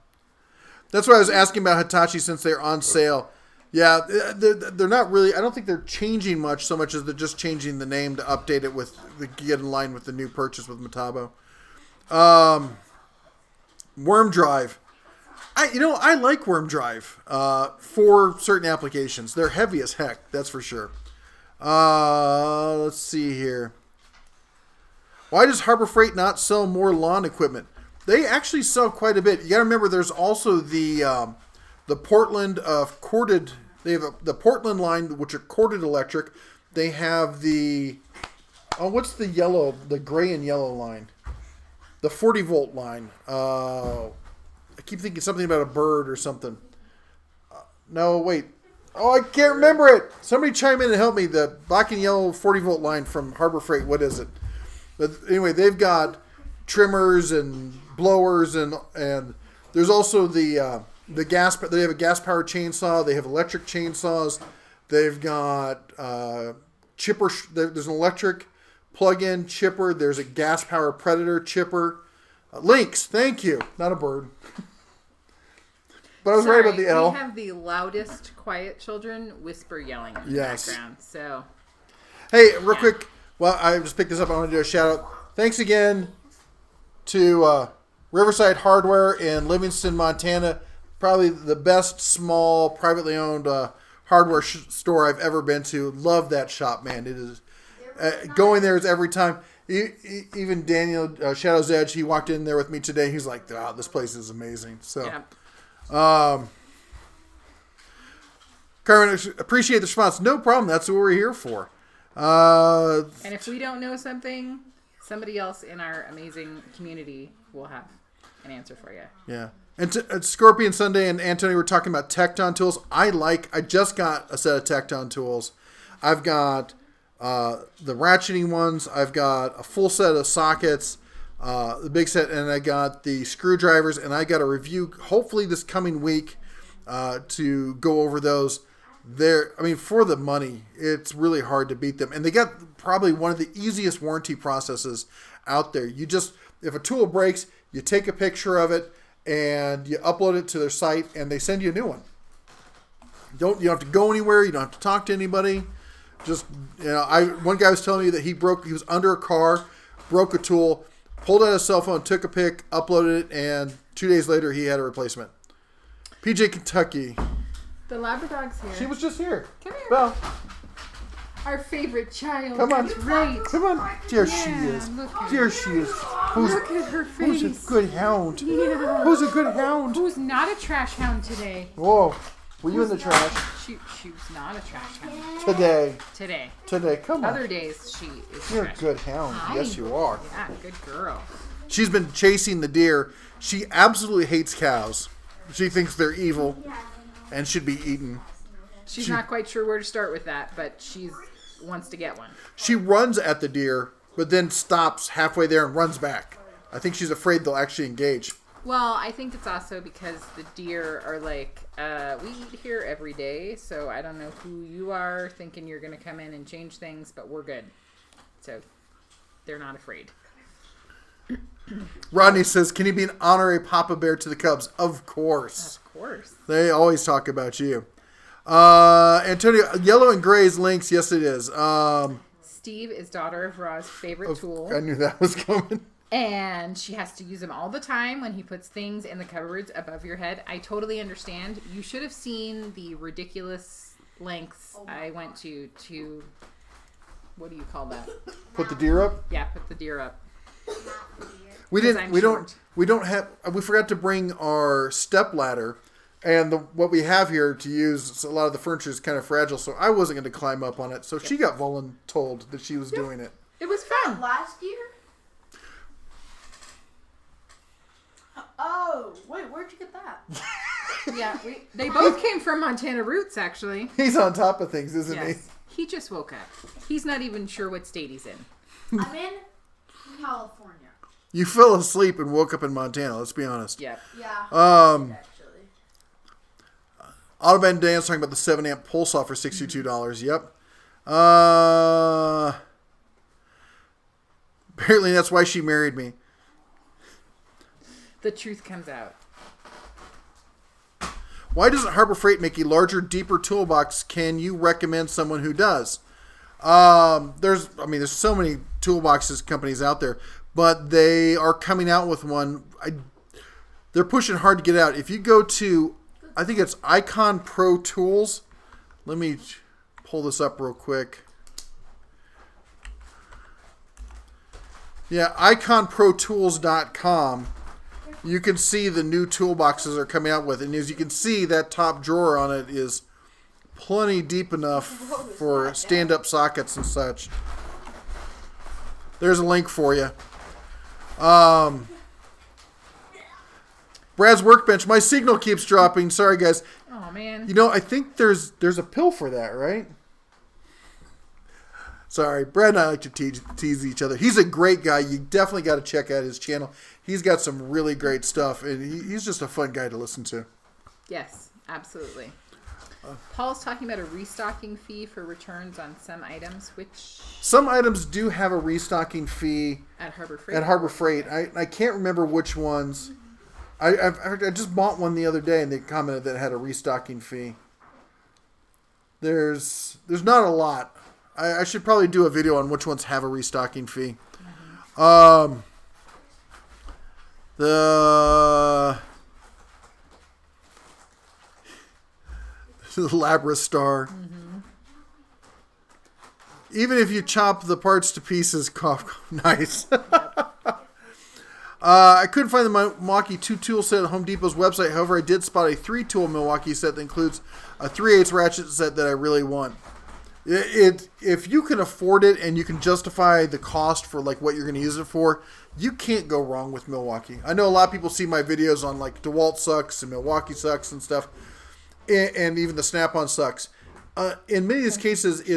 That's why I was asking about Hitachi since they're on sale. Yeah, they're not really. I don't think they're changing much so much as they're just changing the name to update it get in line with the new purchase with Metabo. Worm Drive. I like Worm Drive for certain applications. They're heavy as heck, that's for sure. Let's see here. Why does Harbor Freight not sell more lawn equipment? They actually sell quite a bit. You got to remember, there's also the Portland corded. They have the Portland line, which are corded electric. They have the what's the yellow, the gray and yellow line? The 40 volt line. I keep thinking something about a bird or something. No, wait. Oh, I can't remember it. Somebody chime in and help me. The black and yellow 40 volt line from Harbor Freight. What is it? But anyway, they've got trimmers and blowers and there's also the gas. They have a gas powered chainsaw. They have electric chainsaws. They've got chipper. There's an electric plug-in chipper. There's a gas powered Predator chipper. Lynx. Thank you. Not a bird. But I was right about the L. We have the loudest quiet children whisper yelling in the background. So, hey, real quick. Well, I just picked this up. I want to do a shout out. Thanks again to Riverside Hardware in Livingston, Montana. Probably the best small privately owned hardware store I've ever been to. Love that shop, man. It is going there is every time. Even Daniel Shadow's Edge, he walked in there with me today. He's like, "Wow, this place is amazing." So. yeah. Carmen, appreciate the response. No problem. That's what we're here for. And if we don't know something, somebody else in our amazing community will have an answer for you. Yeah. And Scorpion Sunday and Anthony were talking about Tecton Tools. I just got a set of Tecton Tools. I've got the ratcheting ones. I've got a full set of sockets. The big set, and I got the screwdrivers, and I got a review hopefully this coming week to go over those. For the money, it's really hard to beat them, and they got probably one of the easiest warranty processes out there. If a tool breaks, you take a picture of it and you upload it to their site, and they send you a new one. You don't have to go anywhere. You don't have to talk to anybody. Just one guy was telling me that he was under a car, broke a tool. Pulled out his cell phone, took a pic, uploaded it, and 2 days later he had a replacement. PJ Kentucky. The Labrador's here. She was just here. Come here. Well, our favorite child. come on. That's right. Come on. There she Yeah, is. look at There her. she is. Look at her face. Who's a good hound? Yeah. Who's a good hound? Who's not a trash hound today? Whoa. Were you in the trash? She was not a trash hound Today. Come on. Other days she is You're a trash. good hound. Yes, you are. Yeah, good girl. She's been chasing the deer. She absolutely hates cows. She thinks they're evil and should be eaten. She's not quite sure where to start with that, but she wants to get one. She runs at the deer, but then stops halfway there and runs back. I think she's afraid they'll actually engage. Well, I think it's also because the deer are like, we eat here every day, so I don't know who you are thinking you're going to come in and change things, but we're good. So they're not afraid. Rodney says, can you be an honorary Papa Bear to the Cubs? Of course. Of course. They always talk about you. Antonio, yellow and gray is Lynx. Yes, it is. Steve is daughter of Ra's favorite tool. I knew that was coming. And she has to use them all the time when he puts things in the cupboards above your head. I totally understand. You should have seen the ridiculous lengths I went to, what do you call that? Put the deer up? Yeah, put the deer up. We I'm don't have, we forgot to bring our step ladder, and what we have here to use, a lot of the furniture is kind of fragile, so I wasn't going to climb up on it. So she got voluntold that she was doing it. It was fun. Last year? Oh, wait, where'd you get that? Yeah, they both came from Montana roots, actually. He's on top of things, isn't Yes. He just woke up. He's not even sure what state he's in. I'm in California. he? You fell asleep and woke up in Montana, let's be honest. Yep. Yeah. Actually. Autobahn Dan's talking about the 7-amp pulse off for $62. Yep. Apparently that's why she married me. The truth comes out. Why doesn't Harbor Freight make a larger, deeper toolbox? Can you recommend someone who does? There's so many toolboxes companies out there, but they are coming out with one. They're pushing hard to get out. If you go to, I think it's Icon Pro Tools. Let me pull this up real quick. Yeah, iconprotools.com. You can see the new toolboxes are coming out with. And as you can see, that top drawer on it is plenty deep enough for stand-up sockets and such. There's a link for you. Brad's Workbench. My signal keeps dropping. Sorry, guys. Oh, man. You know, I think there's a pill for that, right? Sorry, Brad and I like to tease each other. He's a great guy. You definitely got to check out his channel. He's got some really great stuff, and he's just a fun guy to listen to. Yes, absolutely. Paul's talking about a restocking fee for returns on some items, which... Some items do have a restocking fee At Harbor Freight. At Harbor Freight. I can't remember which ones. I just bought one the other day, and they commented that it had a restocking fee. There's not a lot. I should probably do a video on which ones have a restocking fee. Mm-hmm. The Labra Star. Mm-hmm. Even if you chop the parts to pieces, nice. I couldn't find the Milwaukee 2-tool set at Home Depot's website. However, I did spot a 3-tool Milwaukee set that includes a 3/8 ratchet set that I really want. If you can afford it and you can justify the cost for like what you're going to use it for, you can't go wrong with Milwaukee. I know a lot of people see my videos on like DeWalt sucks and Milwaukee sucks and stuff, and even the Snap-on sucks. In many of these cases,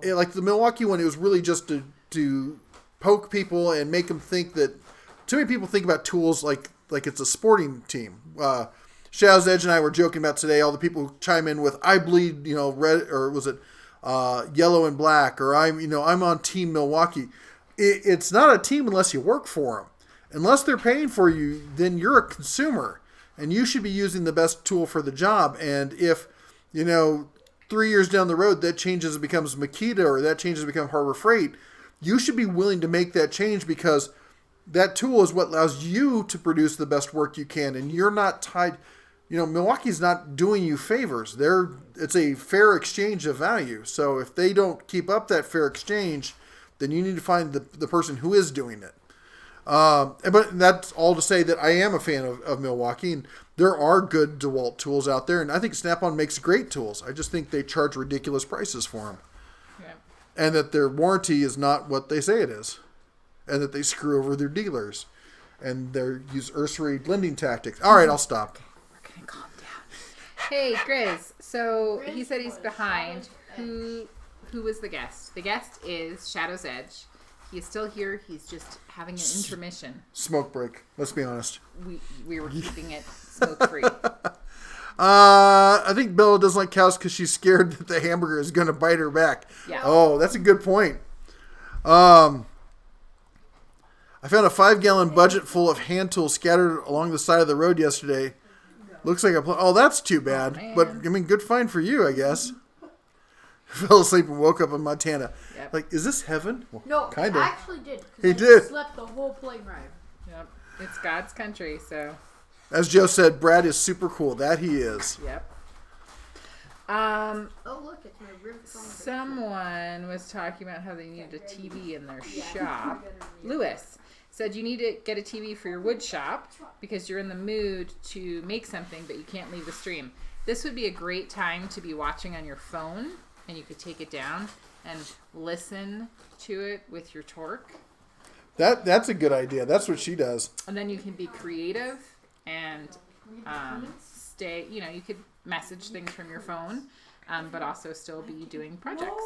like the Milwaukee one, it was really just to poke people and make them think that. Too many people think about tools like it's a sporting team. Shadow's Edge and I were joking about today. All the people who chime in with "I bleed," red, or was it yellow and black, or I'm on Team Milwaukee. It's not a team unless you work for them. Unless they're paying for you, then you're a consumer, and you should be using the best tool for the job. And if 3 years down the road that changes and becomes Makita, or that changes and becomes Harbor Freight, you should be willing to make that change because that tool is what allows you to produce the best work you can, and you're not tied. Milwaukee's not doing you favors. It's a fair exchange of value. So if they don't keep up that fair exchange, then you need to find the person who is doing it. But that's all to say that I am a fan of Milwaukee, and there are good DeWalt tools out there, and I think Snap-on makes great tools. I just think they charge ridiculous prices for them. Yeah. And that their warranty is not what they say it is. And that they screw over their dealers. And they use usury lending tactics. All right, I'll stop. We're going to calm down. Hey, Grizz. So he said he's behind. Who was the guest? The guest is Shadow's Edge. He is still here. He's just having an intermission. Smoke break. Let's be honest. We were keeping it smoke-free. I think Bella doesn't like cows because she's scared that the hamburger is going to bite her back. Yeah. Oh, that's a good point. I found a 5-gallon budget full of hand tools scattered along the side of the road yesterday. Looks like oh, that's too bad. But, good find for you, I guess. Fell asleep and woke up in Montana. Yep. Like, is this heaven? Well, no, kind I of. actually did. He did. Slept the whole plane ride. Yep. It's God's country, so. As Joe said, Brad is super cool. That he is. Yep. Oh, look, it's my rib phone. Someone was talking about how they needed a TV in their shop. Lewis said you need to get a TV for your wood shop because you're in the mood to make something, but you can't leave the stream. This would be a great time to be watching on your phone, and you could take it down and listen to it with your torque. That's a good idea. That's what she does. And then you can be creative and stay, you could message things from your phone, but also still be doing projects.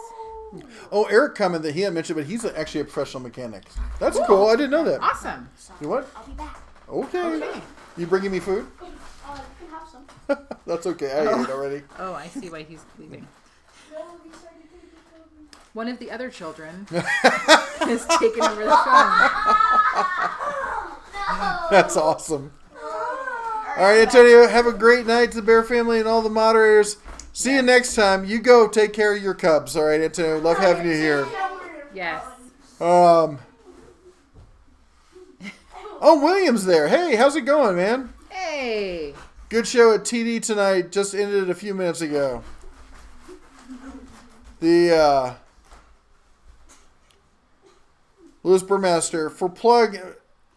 Oh, Eric commented that he hadn't mentioned, but he's actually a professional mechanic. That's cool. I didn't know that. Awesome. You what? I'll be back. Okay. You bringing me food? You can have some. That's okay. I ate already. Oh, I see why he's leaving. No, he said you couldn't get over. One of the other children has taken over the phone. That's awesome. All right, Antonio, have a great night to the Bear family and all the moderators. See you next time. You go take care of your cubs. All right, Antonio. Love having you here. Yes. Oh, William's there. Hey, how's it going, man? Hey. Good show at TD tonight. Just ended a few minutes ago. The Louis Burmaster for plug.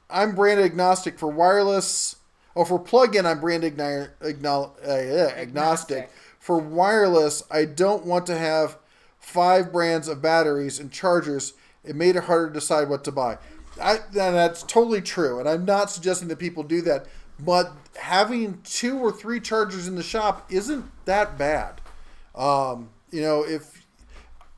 I'm brand agnostic for wireless. Oh, for plug-in, I'm brand agnostic. For wireless, I don't want to have 5 brands of batteries and chargers. It made it harder to decide what to buy. And that's totally true, and I'm not suggesting that people do that. But having 2 or 3 chargers in the shop isn't that bad. If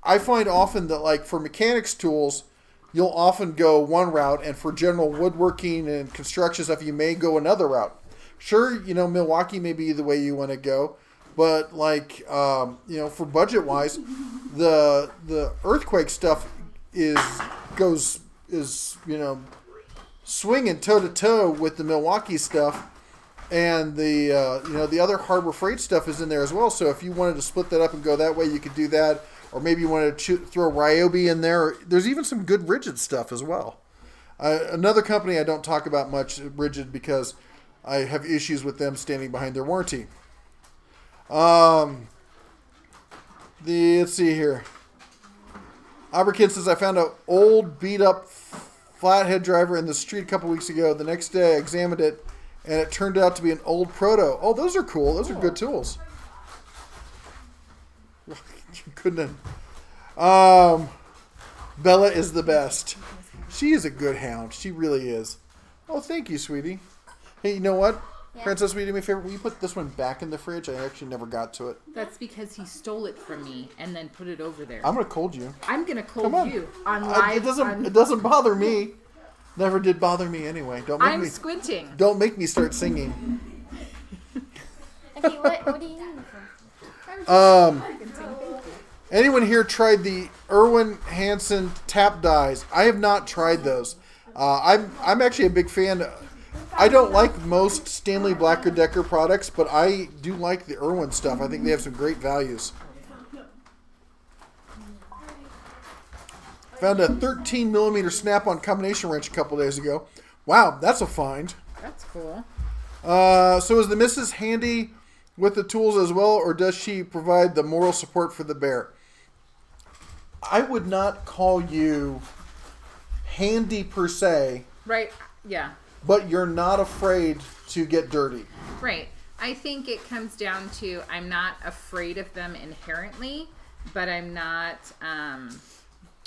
I find often that, like, for mechanics tools, you'll often go one route, and for general woodworking and construction stuff, you may go another route. Sure, Milwaukee may be the way you want to go, but like, for budget-wise, the earthquake stuff is swinging toe-to-toe with the Milwaukee stuff, and the other Harbor Freight stuff is in there as well. So if you wanted to split that up and go that way, you could do that. Or maybe you wanted to throw Ryobi in there. There's even some good Rigid stuff as well. Another company I don't talk about much, Rigid, because I have issues with them standing behind their warranty. Let's see here. Aberkin says, I found an old beat-up flathead driver in the street a couple weeks ago. The next day I examined it, and it turned out to be an old Proto. Oh, those are cool. Those are good tools. You couldn't have. Bella is the best. She is a good hound. She really is. Oh, thank you, sweetie. Hey, you know what? Yeah. Princess, will you do me a favor? Will you put this one back in the fridge? I actually never got to it. That's because he stole it from me and then put it over there. I'm going to cold you. I'm going to cold Come on. you on live. It doesn't bother me. Never did bother me anyway. I'm squinting. Don't make me start singing. Okay, what do you need for? Anyone here tried the Irwin Hansen tap dies? I have not tried those. I'm actually a big fan. I don't like most Stanley Black & Decker products, but I do like the Irwin stuff. I think they have some great values. Found a 13mm snap-on combination wrench a couple days ago. Wow, that's a find. That's cool. So is the missus handy with the tools as well, or does she provide the moral support for the bear? I would not call you handy per se. Right, yeah. But you're not afraid to get dirty. Right. I think it comes down to I'm not afraid of them inherently, but I'm not...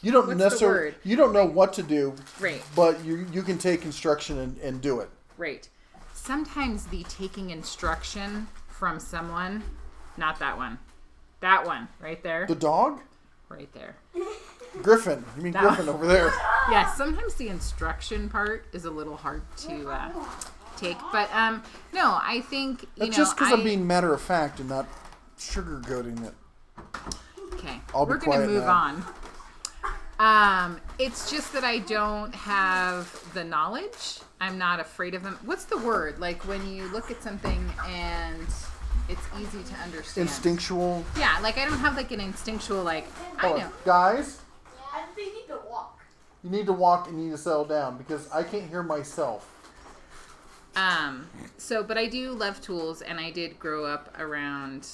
you don't what's necessarily... the word? You don't know what to do. Right. But you can take instruction and do it. Right. Sometimes the taking instruction from someone... Not that one. That one. Right there. The dog? Right there. Griffin. You mean Griffin over there. Yeah, sometimes the instruction part is a little hard to take. But, no, I think, That's just because I'm being matter of fact and not sugarcoating it. Okay. We're going to move on. It's just that I don't have the knowledge. I'm not afraid of them. What's the word? Like when you look at something and it's easy to understand. Instinctual. Yeah, like I don't have like an instinctual like, I know. Guys, I think you need to walk. you need to walk and you need to settle down because I can't hear myself. But I do love tools, and I did grow up around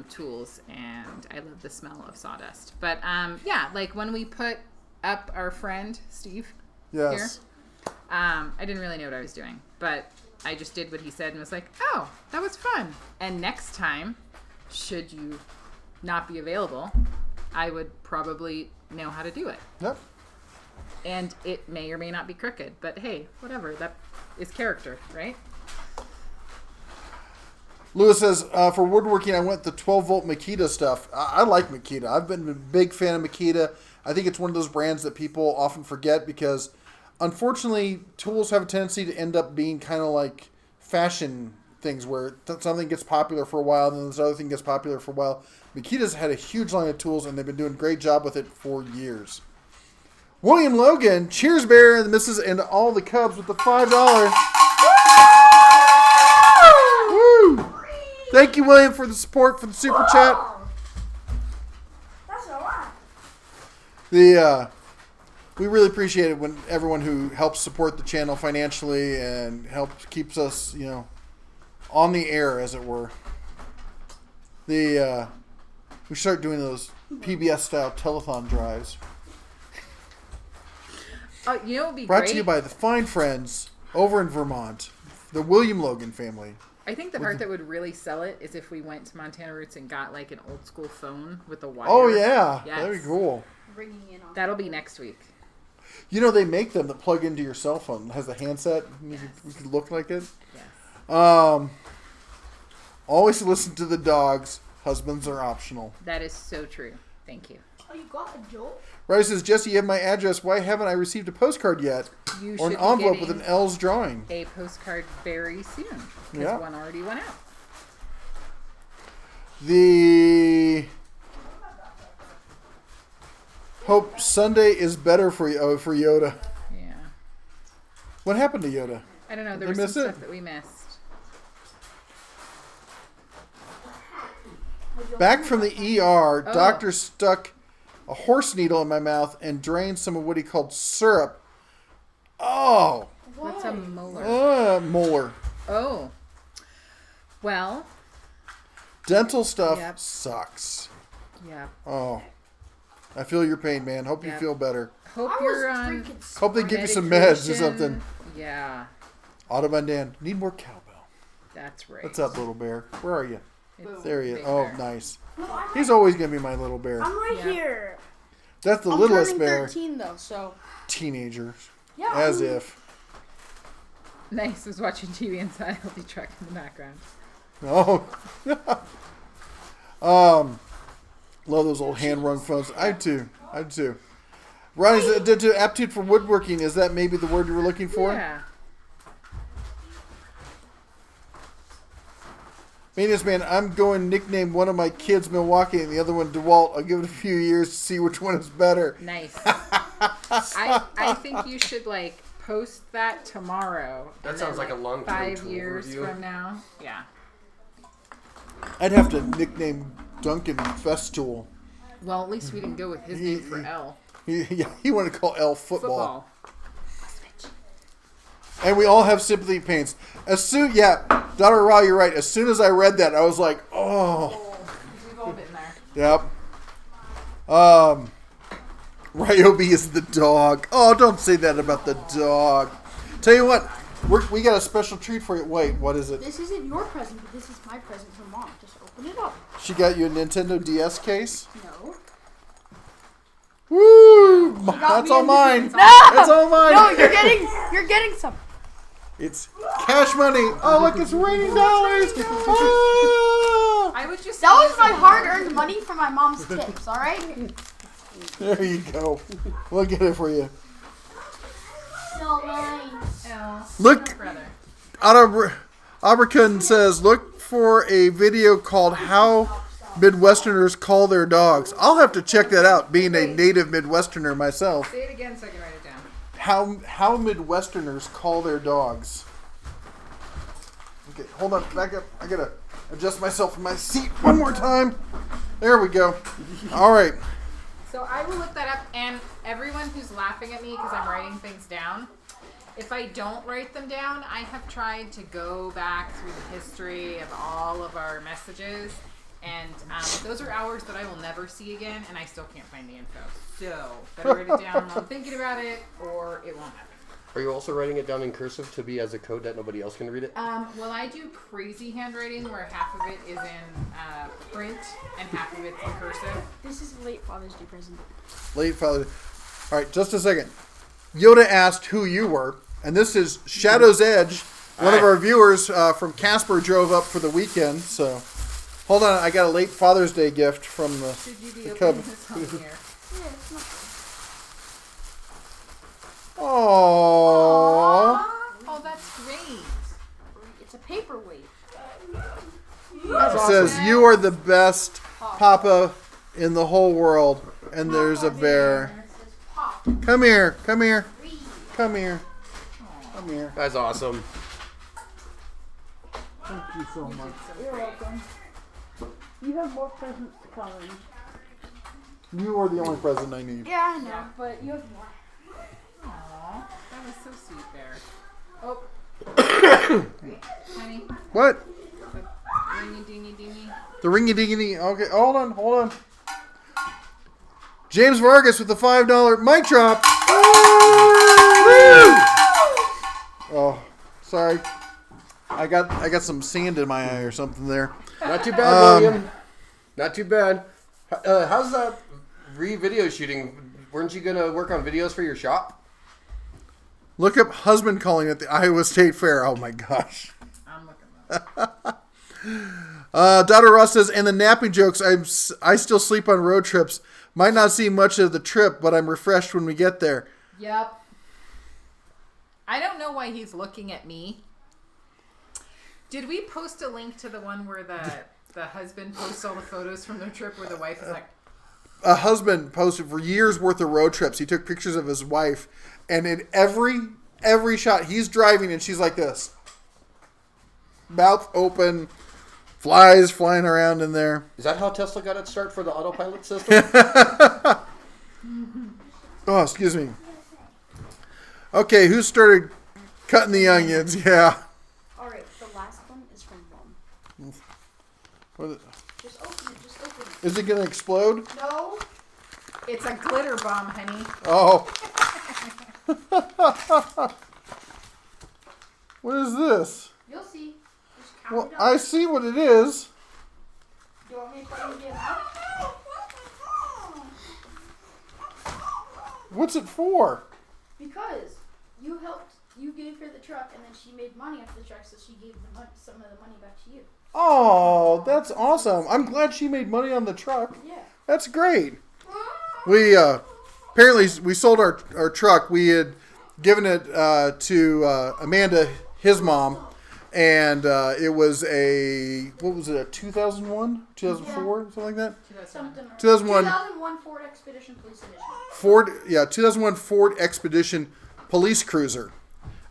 tools, and I love the smell of sawdust. But yeah, like when we put up our friend Steve Yes. here, I didn't really know what I was doing, but I just did what he said and was like, oh, that was fun. And next time, should you not be available, I would probably know how to do it. Yep. And it may or may not be crooked, but hey, whatever. That is character, right? Lewis says, for woodworking, I went the 12-volt Makita stuff. I like Makita. I've been a big fan of Makita. I think it's one of those brands that people often forget because, unfortunately, tools have a tendency to end up being kind of like fashion things where something gets popular for a while, and then this other thing gets popular for a while. Makita's had a huge line of tools, and they've been doing a great job with it for years. William Logan, cheers, Bear and the Missus, and all the Cubs with the $5. Woo! Thank you, William, for the support for the super chat. That's a lot. We really appreciate it when everyone who helps support the channel financially and helps keeps us, on the air, as it were. We start doing those PBS style telethon drives. What would be Brought great? to you by the fine friends over in Vermont, the William Logan family. I think the part that would really sell it is if we went to Montana Roots and got like an old school phone with a wire. Oh yeah, Yes. that'd be cool. Bringing in on. That'll be next week. They make them that plug into your cell phone. It has a handset. You could look like it. Yes. Always listen to the dogs. Husbands are optional. That is so true. Thank you. Oh, you got a Joel? Riley says, Jesse, you have my address. Why haven't I received a postcard yet? You Or an should be envelope with getting an L's drawing. a postcard very soon because Yeah. one already went out. The hope Sunday is better for Yoda. Yeah. What happened to Yoda? I don't know. There They was some miss it? stuff that we missed. Back from the ER, Oh. doctor stuck a horse needle in my mouth and drained some of what he called syrup. Oh, What's a molar? molar. Oh. Well. Dental stuff Yep. sucks. Yeah. Oh, I feel your pain, man. Hope you Yep. feel better. Hope I you're was on drinking. Hope they give you some meds or medication. something. Yeah. Audubon Dan, need more cowbell. That's right. What's up, little bear? Where are you? It's There he is. Big Oh, Bear. nice. No, I'm He's always going to be my little bear. right Yeah. here. That's the I'm littlest turning bear. 13 though, so Teenager. yeah. As if. Nice was watching TV inside the truck in the background. Oh. Love those old hand-run phones. I do too. Ronnie's aptitude for woodworking. Is that maybe the word you were looking for? Yeah. Manius Man, I'm going to nickname one of my kids Milwaukee and the other one DeWalt. I'll give it a few years to see which one is better. Nice. I think you should post that tomorrow. That and sounds then, like a long-term 5 tool years review. from now. Yeah. I'd have to nickname Duncan Festool. Well, at least we didn't go with his name for L. He wanted to call L football. Football. And we all have sympathy pains. Daughter Ra, you're right. As soon as I read that, I was like, oh. We've all been there. Yep. Ryobi is the dog. Oh, don't say that about the dog. Tell you what, we got a special treat for you. Wait, what is it? This isn't your present, but this is my present from Mom. Just open it up. She got you a Nintendo DS case? No. Woo! got That's me all a mine. No! That's all mine. No, you're getting some. It's cash money. Oh, look, it's raining dollars. Ah! I would just. That was my hard-earned money for my mom's tips. All right. There you go. We'll get it for you. So nice. L. Look, Brother. Abercon says, look for a video called How Midwesterners Call Their Dogs. I'll have to check that out, being a native Midwesterner myself. Say it again so I can write it down. How Midwesterners call their dogs. Okay, hold on, back up. I gotta adjust myself in my seat one more time. There we go. All right. So I will look that up, and everyone who's laughing at me because I'm writing things down, if I don't write them down, I have tried to go back through the history of all of our messages, and those are hours that I will never see again, and I still can't find the info. So better write it down while I'm thinking about it, or it won't happen. Are you also writing it down in cursive to be as a code that nobody else can read it? Well, I do crazy handwriting where half of it is in print and half of it's in cursive. This is a late Father's Day present. Late Father. All right, just a second. Yoda asked who you were, and this is Shadow's Edge. One of our viewers from Casper drove up for the weekend, so hold on. I got a late Father's Day gift from the Cub. Aww. Oh, that's great. It's a paperweight. It says, "You are the best Papa in the whole world," and there's a bear. And it says pop. Come here, come here, come here, come here. That's awesome. Thank you so much. You're welcome. You have more presents coming. You are the only present I need. Yeah, I know, but you have more. Aw, that was so sweet, Bear. Oh. Wait, honey. What? Dingy, dingy, dingy. The ringy dingy. Okay, hold on. James Vargas with the $5 mic drop. Woo! Oh, sorry. I got some sand in my eye or something there. Not too bad, William. Not too bad. How's that video shooting? Weren't you gonna work on videos for your shop? Look up husband calling at the Iowa State Fair. Oh my gosh. I'm looking up. Daughter Ross says, and the napping jokes. I still sleep on road trips. Might not see much of the trip, but I'm refreshed when we get there. Yep. I don't know why he's looking at me. Did we post a link to the one where the husband posts all the photos from their trip where the wife is like... A husband posted for years worth of road trips. He took pictures of his wife, and in every shot, he's driving and she's like this. Mouth open, flies flying around in there. Is that how Tesla got its start for the autopilot system? Oh, excuse me. Okay, who started cutting the onions? Yeah. Alright, the last one is from Mom. What Just open it. is it going to explode? No. It's a glitter bomb, honey. Oh. What is this? You'll see. Just count Well, it up. I see what it is. Do you want me to put it in out? What's it for? Because you gave her the truck, and then she made money off the truck, so she gave some of the money back to you. Oh, that's awesome. I'm glad she made money on the truck. Yeah. That's great. We apparently we sold our truck. We had given it to Amanda, his mom, and it was a 2001, 2004, something like that. Something. 2001. 2001 Ford Expedition Police Edition. 2001 Ford Expedition Police Cruiser.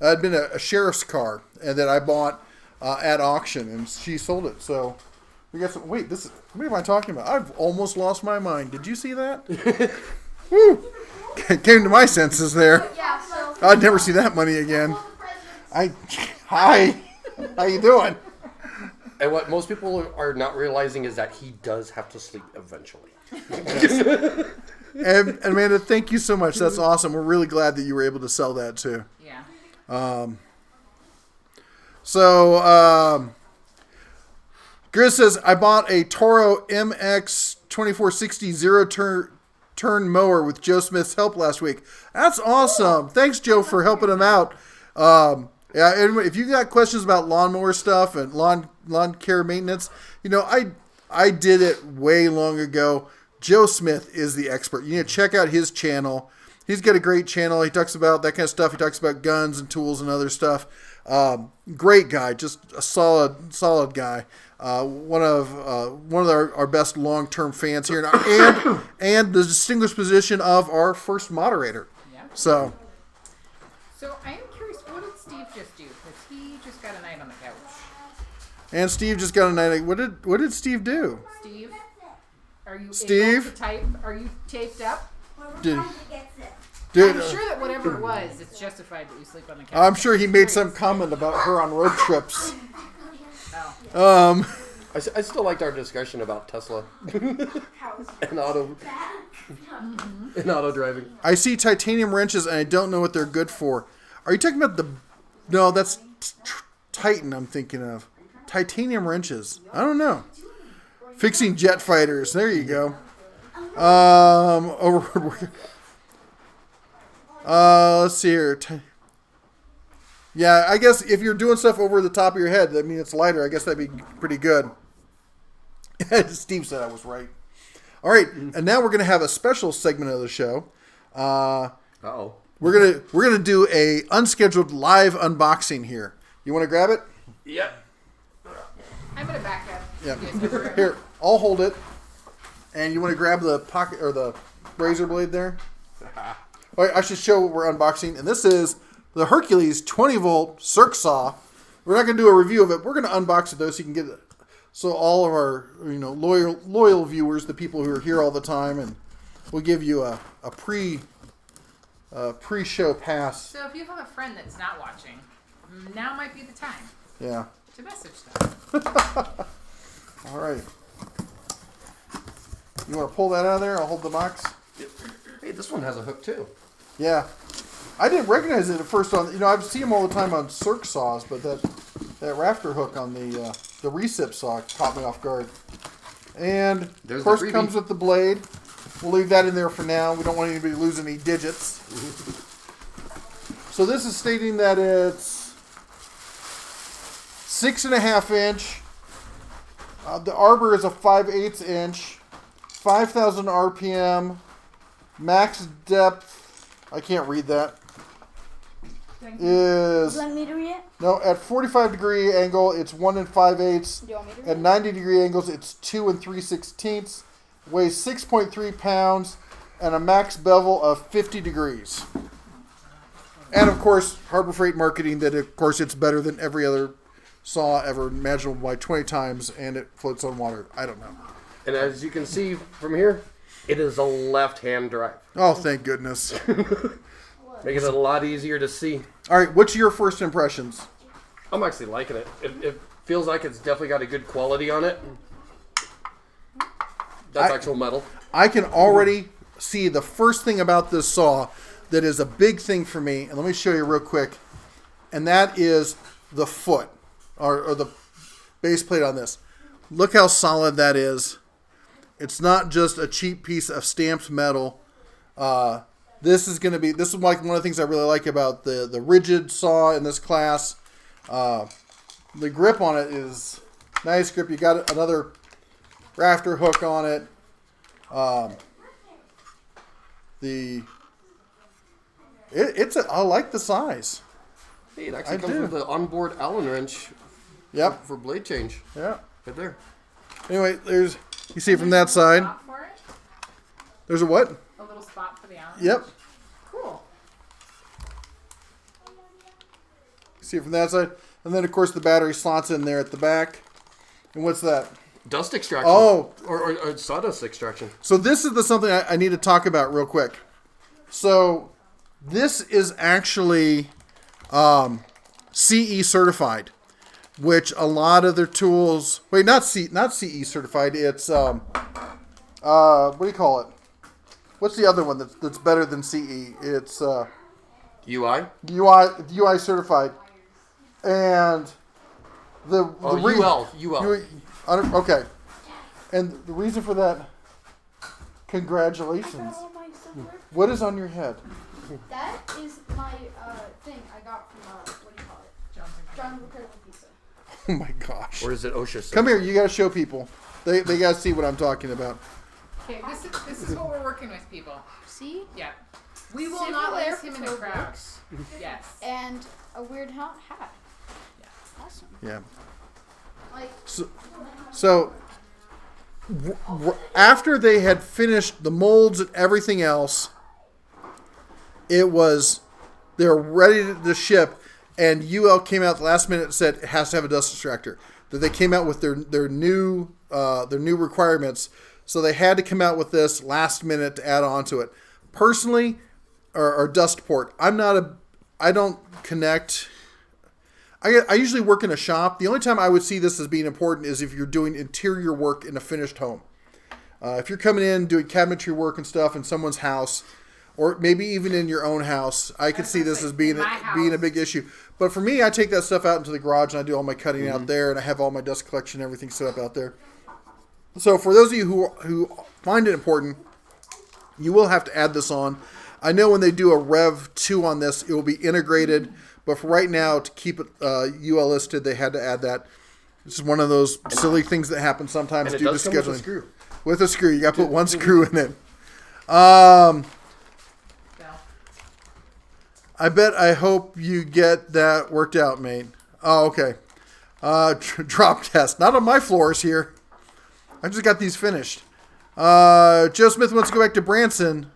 It had been a sheriff's car, and that I bought at auction, and she sold it. So we got some. Wait, what am I talking about? I've almost lost my mind. Did you see that? Woo! Came to my senses there. Yeah, so. I'd never see that money again. Hi, how you doing? And what most people are not realizing is that he does have to sleep eventually. And Amanda, thank you so much. That's awesome. We're really glad that you were able to sell that too. Yeah. Grizz says, I bought a Toro MX 2460 zero-turn mower with Joe Smith's help last week. That's awesome. Thanks, Joe, for helping him out. Yeah, and if you got questions about lawnmower stuff and lawn care maintenance, I did it way long ago. Joe Smith is the expert. You need to check out his channel. He's got a great channel. He talks about that kind of stuff. He talks about guns and tools and other stuff. Great guy, just a solid guy. One of our best long-term fans here, and the distinguished position of our first moderator. Yeah. So I am curious, what did Steve just do? Because he just got a night on the couch. And Steve just got a night. What did Steve do? Steve, are you Steve? able to type? Are you taped up? Dude, I'm sure that whatever it was, it's justified that you sleep on the couch. I'm sure he made some comment about her on road trips. Oh. I still liked our discussion about Tesla and auto driving. I see titanium wrenches and I don't know what they're good for. Are you talking about No, that's Titan. I'm thinking of titanium wrenches. I don't know. Fixing jet fighters. There you go. Let's see here. Yeah, I guess if you're doing stuff over the top of your head, I mean, it's lighter. I guess that'd be pretty good. Steve said I was right. All right, and now we're going to have a special segment of the show. Uh-oh. We're gonna do a unscheduled live unboxing here. You want to grab it? Yeah. I'm gonna back up. Yeah. You guys over Here, I'll hold it. And you want to grab the pocket or the razor blade there? All right, I should show what we're unboxing. And this is the Hercules 20-volt circ saw. We're not going to do a review of it. We're going to unbox it though, so you can get it. So all of our loyal viewers, the people who are here all the time, and we'll give you a pre-show pass. So if you have a friend that's not watching, now might be the time. Yeah. To message them. All right. You want to pull that out of there? I'll hold the box. Hey, this one has a hook too. Yeah. I didn't recognize it at first on, I've seen them all the time on circ saws, but that rafter hook on the recip saw caught me off guard. And of course it comes with the blade. We'll leave that in there for now. We don't want anybody to lose any digits. So this is stating that it's 6.5 inch. The arbor is a 5/8 inch. 5,000 RPM. Max depth. I can't read that. Is you want me to read it? no, at 45-degree angle it's 1 5/8. Do you want me to read At 90-degree angles it's 2 3/16. Weighs 6.3 pounds and a max bevel of 50 degrees. And of course, Harbor Freight marketing that of course it's better than every other saw ever imaginable by 20 times, and it floats on water. I don't know. And as you can see from here, it is a left-hand drive. Oh, thank goodness. Making it a lot easier to see. All right, what's your first impressions? I'm actually liking it. It feels like it's definitely got a good quality on it. That's actual metal. I can already see the first thing about this saw that is a big thing for me, and let me show you real quick, and that is the foot, or the base plate on this. Look how solid that is. It's not just a cheap piece of stamped metal. This is like one of the things I really like about the rigid saw in this class. The grip on it is nice grip. You got another rafter hook on it. I like the size. Hey, it actually comes with the onboard Allen wrench. Yep. For blade change. Yeah. Right there. Anyway, you see it from that side. Spot for it? There's a what? A little spot for the Allen. Yep. Cool. You see it from that side. And then, of course, the battery slots in there at the back. And what's that? Dust extraction. Oh. Or sawdust extraction. So this is something I need to talk about real quick. So this is actually CE certified, which a lot of their tools... Wait, not CE certified. It's... what do you call it? What's the other one that's better than CE? It's... UI? UI certified. And UL. Okay. And the reason for that, congratulations. What is on your head? That is my thing I got from, what do you call it? John's Incredible Pizza. Oh my gosh. Or is it OSHA? Come here, you gotta show people. They gotta see what I'm talking about. Okay, this is what we're working with, people. See? Yeah. We will Civil not Air lose him in the Patrol crowd. books. Yes. And a weird hat. Yeah. Awesome. Yeah. Like, So after they had finished the molds and everything else, they're ready to ship, and UL came out the last minute and said it has to have a dust extractor. That they came out with their new requirements, so they had to come out with this last minute to add on to it. Personally, or dust port. I don't connect. I usually work in a shop. The only time I would see this as being important is if you're doing interior work in a finished home. If you're coming in doing cabinetry work and stuff in someone's house, or maybe even in your own house, I could see this as being a big issue. But for me, I take that stuff out into the garage and I do all my cutting out there, and I have all my dust collection and everything set up out there. So for those of you who find it important, you will have to add this on. I know when they do a Rev 2 on this, it will be integrated, But for right now, to keep it UL listed, they had to add that. This is one of those silly things that happen sometimes due to scheduling. With a screw. With a screw. You got to put one screw in it. I hope you get that worked out, mate. Oh, okay. Drop test. Not on my floors here. I just got these finished. Joe Smith wants to go back to Branson.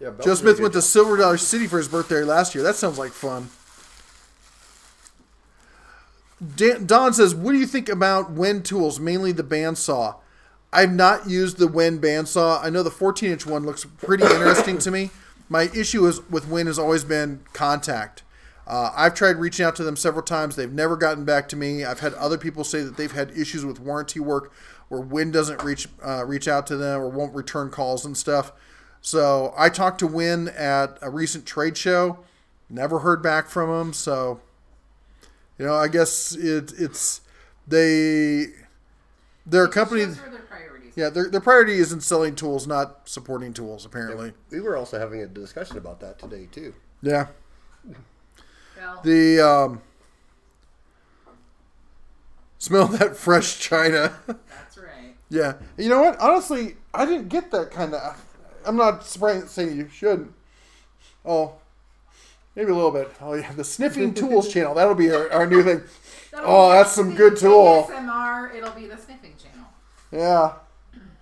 Yeah, Joe Smith went to Silver Dollar City for his birthday last year. That sounds like fun. Don says, what do you think about Win tools, mainly the bandsaw? I've not used the Win bandsaw. I know the 14-inch one looks pretty interesting to me. My issue with Win has always been contact. I've tried reaching out to them several times. They've never gotten back to me. I've had other people say that they've had issues with warranty work where Win doesn't reach out to them or won't return calls and stuff. So I talked to Win at a recent trade show. Never heard back from them. So, I guess they're a company. Yeah, their priority is in selling tools, not supporting tools, apparently. We were also having a discussion about that today, too. Yeah. Well, smell that fresh china. That's right. Yeah. You know what? Honestly, I didn't get that kind of... I'm not saying you shouldn't. Oh, maybe a little bit. Oh, yeah, the Sniffing Tools channel. That'll be our new thing. That's some good tool. ASMR, it'll be the Sniffing channel. Yeah.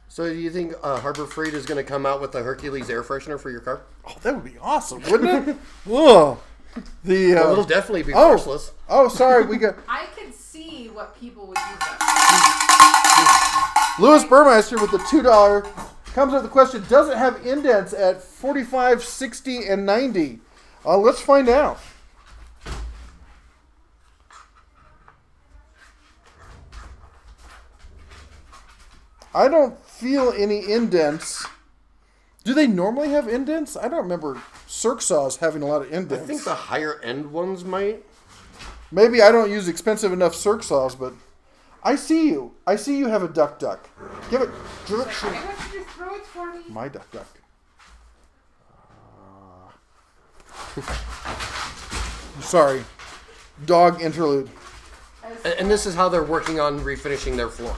So do you think Harbor Freight is going to come out with a Hercules air freshener for your car? Oh, that would be awesome, wouldn't it? Oh, it'll definitely be brushless. Oh, sorry, we got. I could see what people would use that. Louis Burmeister with the $2 comes up with the question: does it have indents at 45, 60, and 90? Let's find out. I don't feel any indents. Do they normally have indents? I don't remember circ saws having a lot of indents. I think the higher end ones might. Maybe I don't use expensive enough circ saws, but I see you. I see you have a duck. Give it. Why don't you just throw it for me? My duck. Sorry. Dog interlude. And this is how they're working on refinishing their floor.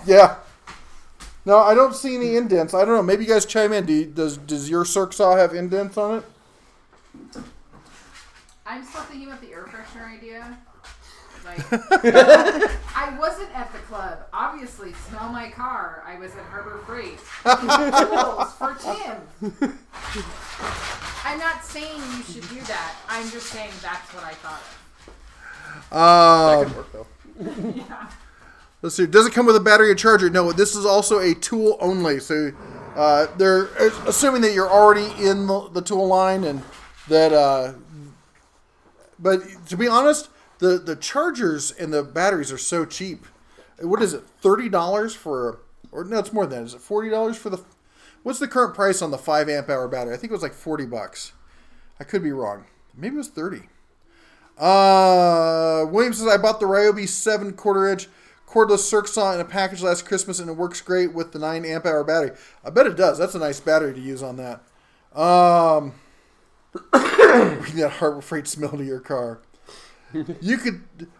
Yeah. No, I don't see any indents. I don't know. Maybe you guys chime in. Does your circ saw have indents on it? I'm still thinking about the air freshener idea. Like, I wasn't at the club. Obviously, smell my car. I was at Harbor Freight. Tools for Tim. I'm not saying you should do that. I'm just saying that's what I thought of. That could work, though. Yeah. Let's see. Does it come with a battery and charger? No, this is also a tool only. So they're assuming that you're already in the tool line and that. But to be honest, the chargers and the batteries are so cheap. What is it? $30 for? Or no, it's more than that. Is it $40 for the? What's the current price on the 5 amp hour battery? I think it was like $40. I could be wrong. Maybe it was $30. William says I bought the Ryobi 7 1/4 inch cordless circ saw in a package last Christmas, and it works great with the 9 amp hour battery. I bet it does. That's a nice battery to use on that. Bring that Harbor Freight smell to your car.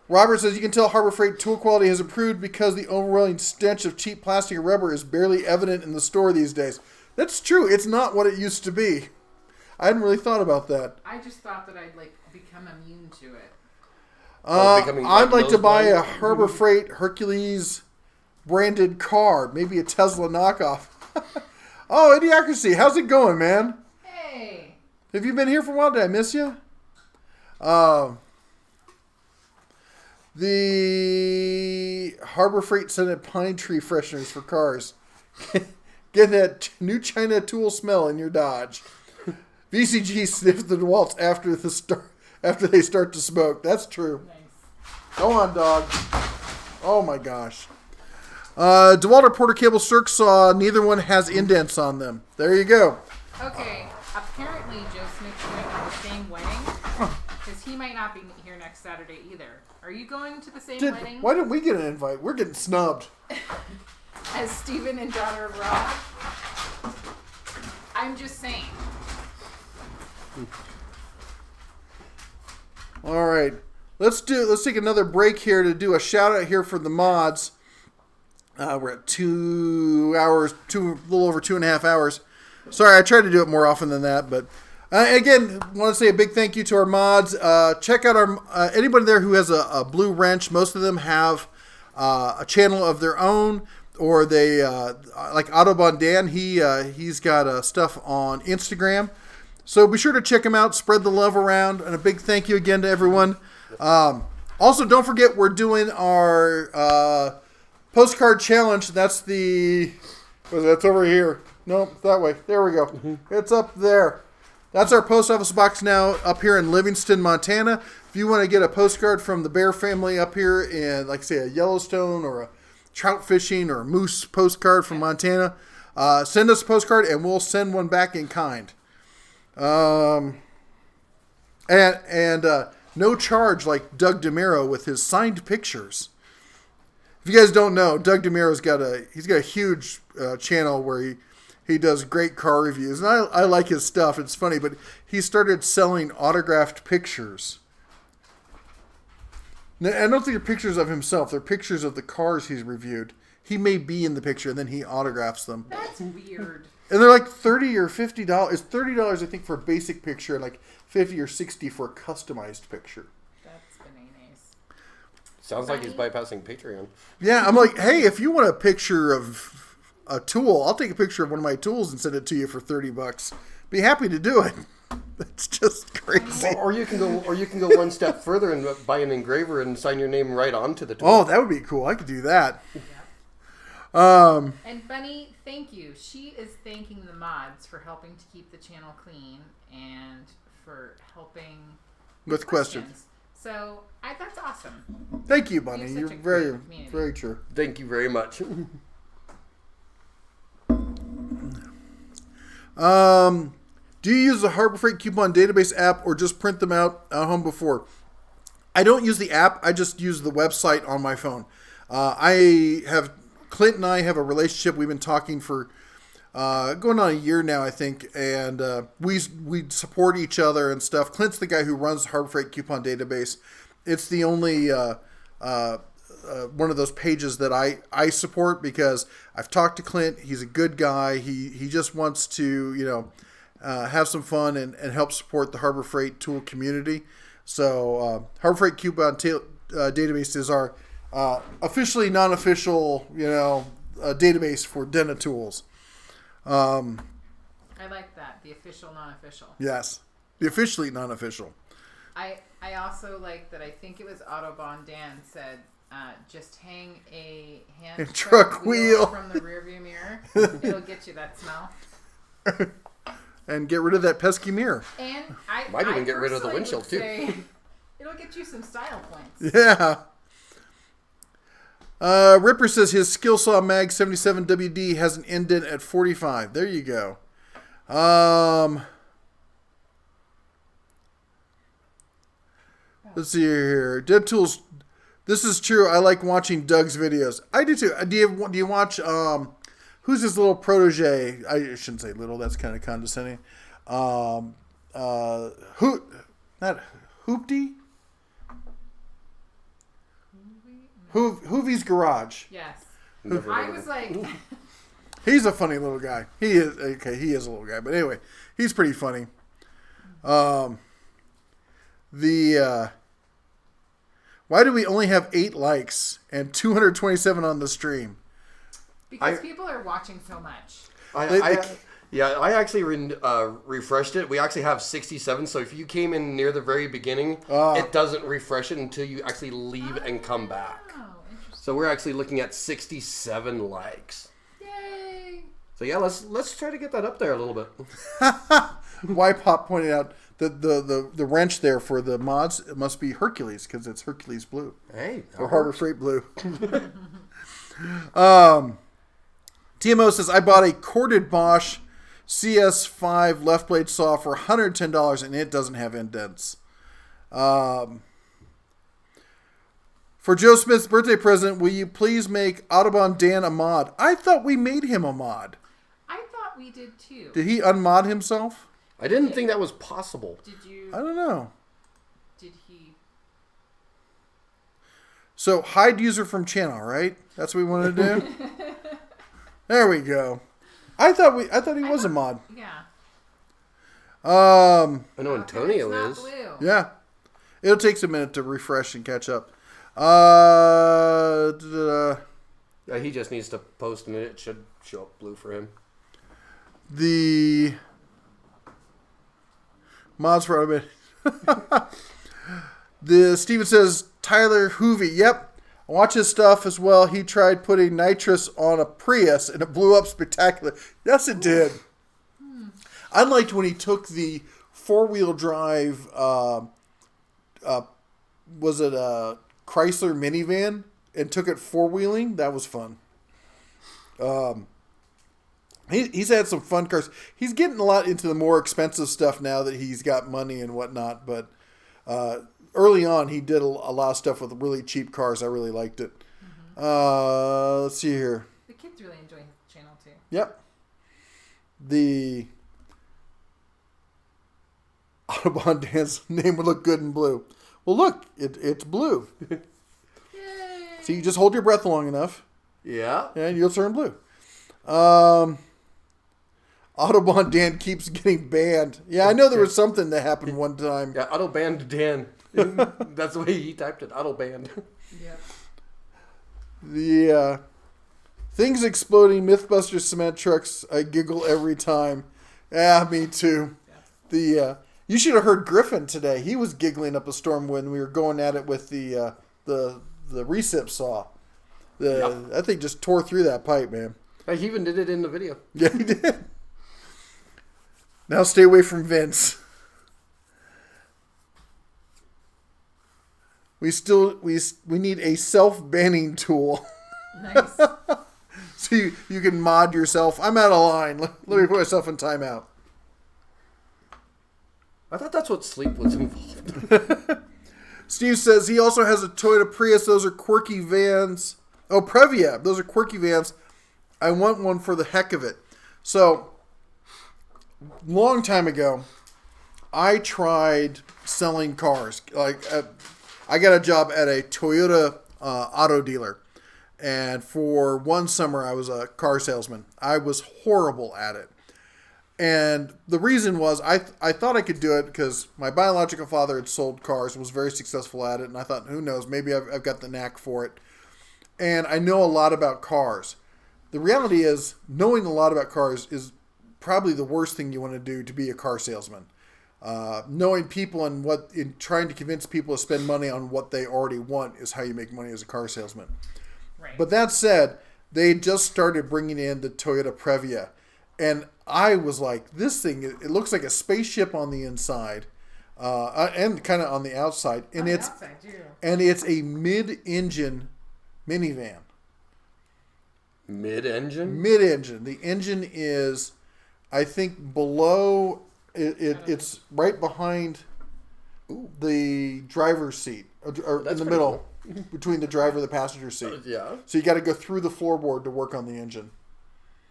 Robert says you can tell Harbor Freight tool quality has improved because the overwhelming stench of cheap plastic and rubber is barely evident in the store these days. That's true. It's not what it used to be. I hadn't really thought about that. I just thought that I'd become immune to it. I'd like to buy a Harbor Freight Hercules branded car, maybe a Tesla knockoff. Oh, Idiocracy, how's it going, man? Hey. Have you been here for a while? Did I miss you? The Harbor Freight scented pine tree fresheners for cars. Get that new China tool smell in your Dodge. VCG sniffs the DeWalt's after they start to smoke. That's true. Nice. Go on, dog. Oh my gosh. DeWalt or Porter Cable circ saw. Neither one has indents on them. There you go. Okay. Apparently, Joe Smith's going to the same wedding because he might not be here next Saturday either. Are you going to the same wedding? Why didn't we get an invite? We're getting snubbed. As Stephen and daughter of Rob. I'm just saying. All right. Let's take another break here to do a shout out here for the mods. We're at 2 hours, a little over 2.5 hours. Sorry, I try to do it more often than that, but again, want to say a big thank you to our mods. Check out our anybody there who has a blue wrench. Most of them have a channel of their own, or they like Autobahn Dan. He's got stuff on Instagram, so be sure to check him out. Spread the love around, and a big thank you again to everyone. Also, don't forget we're doing our postcard challenge. That's that's over here. Nope, that way. There we go. Mm-hmm. It's up there. That's our post office box now up here in Livingston, Montana. If you want to get a postcard from the Bear family up here in, like, say, a Yellowstone or a trout fishing or a moose postcard from Montana, send us a postcard and we'll send one back in kind. And no charge like Doug DeMiro with his signed pictures. If you guys don't know, Doug DeMiro's got a huge channel where he does great car reviews, and I like his stuff. It's funny, but he started selling autographed pictures. Now, I don't think they're pictures of himself. They're pictures of the cars he's reviewed. He may be in the picture, and then he autographs them. That's weird. And they're like $30 or $50. It's $30, I think, for a basic picture, and like $50 or $60 for a customized picture. That's bananas. Sounds like he's bypassing Patreon. Yeah, I'm like, hey, if you want a picture of a tool, I'll take a picture of one of my tools and send it to you for $30. Be happy to do it. It's just crazy. Or you can go one step further and buy an engraver and sign your name right onto the tool. Oh, that would be cool. I could do that. Yeah. And Bunny, thank you. She is thanking the mods for helping to keep the channel clean and for helping with questions. So that's awesome. Thank you, Bunny. You're very, very true. Thank you very much. Do you use the Harbor Freight coupon database app or just print them out at home before? I don't use the app. I just use the website on my phone. Clint and I have a relationship. We've been talking for going on a year now, I think, and we support each other and stuff. Clint's the guy who runs the Harbor Freight coupon database. It's the only one of those pages that I support because I've talked to Clint. He's a good guy. He just wants to, have some fun and help support the Harbor Freight tool community. So Harbor Freight coupon database is our officially non-official, database for Dena tools. I like that. The official, non-official. Yes. The officially non-official. I also like that. I think it was Autobahn Dan said, just hang a hand truck wheel from the rearview mirror. It'll get you that smell. And get rid of that pesky mirror. And might even get rid of the windshield too. It'll get you some style points. Yeah. Ripper says his Skillsaw Mag 77 WD has an indent at 45. There you go. Let's see here. Dead Tools. This is true. I like watching Doug's videos. I do too. Do you watch who's his little protege? I shouldn't say little. That's kind of condescending. Not Hoopty. Hoovie's Garage. Yes. I was like... He's a funny little guy. He is a little guy. But anyway, he's pretty funny. Why do we only have 8 likes and 227 on the stream? Because people are watching so much. I actually refreshed it. We actually have 67. So if you came in near the very beginning, it doesn't refresh it until you actually leave and come back. So we're actually looking at 67 likes. Yay! So yeah, let's try to get that up there a little bit. Y-Pop pointed out that the wrench there for the mods, it must be Hercules because it's Hercules blue. Hey, or Harbor Freight blue. TMO says, I bought a corded Bosch CS5 left blade saw for $110 and it doesn't have indents. For Joe Smith's birthday present, will you please make Autobahn Dan a mod? I thought we made him a mod. I thought we did too. Did he unmod himself? I didn't think that was possible. Did you? I don't know. did he? So hide user from channel, right? That's what we want to do. There we go. I thought he was a mod. Yeah. I know Antonio it's not is. blue. Yeah. It'll take a minute to refresh and catch up. Yeah, he just needs to post and it should show up blue for him. The mods for a The Steven says Tyler Hoovey. Yep. I watch his stuff as well. He tried putting nitrous on a Prius and it blew up spectacular. Yes, it did. I liked when he took the 4-wheel drive, was it a Chrysler minivan, and took it 4-wheeling. That was fun. He's had some fun cars. He's getting a lot into the more expensive stuff now that he's got money and whatnot. But early on, he did a lot of stuff with really cheap cars. I really liked it. Let's see here. The kids really enjoy his channel too. Yep. The Autobahn Dan's name would look good in blue. Well, look, it's blue. Yay. So you just hold your breath long enough, Yeah. and you'll turn blue. Autobahn Dan keeps getting banned. Yeah, I know there was something that happened one time. Yeah, auto banned Dan. That's the way he typed it. Auto banned. Yep. The things exploding, Mythbusters cement trucks. I giggle every time. Yeah, me too. The you should have heard Griffin today. He was giggling up a storm when we were going at it with the recip saw. That thing just tore through that pipe, man. He even did it in the video. Yeah, he did. Now stay away from Vince. We need a self-banning tool. Nice. So you can mod yourself. I'm out of line. Let me put myself in timeout. I thought that's what sleep was involved. Steve says he also has a Toyota Prius. Those are quirky vans. Oh, Previa. Those are quirky vans. I want one for the heck of it. So, long time ago, I tried selling cars. I got a job at a Toyota auto dealer. And for one summer, I was a car salesman. I was horrible at it. And the reason was I thought I could do it because my biological father had sold cars and was very successful at it. And I thought, who knows, maybe I've got the knack for it. And I know a lot about cars. The reality is, knowing a lot about cars is probably the worst thing you want to do to be a car salesman. Knowing people and trying to convince people to spend money on what they already want is how you make money as a car salesman. Right. But that said, they just started bringing in the Toyota Previa. And I was like, this thing, it looks like a spaceship on the inside and kind of on the outside. And it's a mid-engine minivan. Mid-engine? Mid-engine. The engine is, I think, below, it's right behind the driver's seat, or in the middle, between the driver and the passenger seat. Yeah. So you got to go through the floorboard to work on the engine.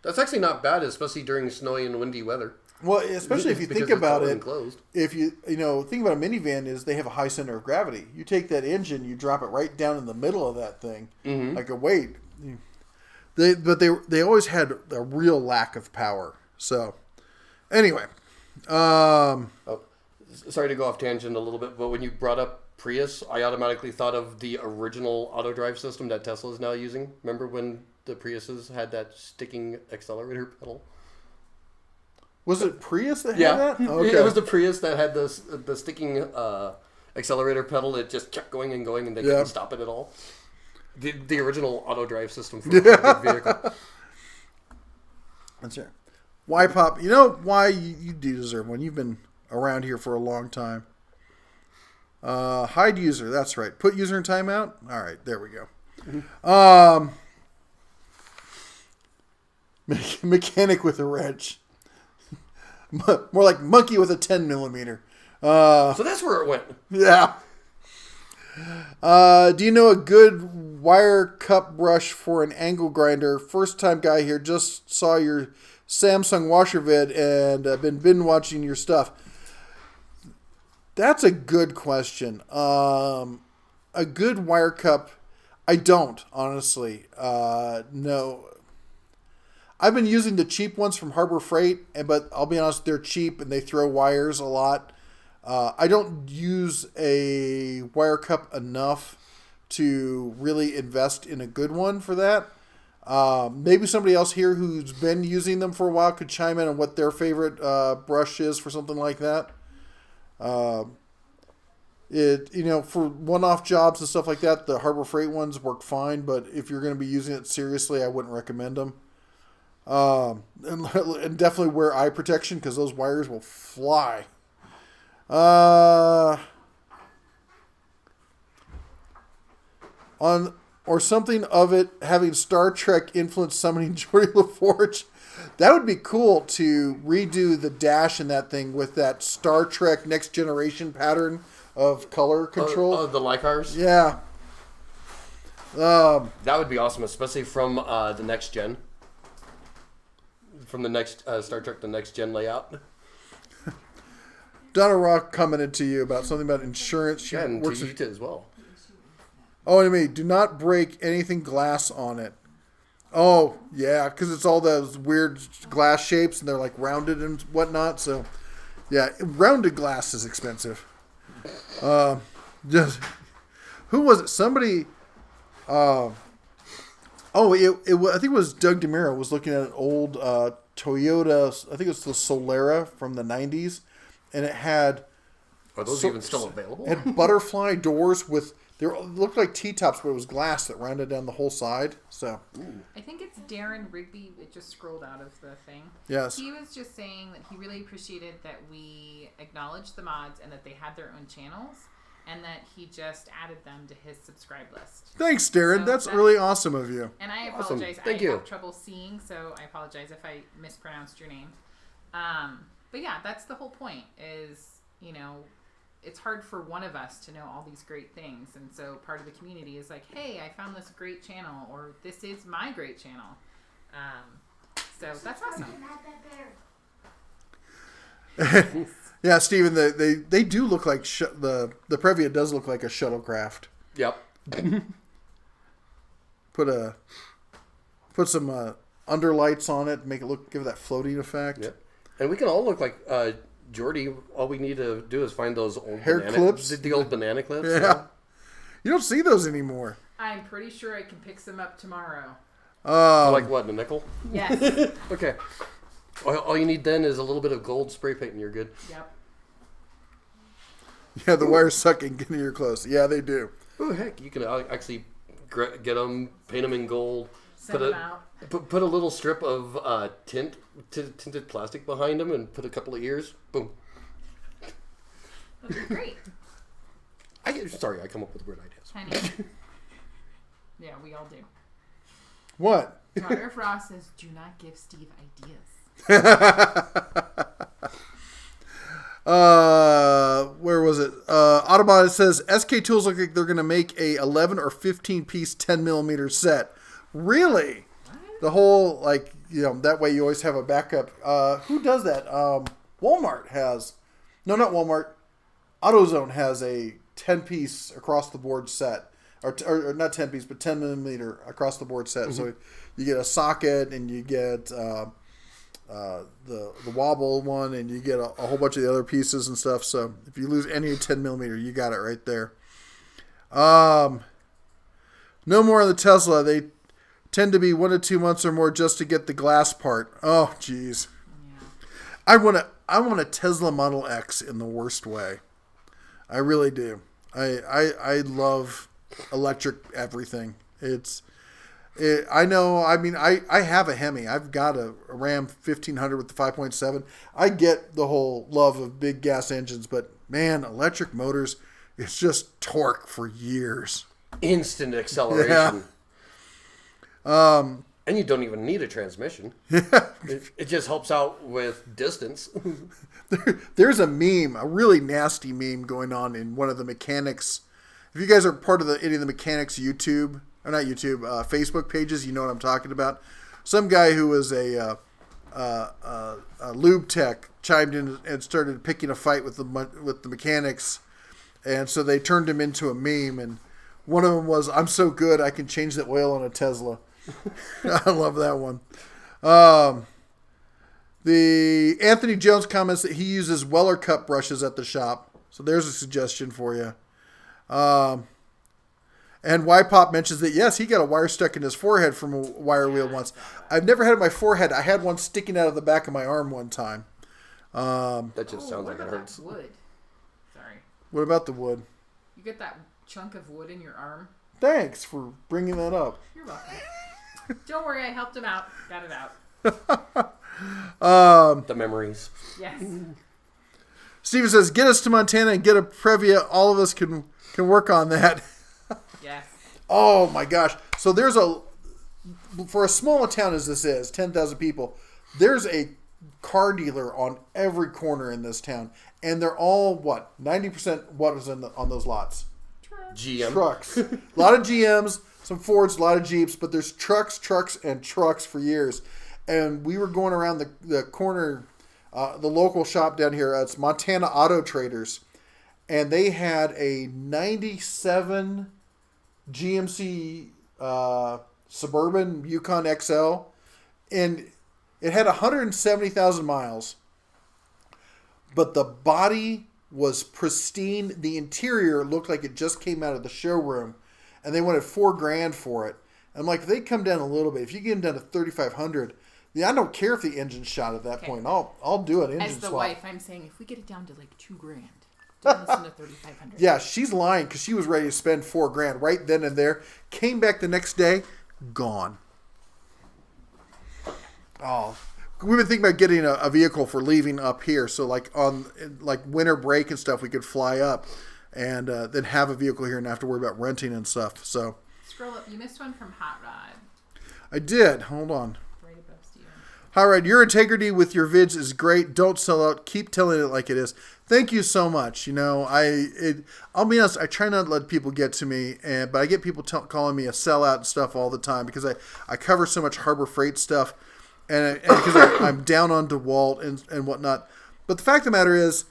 That's actually not bad, especially during snowy and windy weather. Well, especially if you think about it, enclosed. if you think about a minivan is they have a high center of gravity. You take that engine, you drop it right down in the middle of that thing, like a weight. They always had a real lack of power. So, anyway, sorry to go off tangent a little bit, but when you brought up Prius, I automatically thought of the original auto drive system that Tesla is now using. Remember when the Priuses had that sticking accelerator pedal? Was it Prius that had that? Okay. It was the Prius that had the sticking accelerator pedal that just kept going and going, and they couldn't stop it at all. The original auto drive system for a big vehicle. That's right. Why Pop? You know why you do deserve one. You've been around here for a long time. Hide user. That's right. Put user in timeout. All right, there we go. Mechanic with a wrench. More like monkey with a 10 millimeter. So that's where it went. Yeah. Do you know a good wire cup brush for an angle grinder? First time guy here. Just saw your Samsung washer vid and been watching your stuff. That's a good question. A good wire cup, I don't, honestly. No. I've been using the cheap ones from Harbor Freight, but I'll be honest, they're cheap and they throw wires a lot. I don't use a wire cup enough to really invest in a good one for that. Maybe somebody else here who's been using them for a while could chime in on what their favorite brush is for something like that. For one-off jobs and stuff like that, the Harbor Freight ones work fine, but if you're going to be using it seriously, I wouldn't recommend them. And definitely wear eye protection because those wires will fly. Or something of it having Star Trek influence summoning Geordie LaForge. That would be cool to redo the dash in that thing with that Star Trek Next Generation pattern of color control. The Leicars? Yeah. That would be awesome, especially from the next gen. From the next Star Trek, the Next Gen layout. Donna Rock commented to you about something about insurance. She and works to you as well. Oh, and me, do not break anything glass on it. Oh, yeah, because it's all those weird glass shapes, and they're like rounded and whatnot. So, yeah, rounded glass is expensive. Who was it? Somebody. I think it was Doug DeMiro was looking at an old Toyota. I think it's the Solera from the 90s, and it had. Are those even still available? It had butterfly doors with. They looked like T-tops, but it was glass that rounded down the whole side. So, I think it's Darren Rigby. It just scrolled out of the thing. Yes. He was just saying that he really appreciated that we acknowledged the mods and that they had their own channels, and that he just added them to his subscribe list. Thanks, Darren. So that's really awesome of you. And I Awesome. apologize. Thank I you. have trouble seeing, so I apologize if I mispronounced your name. But yeah, that's the whole point is, it's hard for one of us to know all these great things. And so part of the community is like, hey, I found this great channel, or this is my great channel. So that's awesome. Yeah, Steven, they do look like the Previa does look like a shuttlecraft. Yep. Put some underlights on it, give it that floating effect. Yep. And we can all look like Geordie. All we need to do is find those old hair clips, the old banana clips. Yeah. You don't see those anymore. I'm pretty sure I can pick some up tomorrow. Like what, a nickel? Yes. Okay. All you need then is a little bit of gold spray paint and you're good. Yep. Yeah, the wires suck and get into your clothes. Yeah, they do. Oh, heck, you can actually get them, paint them in gold. Send them out. Put a little strip of tinted plastic behind them and put a couple of ears. Boom. That'd be great. I come up with weird ideas. Honey. Yeah, we all do. What? Roger Frost says, do not give Steve ideas. Where was it? Autobot says SK Tools look like they're going to make a 11 or 15 piece 10mm set. Really? What? The whole that way you always have a backup. Who does that? Walmart has. No, not Walmart. AutoZone has a 10 piece across the board set. Or not 10 piece, but 10mm across the board set. Mm-hmm. So you get a socket and you get the wobble one and you get a whole bunch of the other pieces and stuff. So if you lose any 10mm, you got it right there. No more on the Tesla. They tend to be 1 to 2 months or more just to get the glass part. Oh, jeez. Yeah. I want a Tesla Model X in the worst way. I really do. I love electric everything. I know. I mean, I have a Hemi. I've got a Ram 1500 with the 5.7. I get the whole love of big gas engines, but man, electric motors, it's just torque for years. Instant acceleration. Yeah. And you don't even need a transmission. It just helps out with distance. There's a meme, a really nasty meme going on in one of the mechanics. If you guys are part of any of the mechanics Facebook pages, you know what I'm talking about. Some guy who was a lube tech chimed in and started picking a fight with the mechanics, and so they turned him into a meme. And one of them was, "I'm so good I can change the oil on a Tesla." I love that one. The Anthony Jones comments that he uses Weller cup brushes at the shop, so there's a suggestion for you. And Y-Pop mentions that, yes, he got a wire stuck in his forehead from a wire wheel once. I've never had it in my forehead. I had one sticking out of the back of my arm one time. That just sounds like it hurts. Wood. Sorry. What about the wood? You get that chunk of wood in your arm? Thanks for bringing that up. You're welcome. Don't worry, I helped him out. Got it out. The memories. Yes. Steven says, get us to Montana and get a Previa. All of us can work on that. Yes. Oh my gosh. So for as small a town as this is, 10,000 people, there's a car dealer on every corner in this town. And they're all, 90% what is on those lots? GM. Trucks. A lot of GMs, some Fords, a lot of Jeeps, but there's trucks, and trucks for years. And we were going around the corner, the local shop down here. It's Montana Auto Traders. And they had a 97 GMC Suburban Yukon XL. And it had 170,000 miles. But the body was pristine. The interior looked like it just came out of the showroom. And they wanted $4,000 for it. And I'm like, if they come down a little bit, if you get them down to 3,500, I don't care if the engine's shot at that point. I'll do an engine swap. As the wife, I'm saying, if we get it down to like $2,000, don't listen to 3,500. Yeah, she's lying because she was ready to spend $4,000 right then and there. Came back the next day, gone. Oh, we've been thinking about getting a vehicle for leaving up here. So like on winter break and stuff, we could fly up and then have a vehicle here and not have to worry about renting and stuff. So scroll up. You missed one from Hot Rod. I did. Hold on. Right above Steven. Hot Rod, your integrity with your vids is great. Don't sell out. Keep telling it like it is. Thank you so much. You know, I'll be honest, I try not to let people get to me, but I get people calling me a sellout and stuff all the time because I cover so much Harbor Freight stuff and because I'm down on DeWalt and whatnot. But the fact of the matter is,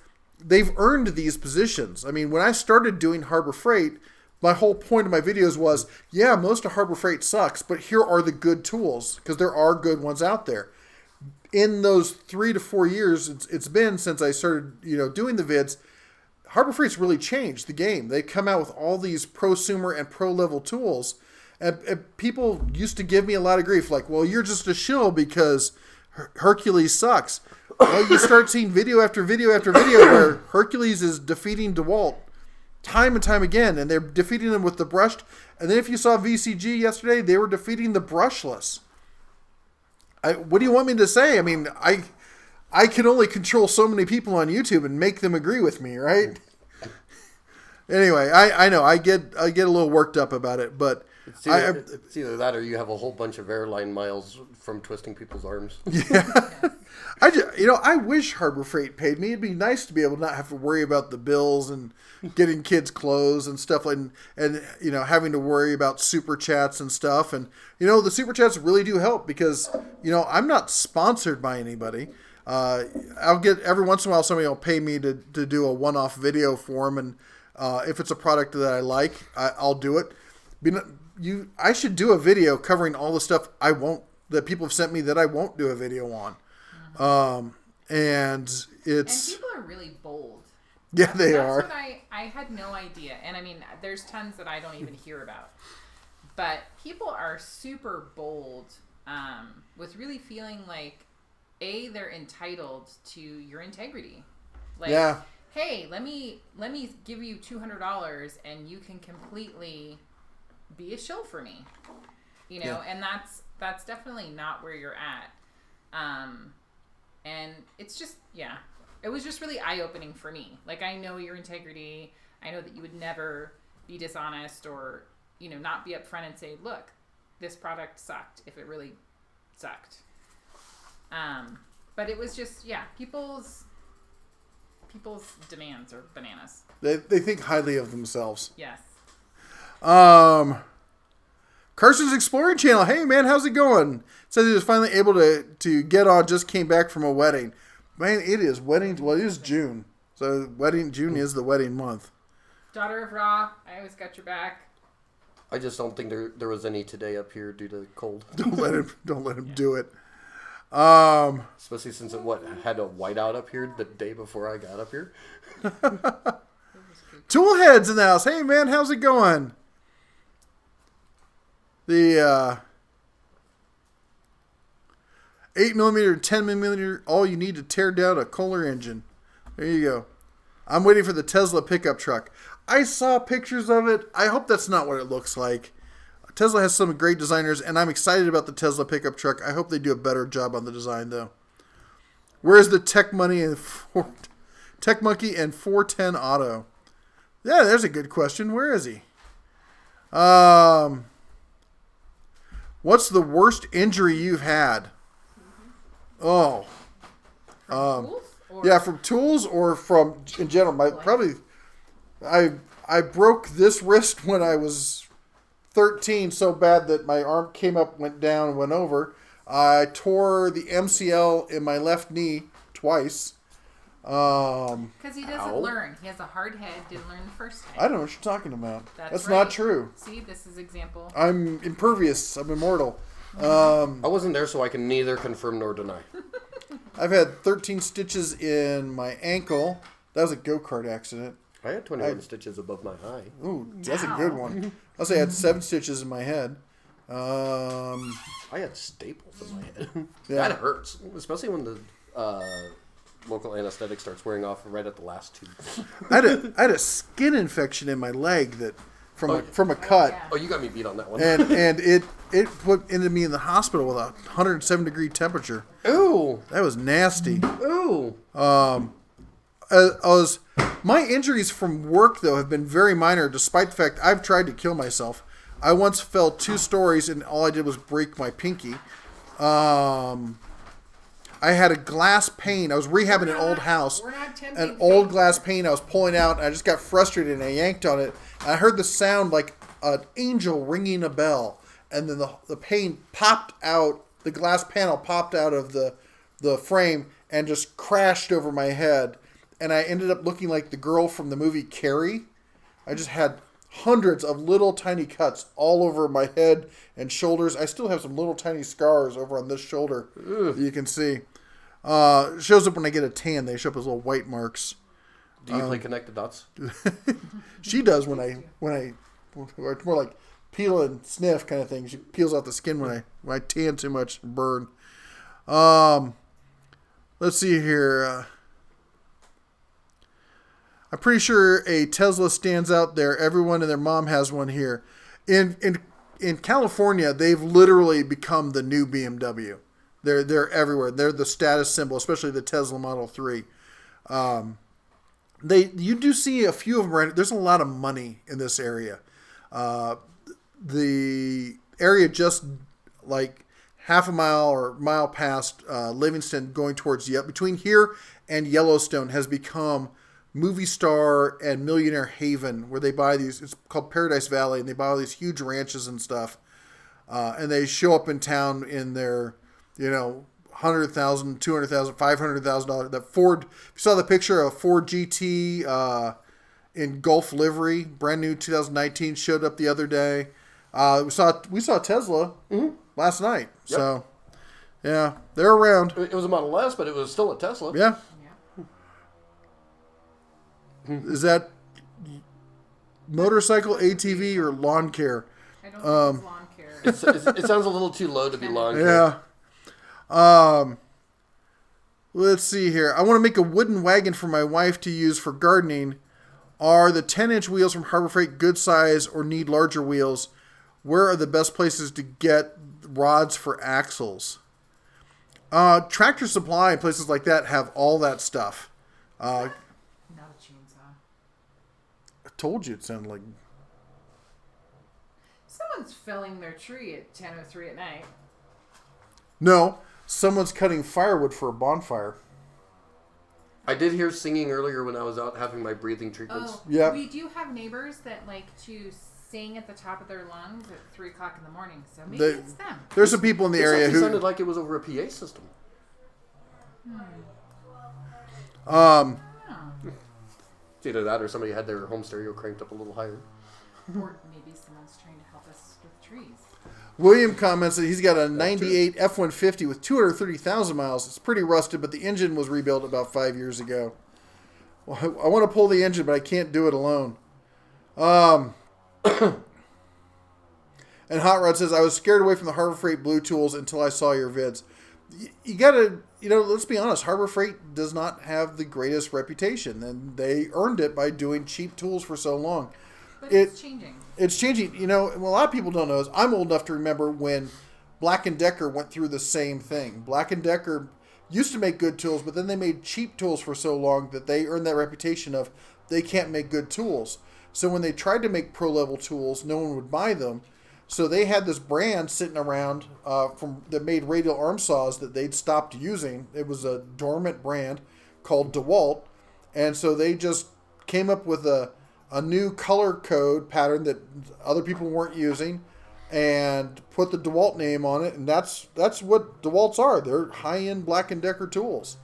they've earned these positions. I mean, when I started doing Harbor Freight, my whole point of my videos was, yeah, most of Harbor Freight sucks, but here are the good tools because there are good ones out there. In those 3 to 4 years it's been since I started, doing the vids, Harbor Freight's really changed the game. They come out with all these prosumer and pro level tools, and people used to give me a lot of grief, like, well, you're just a shill because Hercules sucks. Well, you start seeing video after video after video where Hercules is defeating DeWalt time and time again, and they're defeating them with the brushed. And then if you saw VCG yesterday, they were defeating the brushless. What do you want me to say? I mean, I can only control so many people on YouTube and make them agree with me, right? Anyway, I know I get a little worked up about it, but it's either that or you have a whole bunch of airline miles from twisting people's arms. Yeah. I wish Harbor Freight paid me. It'd be nice to be able to not have to worry about the bills and getting kids clothes and stuff and having to worry about super chats and stuff. And the super chats really do help because I'm not sponsored by anybody. I'll get every once in a while somebody will pay me to do a one-off video for them, and if it's a product that I like, I'll do it. I should do a video covering all the stuff that people have sent me that I won't do a video on. And people are really bold. Yeah, they are. That's what I had no idea. And I mean, there's tons that I don't even hear about. But people are super bold with really feeling like, they're entitled to your integrity. Like, yeah. Hey, let me give you $200 and you can completely be a shill for me. Yeah. And that's definitely not where you're at. And it's just, it was just really eye-opening for me. Like, I know your integrity. I know that you would never be dishonest or, not be upfront and say, look, this product sucked if it really sucked. But it was just, people's demands are bananas. They think highly of themselves. Yes. Carson's Exploring Channel. Hey, man, how's it going? Says he was finally able to get on. Just came back from a wedding. Man, it is wedding. Well, it is June. So June is the wedding month. Daughter of Ra, I always got your back. I just don't think there was any today up here due to cold. Don't let him do it. Especially since it had a whiteout up here the day before I got up here. Toolheads in the house. Hey, man, how's it going? The 8mm, 10mm, all you need to tear down a Kohler engine. There you go. I'm waiting for the Tesla pickup truck. I saw pictures of it. I hope that's not what it looks like. Tesla has some great designers, and I'm excited about the Tesla pickup truck. I hope they do a better job on the design, though. Where's the Tech Monkey and 410 Auto? Yeah, there's a good question. Where is he? What's the worst injury you've had? Oh. Yeah, from tools or from in general. I broke this wrist when I was 13 so bad that my arm came up, went down, and went over. I tore the MCL in my left knee twice. Because he doesn't learn. He has a hard head, didn't learn the first time. I don't know what you're talking about. That's right. not true. See, this is example. I'm impervious. I'm immortal. I wasn't there, so I can neither confirm nor deny. I've had 13 stitches in my ankle. That was a go-kart accident. I had 21 stitches above my eye. Ooh, that's a good one. I'll say I had 7 stitches in my head. I had staples in my head. Yeah. That hurts, especially when the local anesthetic starts wearing off right at the last two. I had a skin infection in my leg that from a cut. Yeah. Oh, you got me beat on that one. And it put into me in the hospital with a 107-degree temperature. Ooh. That was nasty. Ooh. My injuries from work, though, have been very minor, despite the fact I've tried to kill myself. I once fell 2 stories, and all I did was break my pinky. I had a glass pane. I was rehabbing an old house. An old glass pane I was pulling out, and I just got frustrated, and I yanked on it. And I heard the sound like an angel ringing a bell. And then the pane popped out, the glass panel popped out of the frame and just crashed over my head. And I ended up looking like the girl from the movie Carrie. I just had hundreds of little tiny cuts all over my head and shoulders. I still have some little tiny scars over on this shoulder that you can see. It shows up when I get a tan. They show up as little white marks. Do you play connect the dots? She does when I it's more like peel and sniff kind of thing. She peels off the skin when I tan too much and burn. Let's see here. I'm pretty sure a Tesla stands out there. Everyone and their mom has one here. In California, they've literally become the new BMW. They're everywhere. They're the status symbol, especially the Tesla Model 3. You do see a few of them right. There's a lot of money in this area. The area just like half a mile or mile past Livingston, going towards between here and Yellowstone, has become movie star and millionaire haven, where they buy these. It's called Paradise Valley, and they buy all these huge ranches and stuff. And they show up in town in their, $100,000, $200,000, $500,000. That Ford. If you saw the picture of Ford GT in Gulf livery, brand new 2019, showed up the other day. We saw Tesla last night. Yep. So yeah, they're around. It was a Model S, but it was still a Tesla. Yeah. Is that motorcycle, ATV, or lawn care? I don't think it's lawn care. It sounds a little too low to be lawn care. Yeah. Let's see here. I want to make a wooden wagon for my wife to use for gardening. Are the 10-inch wheels from Harbor Freight good size or need larger wheels? Where are the best places to get rods for axles? Tractor Supply and places like that have all that stuff. Not a chainsaw. I told you it sounded like... Someone's felling their tree at 10:03 at night. No, someone's cutting firewood for a bonfire. I did hear singing earlier when I was out having my breathing treatments. Oh, yeah. We do have neighbors that like to sing at the top of their lungs at 3 o'clock in the morning. So maybe it's them. There's some people in the area who sounded like it was over a PA system. It's either that or somebody had their home stereo cranked up a little higher. Or maybe someone's trying to help us with trees. William comments that he's got a 98 F-150 with 230,000 miles. It's pretty rusted, but the engine was rebuilt about 5 years ago. Well, I want to pull the engine, but I can't do it alone. And Hot Rod says, I was scared away from the Harbor Freight Blue Tools until I saw your vids. You gotta, let's be honest. Harbor Freight does not have the greatest reputation, and they earned it by doing cheap tools for so long. But it's changing. It's changing. What a lot of people don't know is I'm old enough to remember when Black & Decker went through the same thing. Black & Decker used to make good tools, but then they made cheap tools for so long that they earned that reputation of they can't make good tools. So when they tried to make pro-level tools, no one would buy them. So they had this brand sitting around that made radial arm saws that they'd stopped using. It was a dormant brand called DeWalt. And so they just came up with a new color code pattern that other people weren't using and put the DeWalt name on it. And that's what DeWalts are. They're high-end Black & Decker tools.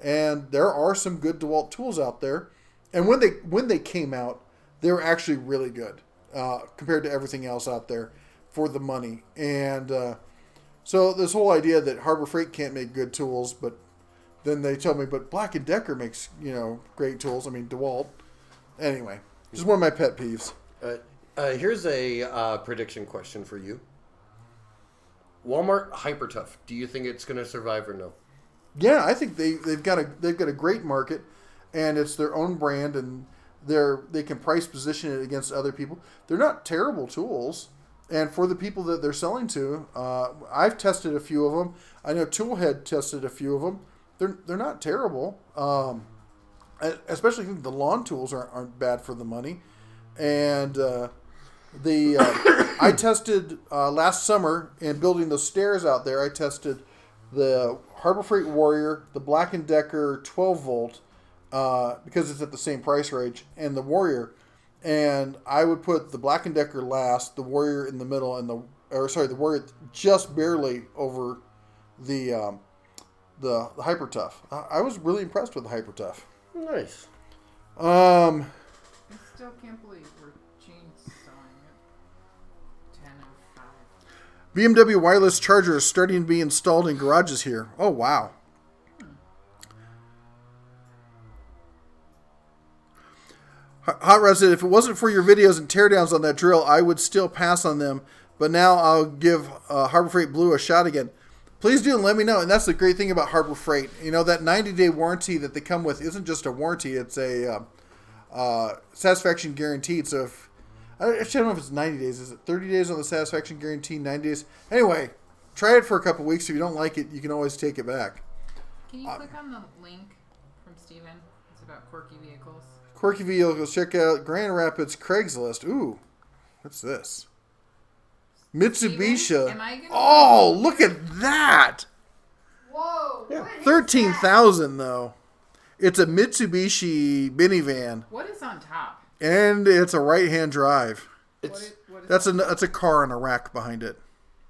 And there are some good DeWalt tools out there. And when they came out, they were actually really good compared to everything else out there for the money. And so this whole idea that Harbor Freight can't make good tools, but then they tell me, but Black & Decker makes, great tools. I mean, DeWalt. Anyway, just one of my pet peeves. Here's a prediction question for you. Walmart Hyper Tough. Do you think it's going to survive or no? Yeah, I think they've got a great market, and it's their own brand, and they can price position it against other people. They're not terrible tools, and for the people that they're selling to, I've tested a few of them. I know Toolhead tested a few of them. They're not terrible. Especially the lawn tools aren't bad for the money, and I tested last summer in building those stairs out there. I tested the Harbor Freight Warrior, the Black & Decker 12 volt, because it's at the same price range, and the Warrior. And I would put the Black & Decker last, the Warrior in the middle, and the Warrior just barely over the Hyper Tough. I was really impressed with the Hyper Tough. Nice. I still can't believe we're chainsawing at 10:05. BMW wireless charger is starting to be installed in garages here. Oh, wow. Hot Rod said, if it wasn't for your videos and teardowns on that drill, I would still pass on them. But now I'll give Harbor Freight Blue a shot again. Please do and let me know. And that's the great thing about Harbor Freight. That 90-day warranty that they come with isn't just a warranty. It's a satisfaction guaranteed. So I don't know if it's 90 days. Is it 30 days on the satisfaction guarantee, 90 days? Anyway, try it for a couple weeks. If you don't like it, you can always take it back. Can you click on the link from Steven? It's about quirky vehicles. Quirky vehicles. Check out Grand Rapids Craigslist. Ooh, what's this? Mitsubishi. Oh, look at that! Whoa! Yeah. 13,000 though. It's a Mitsubishi minivan, What is on top? and it's a right-hand drive. What is That's a car and a rack behind it.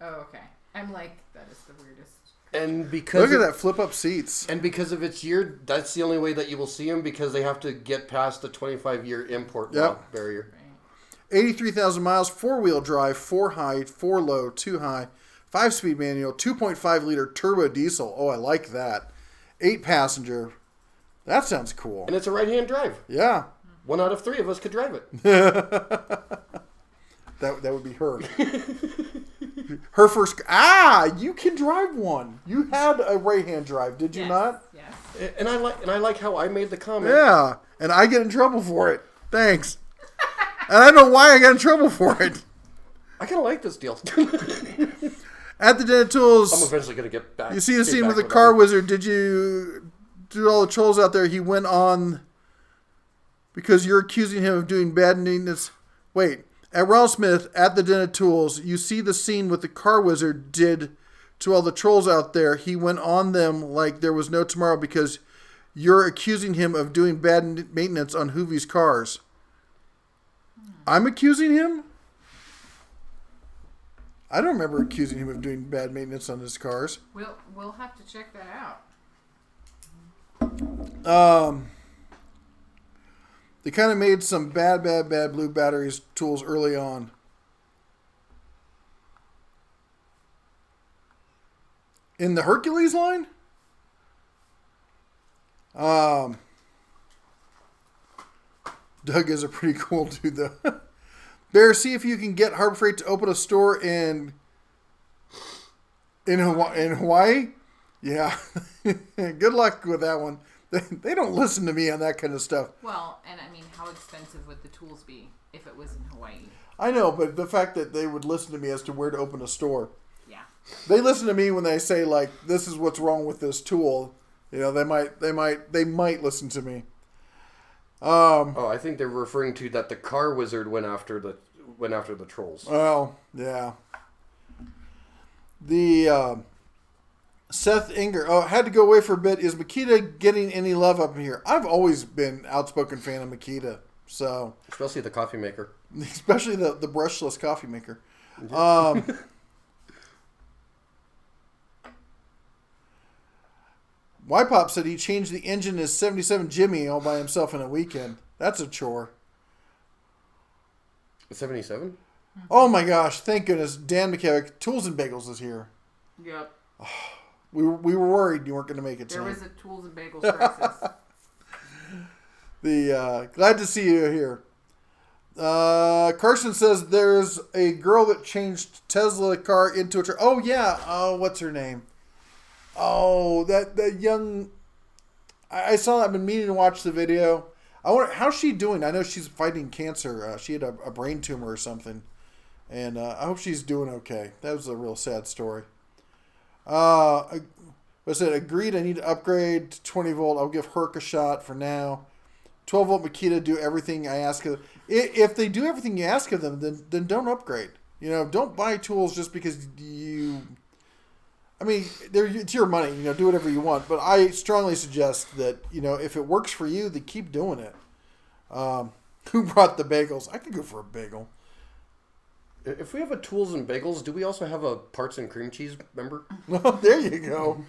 Oh, okay. I'm like, that is the weirdest. And because Look at that flip-up seats. And because of its year, that's the only way that you will see them, because they have to get past the 25-year import law barrier. Right. 83,000 miles, 4-wheel drive, 4 high, 4 low, 2 high, 5-speed manual, 2.5-liter turbo diesel. Oh, I like that. 8-passenger. That sounds cool. And it's a right-hand drive. Yeah. 1 out of 3 of us could drive it. That would be her. Her first... you can drive one. You had a right-hand drive, did you not? Yes. And I like how I made the comment. Yeah. And I get in trouble for it. Thanks. And I don't know why I got in trouble for it. I kind of like this deal. At the Deterrent Tools... I'm eventually going to get back. You see the scene with the car wizard. Did you do all the trolls out there? He went on... Because you're accusing him of doing bad maintenance. Wait. At Ralph Smith, at the Deterrent Tools, you see the scene with the car wizard did to all the trolls out there. He went on them like there was no tomorrow because you're accusing him of doing bad maintenance on Hoovie's cars. I'm accusing him? I don't remember accusing him of doing bad maintenance on his cars. We'll have to check that out. They kind of made some bad blue batteries tools early on. In the Hercules line? Doug is a pretty cool dude, though. Bear, see if you can get Harbor Freight to open a store in Hawaii. Yeah. Good luck with that one. They don't listen to me on that kind of stuff. Well, and I mean, how expensive would the tools be if it was in Hawaii? I know, but the fact that they would listen to me as to where to open a store. Yeah. They listen to me when they say, like, this is what's wrong with this tool. You know, they might listen to me. I think they're referring to that the car wizard went after the trolls. Well, yeah. The Seth Inger. Oh, had to go away for a bit. Is Makita getting any love up in here? I've always been outspoken fan of Makita. So especially the coffee maker. Especially the brushless coffee maker. Y-Pop said he changed the engine in his 77 Jimmy all by himself in a weekend. That's a chore. 77? Oh my gosh, thank goodness. Dan McKevick, Tools and Bagels is here. Yep. We were worried you weren't going to make it tonight. There was a Tools and Bagels crisis. Glad to see you here. Carson says there's a girl that changed Tesla car into a truck. Oh, yeah. Oh, what's her name? Oh, that young... I saw that. I've been meaning to watch the video. I wonder, how's she doing? I know she's fighting cancer. She had a brain tumor or something. And I hope she's doing okay. That was a real sad story. I said, agreed, I need to upgrade to 20 volt. I'll give Herc a shot for now. 12 volt Makita do everything I ask of them. If they do everything you ask of them, then don't upgrade. You know, don't buy tools just because you... I mean, it's your money. You know, do whatever you want. But I strongly suggest that, you know, if it works for you, then keep doing it. Who brought the bagels? I could go for a bagel. If we have a Tools and Bagels, do we also have a Parts and Cream Cheese member? Oh, there you go.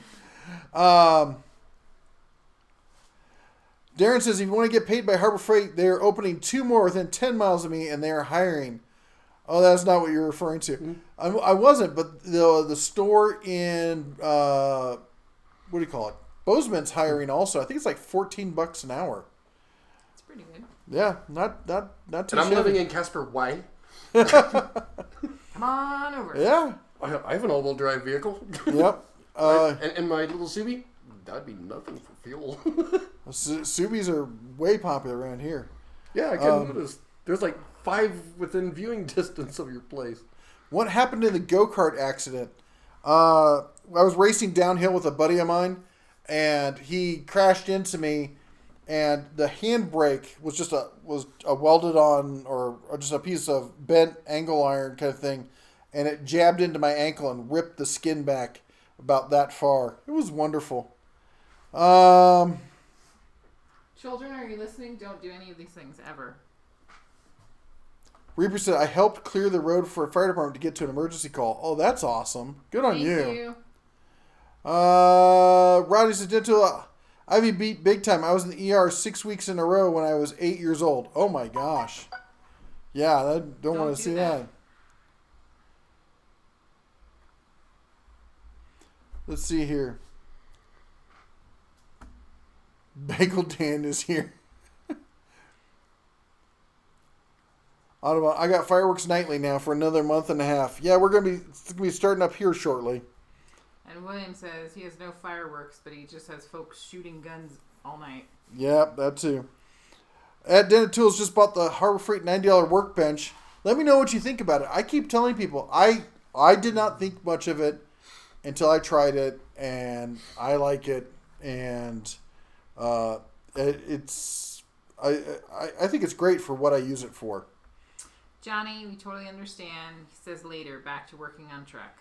Darren says, if you want to get paid by Harbor Freight, they're opening 2 more within 10 miles of me, and they are hiring. Oh, that's not what you're referring to. Mm-hmm. I wasn't, but the store in, what do you call it? Bozeman's hiring also. I think it's like $14 an hour. That's pretty good. Yeah, not too And I'm living in Casper. Why? Come on over. Yeah. I have an all-wheel drive vehicle. Yep. And my little Subi, that'd be nothing for fuel. Subis are way popular around here. Yeah, I can notice. There's like 5 within viewing distance of your place. What happened in the go-kart accident? I was racing downhill with a buddy of mine, and he crashed into me, and the handbrake was just a welded on or just a piece of bent angle iron kind of thing, and it jabbed into my ankle and ripped the skin back about that far. It was wonderful. Children, are you listening? Don't do any of these things ever. Reaper said, I helped clear the road for a fire department to get to an emergency call. Oh, that's awesome. Good on Thank you. Rodney said, Dental, Ivy beat big time. I was in the ER 6 weeks in a row when I was 8 years old. Oh, my gosh. Yeah, I don't want to see that. Let's see here. Bagel Dan is here. Audubon, I got fireworks nightly now for another month and a half. Yeah, it's gonna be starting up here shortly. And William says he has no fireworks, but he just has folks shooting guns all night. Yep, that too. At Dental Tools just bought the Harbor Freight $90 workbench. Let me know what you think about it. I keep telling people I did not think much of it until I tried it, and I like it, and I think it's great for what I use it for. Johnny, we totally understand. He says later, back to working on truck.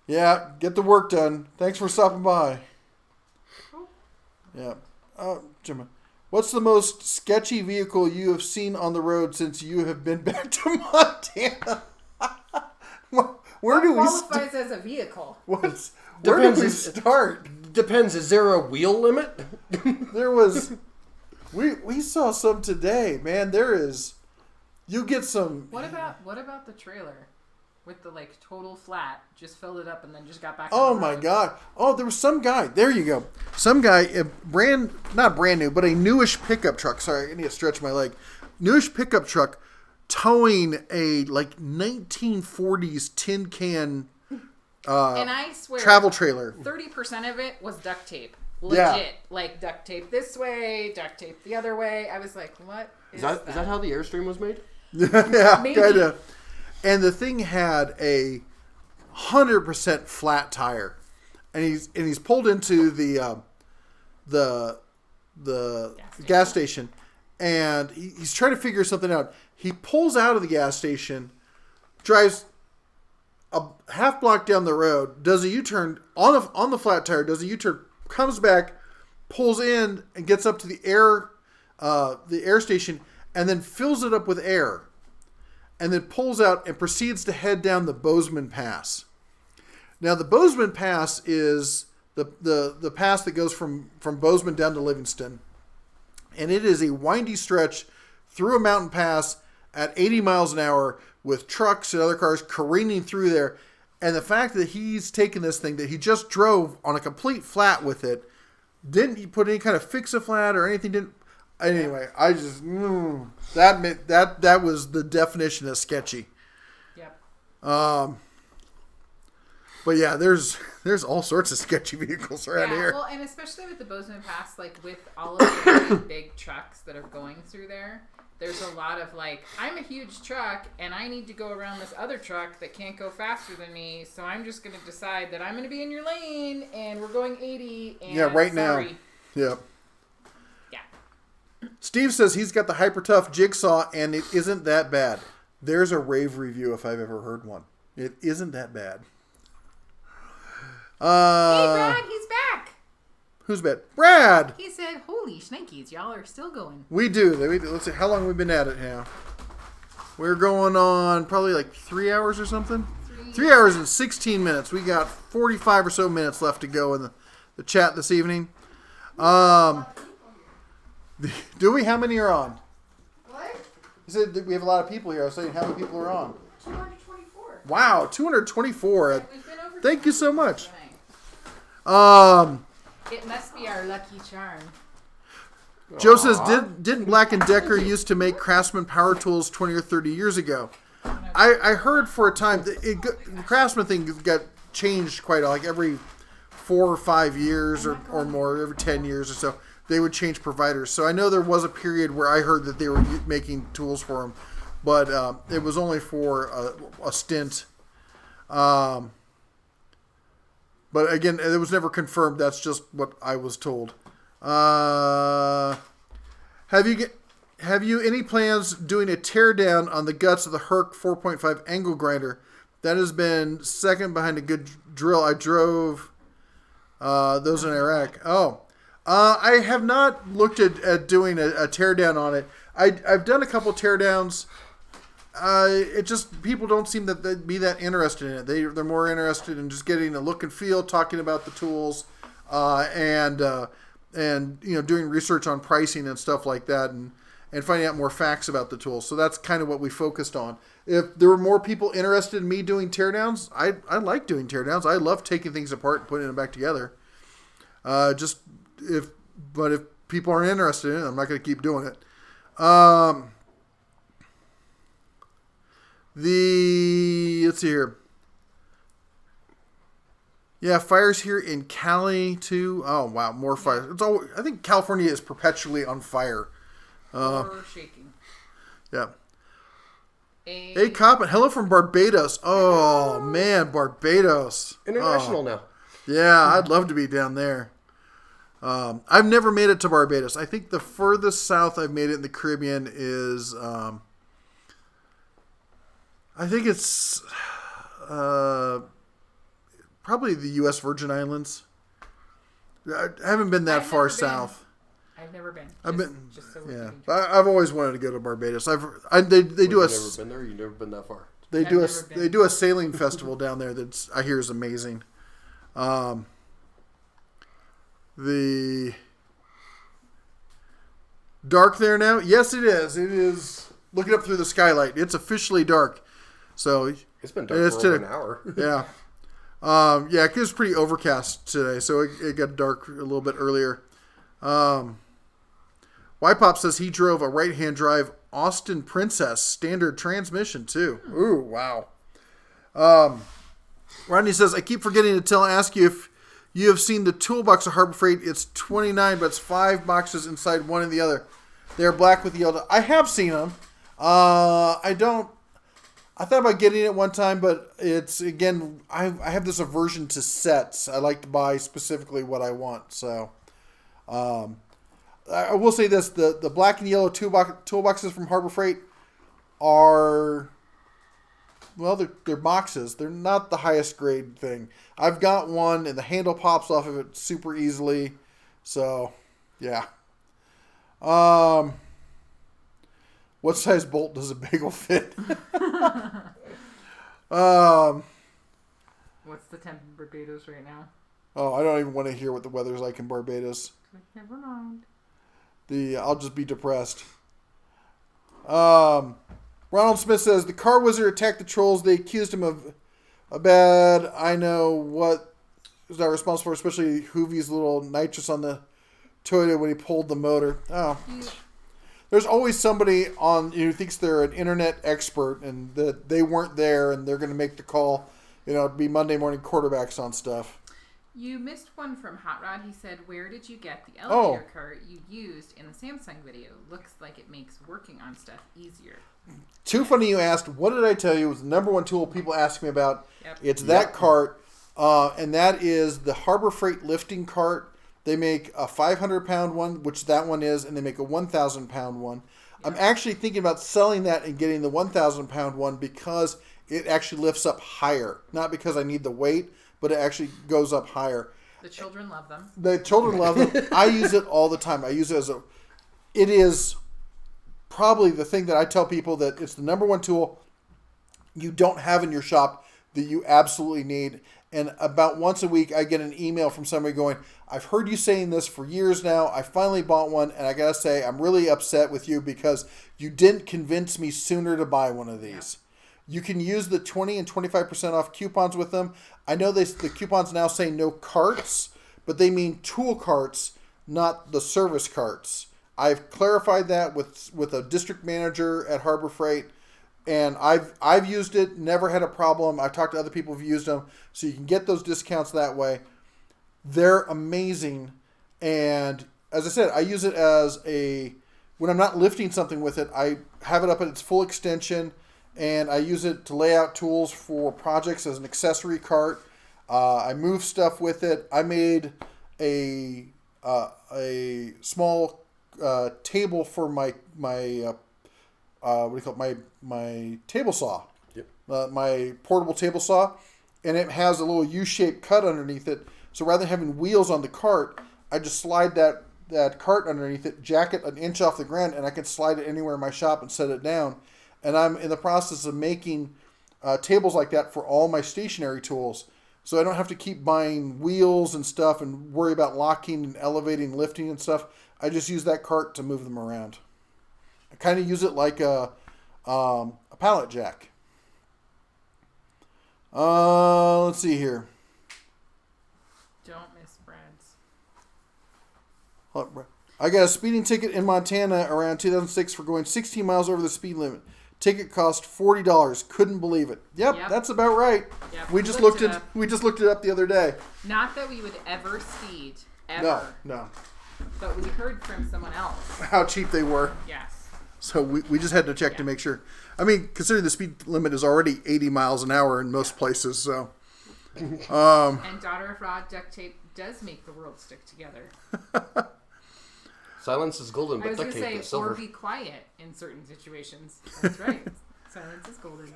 Yeah, get the work done. Thanks for stopping by. Cool. Yeah. Jim, what's the most sketchy vehicle you have seen on the road since you have been back to Montana? Where do we qualifies as a vehicle? Where do we start? Depends. Is there a wheel limit? There was. We saw some today, man. There is. You get some. What about the trailer with the like total flat? Just filled it up and then just got back. Oh my god! Oh, there was some guy. There you go. Some guy, not brand new, but a newish pickup truck. Sorry, I need to stretch my leg. Newish pickup truck towing a like 1940s tin can. And I swear, travel trailer. 30% of it was duct tape. Legit, like duct tape this way, duct tape the other way. I was like, "What is that? Is that how the Airstream was made?" Yeah, kind of. And the thing had a 100% flat tire, and he's pulled into the gas station, and he's trying to figure something out. He pulls out of the gas station, drives a half block down the road, does a U-turn on the flat tire, does a U-turn, comes back, pulls in, and gets up to the air station, and then fills it up with air, and then pulls out and proceeds to head down the Bozeman Pass. Now, the Bozeman Pass is the pass that goes from Bozeman down to Livingston, and it is a windy stretch through a mountain pass at 80 miles an hour with trucks and other cars careening through there. And the fact that he's taken this thing that he just drove on a complete flat with it, didn't put any kind of fix-a-flat or anything. Anyway, I just that was the definition of sketchy. Yep. But yeah, there's all sorts of sketchy vehicles around here. Well, and especially with the Bozeman Pass, like with all of the really big trucks that are going through there. There's a lot of like, I'm a huge truck and I need to go around this other truck that can't go faster than me. So I'm just going to decide that I'm going to be in your lane and we're going 80. And yeah, right sorry. now. Yeah. Yeah. Steve says he's got the Hyper Tough Jigsaw and it isn't that bad. There's a rave review if I've ever heard one. It isn't that bad. Hey, Brad, he's back. Who's bad? Brad! He said, holy shnikes, y'all are still going. We do. Let's see, how long have we been at it now? We're going on probably like 3 hours or something? 3 hours and 16 minutes. We got 45 or so minutes left to go in the chat this evening. Do we? How many are on? What? He said that we have a lot of people here. I was saying how many people are on? 224. Wow, 224. Thank you so much. It must be our lucky charm. Joe says, didn't Black & Decker used to make Craftsman power tools 20 or 30 years ago? I heard for a time that the Craftsman thing got changed quite like every 4 or 5 years or more, every 10 years or so. They would change providers. So I know there was a period where I heard that they were making tools for them, but it was only for a stint. But again, it was never confirmed. That's just what I was told. Have you any plans doing a teardown on the guts of the Herc 4.5 angle grinder? That has been second behind a good drill. I drove those in Iraq. I have not looked at doing a teardown on it. I've done a couple teardowns. It just, people don't seem to be that interested in it. They're more interested in just getting a look and feel, talking about the tools, and doing research on pricing and stuff like that, and finding out more facts about the tools. So that's kind of what we focused on. If there were more people interested in me doing teardowns, I like doing teardowns. I love taking things apart and putting them back together. But if people aren't interested in it, I'm not going to keep doing it. Let's see here. Yeah, fires here in Cali too. Oh wow, more fires. I think California is perpetually on fire. Or shaking. Yeah. Hey, Cop, hello from Barbados. Oh man, Barbados. International now. Yeah, I'd love to be down there. I've never made it to Barbados. I think the furthest south I've made it in the Caribbean is, I think it's probably the U.S. Virgin Islands. I haven't been that far south. I've never been. I've always wanted to go to Barbados. They do You've never been there? You've never been that far? They do a sailing festival down there that's I hear is amazing. The dark there now? Yes, it is. It is. Look it up through the skylight. It's officially dark. So it's been dark for over an hour. Yeah. Yeah, it was pretty overcast today, so it got dark a little bit earlier. Y-Pop says he drove a right-hand drive Austin Princess standard transmission too. Ooh, wow. Rodney says, I keep forgetting to ask you if you have seen the toolbox of Harbor Freight. It's $29, but it's 5 boxes inside one and the other. They are black with yellow. I have seen them. I thought about getting it one time, but it's, again, I have this aversion to sets. I like to buy specifically what I want. So, I will say this, the black and yellow toolboxes from Harbor Freight are, well, they're boxes. They're not the highest grade thing. I've got one, and the handle pops off of it super easily. So, yeah. What size bolt does a bagel fit? What's the temp in Barbados right now? Oh, I don't even want to hear what the weather's like in Barbados. Never mind. I'll just be depressed. Ronald Smith says, the car wizard attacked the trolls. They accused him of a bad, I know what is not responsible for, especially Hoovie's little nitrous on the Toyota when he pulled the motor. Oh. There's always somebody who thinks they're an internet expert and that they weren't there and they're going to make the call. It'd be Monday morning quarterbacks on stuff. You missed one from Hot Rod. He said, where did you get the elevator cart you used in the Samsung video? Looks like it makes working on stuff easier. Too funny you asked. What did I tell you was the number one tool people ask me about? Yep. It's that cart, and that is the Harbor Freight lifting cart. They make a 500-pound one, which that one is, and they make a 1,000-pound one. Yep. I'm actually thinking about selling that and getting the 1,000-pound one because it actually lifts up higher. Not because I need the weight, but it actually goes up higher. The children love them. The children love them. I use it all the time. I use it it is probably the thing that I tell people that it's the number one tool you don't have in your shop that you absolutely need. And about once a week, I get an email from somebody going, I've heard you saying this for years now. I finally bought one, and I got to say, I'm really upset with you because you didn't convince me sooner to buy one of these. Yeah. You can use the 20 and 25% off coupons with them. I know the coupons now say no carts, but they mean tool carts, not the service carts. I've clarified that with a district manager at Harbor Freight, and I've used it, never had a problem. I've talked to other people who've used them, so you can get those discounts that way. They're amazing, and as I said, I use it when I'm not lifting something with it, I have it up at its full extension, and I use it to lay out tools for projects as an accessory cart. I move stuff with it. I made a small table for my my table saw. Yep. My portable table saw, and it has a little U-shaped cut underneath it. So rather than having wheels on the cart, I just slide that cart underneath it, jack it an inch off the ground, and I can slide it anywhere in my shop and set it down. And I'm in the process of making tables like that for all my stationary tools. So I don't have to keep buying wheels and stuff and worry about locking and elevating, lifting and stuff. I just use that cart to move them around. I kind of use it like a pallet jack. Let's see here. Don't miss Brad's. I got a speeding ticket in Montana around 2006 for going 16 miles over the speed limit. Ticket cost $40. Couldn't believe it. Yep, that's about right. Yep. We just looked it up the other day. Not that we would ever speed. Ever. No. But we heard from someone else how cheap they were. Yes. So we just had to check to make sure. I mean, considering the speed limit is already 80 miles an hour in most places, so. And Daughter of Rod duct tape does make the world stick together. Silence is golden, but duct tape is silver. Or be quiet in certain situations. That's right. Silence is golden.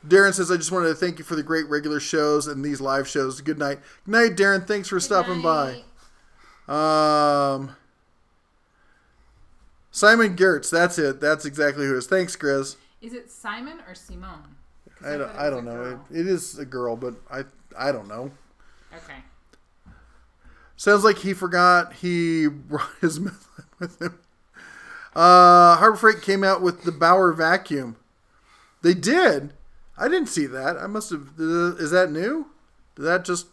Darren says, I just wanted to thank you for the great regular shows and these live shows. Good night. Good night, Darren. Thanks for stopping by. Simon Gertz. That's it. That's exactly who it is. Thanks, Grizz. Is it Simon or Simone? I don't know. It is a girl, but I don't know. Okay. Sounds like he forgot he brought his method with him. Harbor Freight came out with the Bauer vacuum. They did? I didn't see that. I must have... Is that new? Did that just...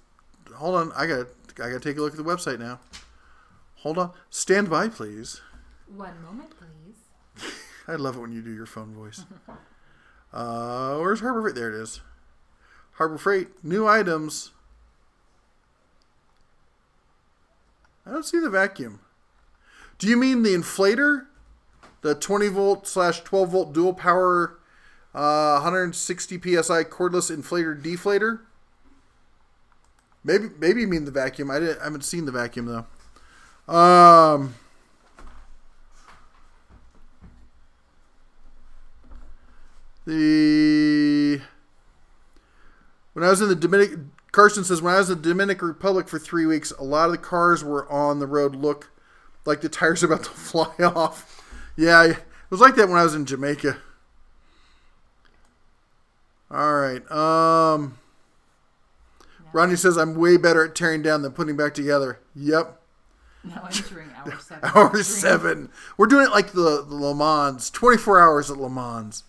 Hold on. I gotta take a look at the website now. Hold on. Stand by, please. One moment, please. I love it when you do your phone voice. Where's Harbor Freight? There it is. Harbor Freight. New items. I don't see the vacuum. Do you mean the inflator? The 20 volt / 12 volt dual power 160 psi cordless inflator deflator? Maybe you mean the vacuum. I haven't seen the vacuum though. When I was in the Dominican, Carson says, when I was in the Dominican Republic for 3 weeks, a lot of the cars were on the road look like the tires are about to fly off. Yeah, it was like that when I was in Jamaica. All right. Ronnie says, I'm way better at tearing down than putting back together. Yep. Now entering hour 7. Hour 7. We're doing it like the Le Mans. 24 hours at Le Mans.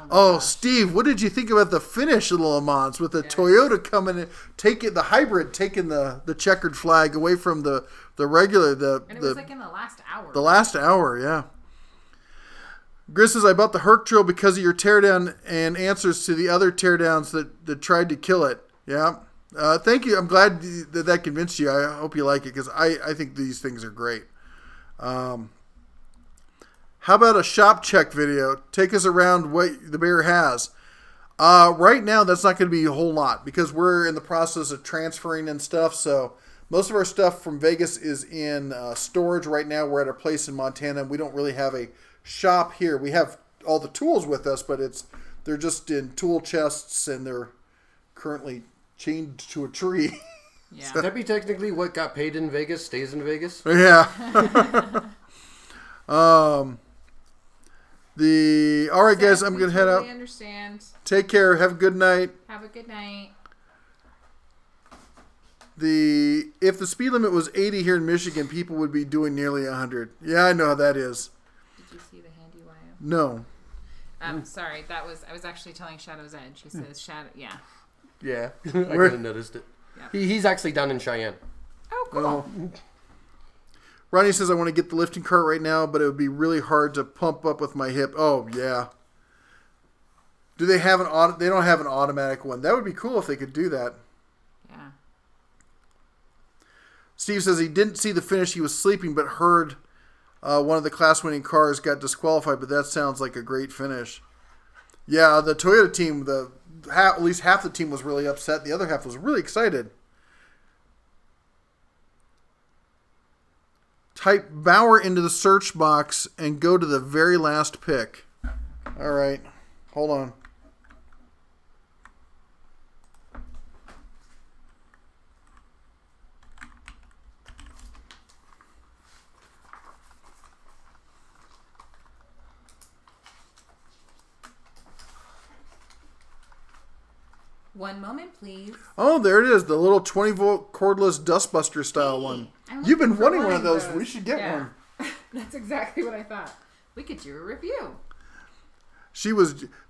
Oh, Steve, what did you think about the finish of the Le Mans with the Toyota coming in, the hybrid taking the checkered flag away from the regular, and it was like in the last hour. The last hour, yeah. Gris says, I bought the Herc drill because of your teardown and answers to the other teardowns that tried to kill it. Yeah. Thank you. I'm glad that convinced you. I hope you like it because I think these things are great. How about a shop check video? Take us around what the bear has. Right now, that's not going to be a whole lot because we're in the process of transferring and stuff. So most of our stuff from Vegas is in storage right now. We're at a place in Montana. And we don't really have a shop here. We have all the tools with us, but they're just in tool chests and they're currently chained to a tree. Yeah. Would that be technically what got paid in Vegas stays in Vegas? Yeah. All right, guys, I'm gonna head out. I understand. Take care. Have a good night. Have a good night. If the speed limit was 80 here in Michigan, people would be doing nearly 100. Yeah, I know how that is. Did you see the handy wire? No. Sorry, I was actually telling Shadow's Edge. He says Shadow. Yeah. Yeah, I could have noticed it. Yep. He's actually down in Cheyenne. Oh, cool. Ronnie says, I want to get the lifting cart right now, but it would be really hard to pump up with my hip. Oh, yeah. Do they have they don't have an automatic one. That would be cool if they could do that. Yeah. Steve says he didn't see the finish. He was sleeping, but heard one of the class-winning cars got disqualified, but that sounds like a great finish. Yeah, the Toyota team, at least half the team was really upset. The other half was really excited. Type Bauer into the search box and go to the very last pick. All right. Hold on. One moment, please. Oh, there it is. The little 20-volt cordless dustbuster style one. You've been wanting one of those. We should get one. That's exactly what I thought. We could do a review.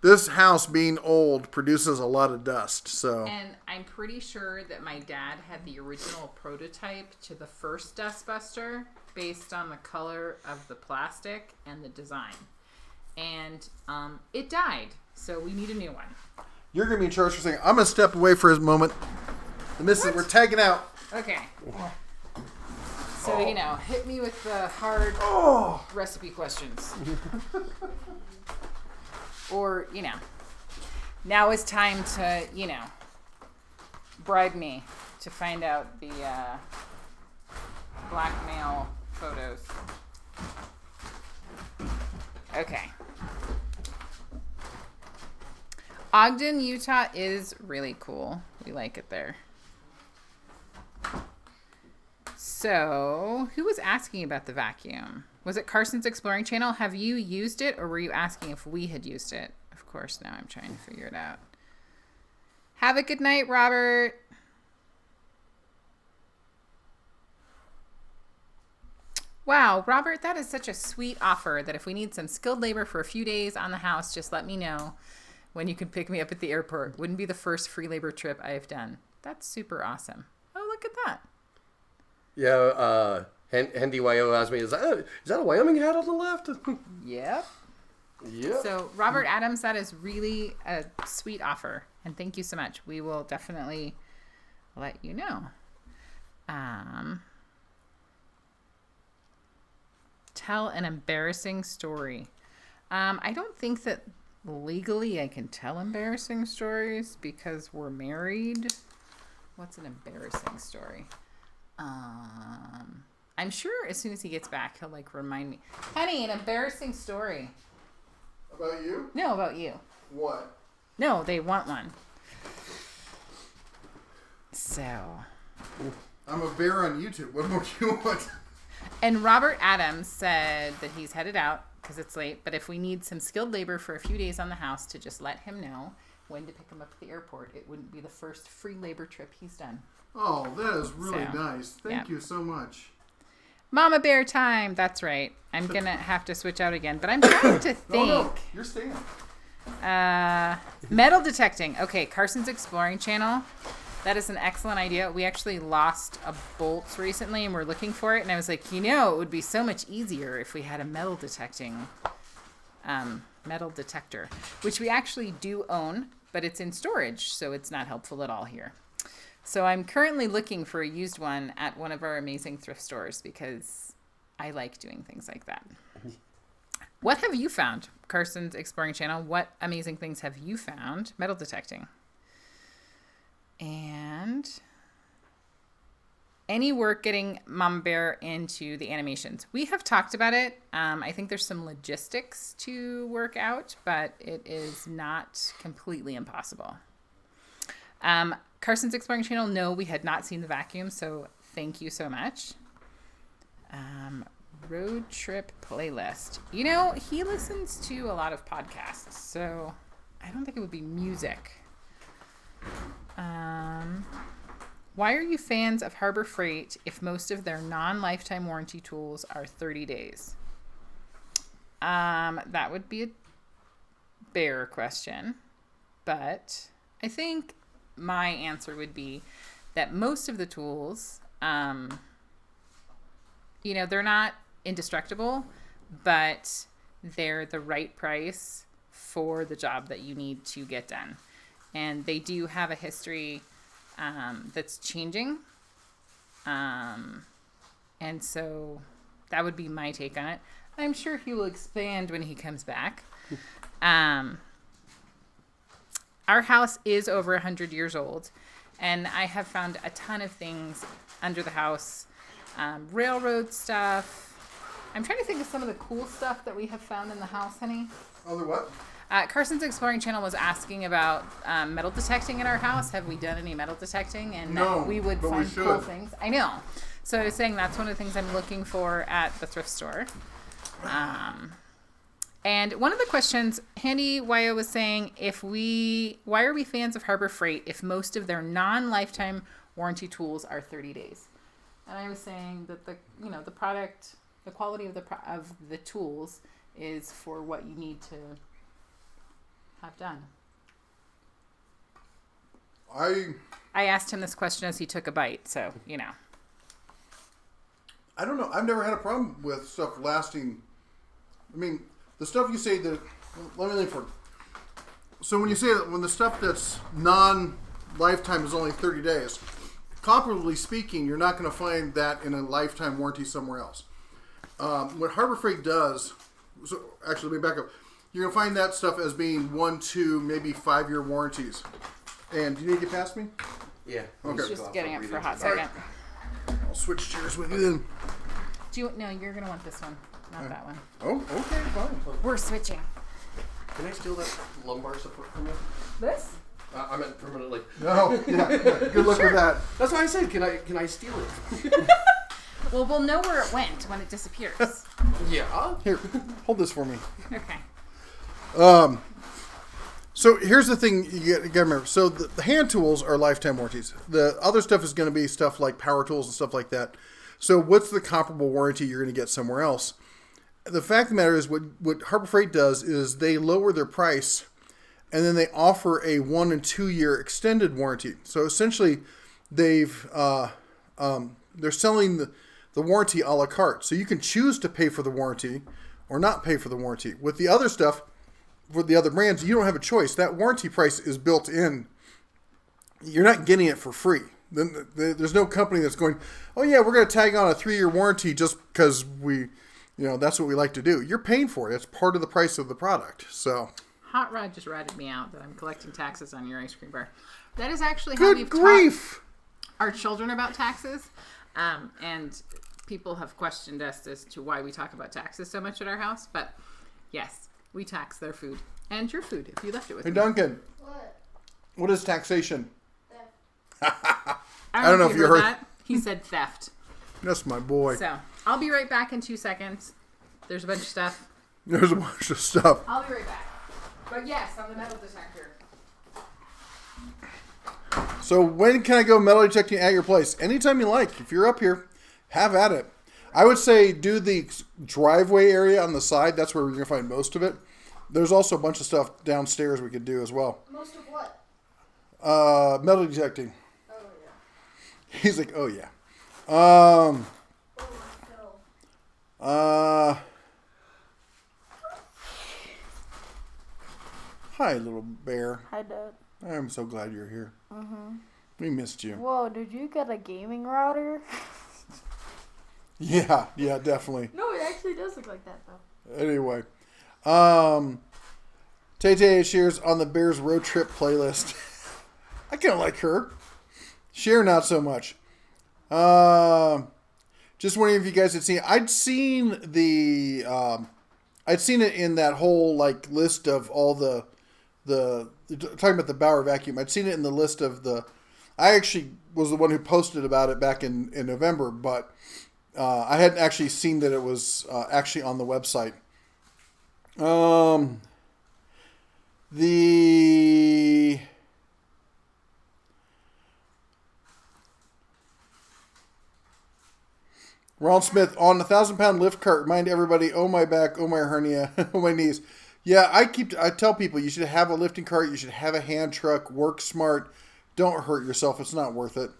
This house being old produces a lot of dust, so. And I'm pretty sure that my dad had the original prototype to the first dustbuster based on the color of the plastic and the design. And it died, so we need a new one. You're going to be in charge for saying, I'm going to step away for a moment. The missus, we're tagging out. Okay. So, hit me with the hard recipe questions. Or, now is time to, bribe me to find out the blackmail photos. Okay. Ogden, Utah is really cool. We like it there. So, who was asking about the vacuum? Was it Carson's Exploring Channel? Have you used it, or were you asking if we had used it? Of course, now I'm trying to figure it out. Have a good night, Robert. Wow, Robert, that is such a sweet offer that if we need some skilled labor for a few days on the house, just let me know when you can pick me up at the airport. Wouldn't be the first free labor trip I have done. That's super awesome. Oh, look at that. Yeah, Handy YO asked me, is that a Wyoming hat on the left? Yep. Yep. So, Robert Adams, that is really a sweet offer. And thank you so much. We will definitely let you know. Tell an embarrassing story. I don't think that legally I can tell embarrassing stories because we're married. What's an embarrassing story? I'm sure as soon as he gets back, he'll like remind me. Honey, an embarrassing story. About you? No, about you. What? No, they want one. So. I'm a bear on YouTube. What more do you want? And Robert Adams said that he's headed out because it's late, but if we need some skilled labor for a few days on the house to just let him know when to pick him up at the airport, it wouldn't be the first free labor trip he's done. Oh, that is really So, nice. Thank you so much. Mama Bear time. That's right. I'm going to have to switch out again, but I'm trying to think. No, you're staying. Metal detecting. Okay, Carson's Exploring Channel. That is an excellent idea. We actually lost a bolt recently and we're looking for it. And I was like, it would be so much easier if we had a metal detector, which we actually do own, but it's in storage. So it's not helpful at all here. So I'm currently looking for a used one at one of our amazing thrift stores because I like doing things like that. What have you found, Carson's Exploring Channel? What amazing things have you found metal detecting? And any work getting Mama Bear into the animations? We have talked about it. I think there's some logistics to work out, but it is not completely impossible. Carson's Exploring Channel, no, we had not seen the vacuum, so thank you so much. Road trip playlist. He listens to a lot of podcasts, so I don't think it would be music. Why are you fans of Harbor Freight if most of their non-lifetime warranty tools are 30 days? That would be a bear question, but I think my answer would be that most of the tools, they're not indestructible, but they're the right price for the job that you need to get done. And they do have a history that's changing. And so that would be my take on it. I'm sure he will expand when he comes back. Our house is over 100 years old. And I have found a ton of things under the house. Railroad stuff. I'm trying to think of some of the cool stuff that we have found in the house, honey. Other what? Carson's Exploring Channel was asking about metal detecting in our house. Have we done any metal detecting? And no, we would but find we should. cool things. I know. So I was saying that's one of the things I'm looking for at the thrift store. And one of the questions, Handy YO was saying, why are we fans of Harbor Freight if most of their non-lifetime warranty tools are 30 days? And I was saying that the product, the quality of the tools is for what you need to have done. I asked him this question as he took a bite, so I don't know. I've never had a problem with stuff lasting. I mean, the stuff you say that. Let me think for. So when you say that when the stuff that's non-lifetime is only 30 days, comparably speaking, you're not going to find that in a lifetime warranty somewhere else. What Harbor Freight does. So actually, let me back up. You're going to find that stuff as being 1, 2, maybe 5-year warranties. And do you need to get past me? Yeah. Okay. Just getting up for a hot second. I'll switch chairs with you then. No, you're going to want this one, not that one. Oh, okay, fine. We're switching. Can I steal that lumbar support from you? This? I meant permanently. No, yeah. Good luck with that. That's why I said, can I steal it? Well, we'll know where it went when it Yeah. Here, hold this for me. Okay. So here's the thing you got to remember. So the hand tools are lifetime warranties. The other stuff is going to be stuff like power tools and stuff like that. So what's the comparable warranty you're going to get somewhere else? The fact of the matter is what Harbor Freight does is they lower their price and then they offer a 1 and 2 year extended warranty. So essentially they're selling the warranty a la carte. So you can choose to pay for the warranty or not pay for the warranty. With the other stuff, for the other brands, you don't have a choice. That warranty price is built in. You're not getting it for free. Then there's no company that's going, oh yeah, we're going to tag on a 3-year warranty just because that's what we like to do. You're paying for it. It's part of the price of the product. So Hot Rod just ratted me out that I'm collecting taxes on your ice cream bar. That is actually how good we've grief. taught our children about taxes. And people have questioned us as to why we talk about taxes so much at our house. But yes, we tax their food and your food if you left it with me. Hey Duncan, What? is taxation? I don't know if you heard that. He said theft. That's my boy. So I'll be right back in 2 seconds. There's a bunch of stuff. There's a bunch of stuff. I'll be right back. But yes, on the metal detector. So when can I go metal detecting at your place? Anytime you like. If you're up here, have at it. I would say do the driveway area on the side. That's where we're going to find most of it. There's also a bunch of stuff downstairs we could do as well. Most of what? Metal detecting. Oh, yeah. He's like, oh yeah. Oh, Phil. Hi, little bear. Hi, Dad. I'm so glad you're here. We missed you. Whoa, did you get a gaming router? Yeah, definitely. No, it actually does look like that, though. Anyway, Tay shares on the Bears road trip playlist. I kind of like her. Cher, not so much. Just wondering if you guys had seen it. I'd seen it in that whole list of all the talking about the Bauer vacuum. I'd seen it in the list of I actually was the one who posted about it back in November, but I hadn't actually seen that it was actually on the website. Ron Smith, on the 1,000-pound lift cart, remind everybody, oh my back, oh my hernia, oh my knees. Yeah, I tell people you should have a lifting cart, you should have a hand truck, work smart, don't hurt yourself, it's not worth it.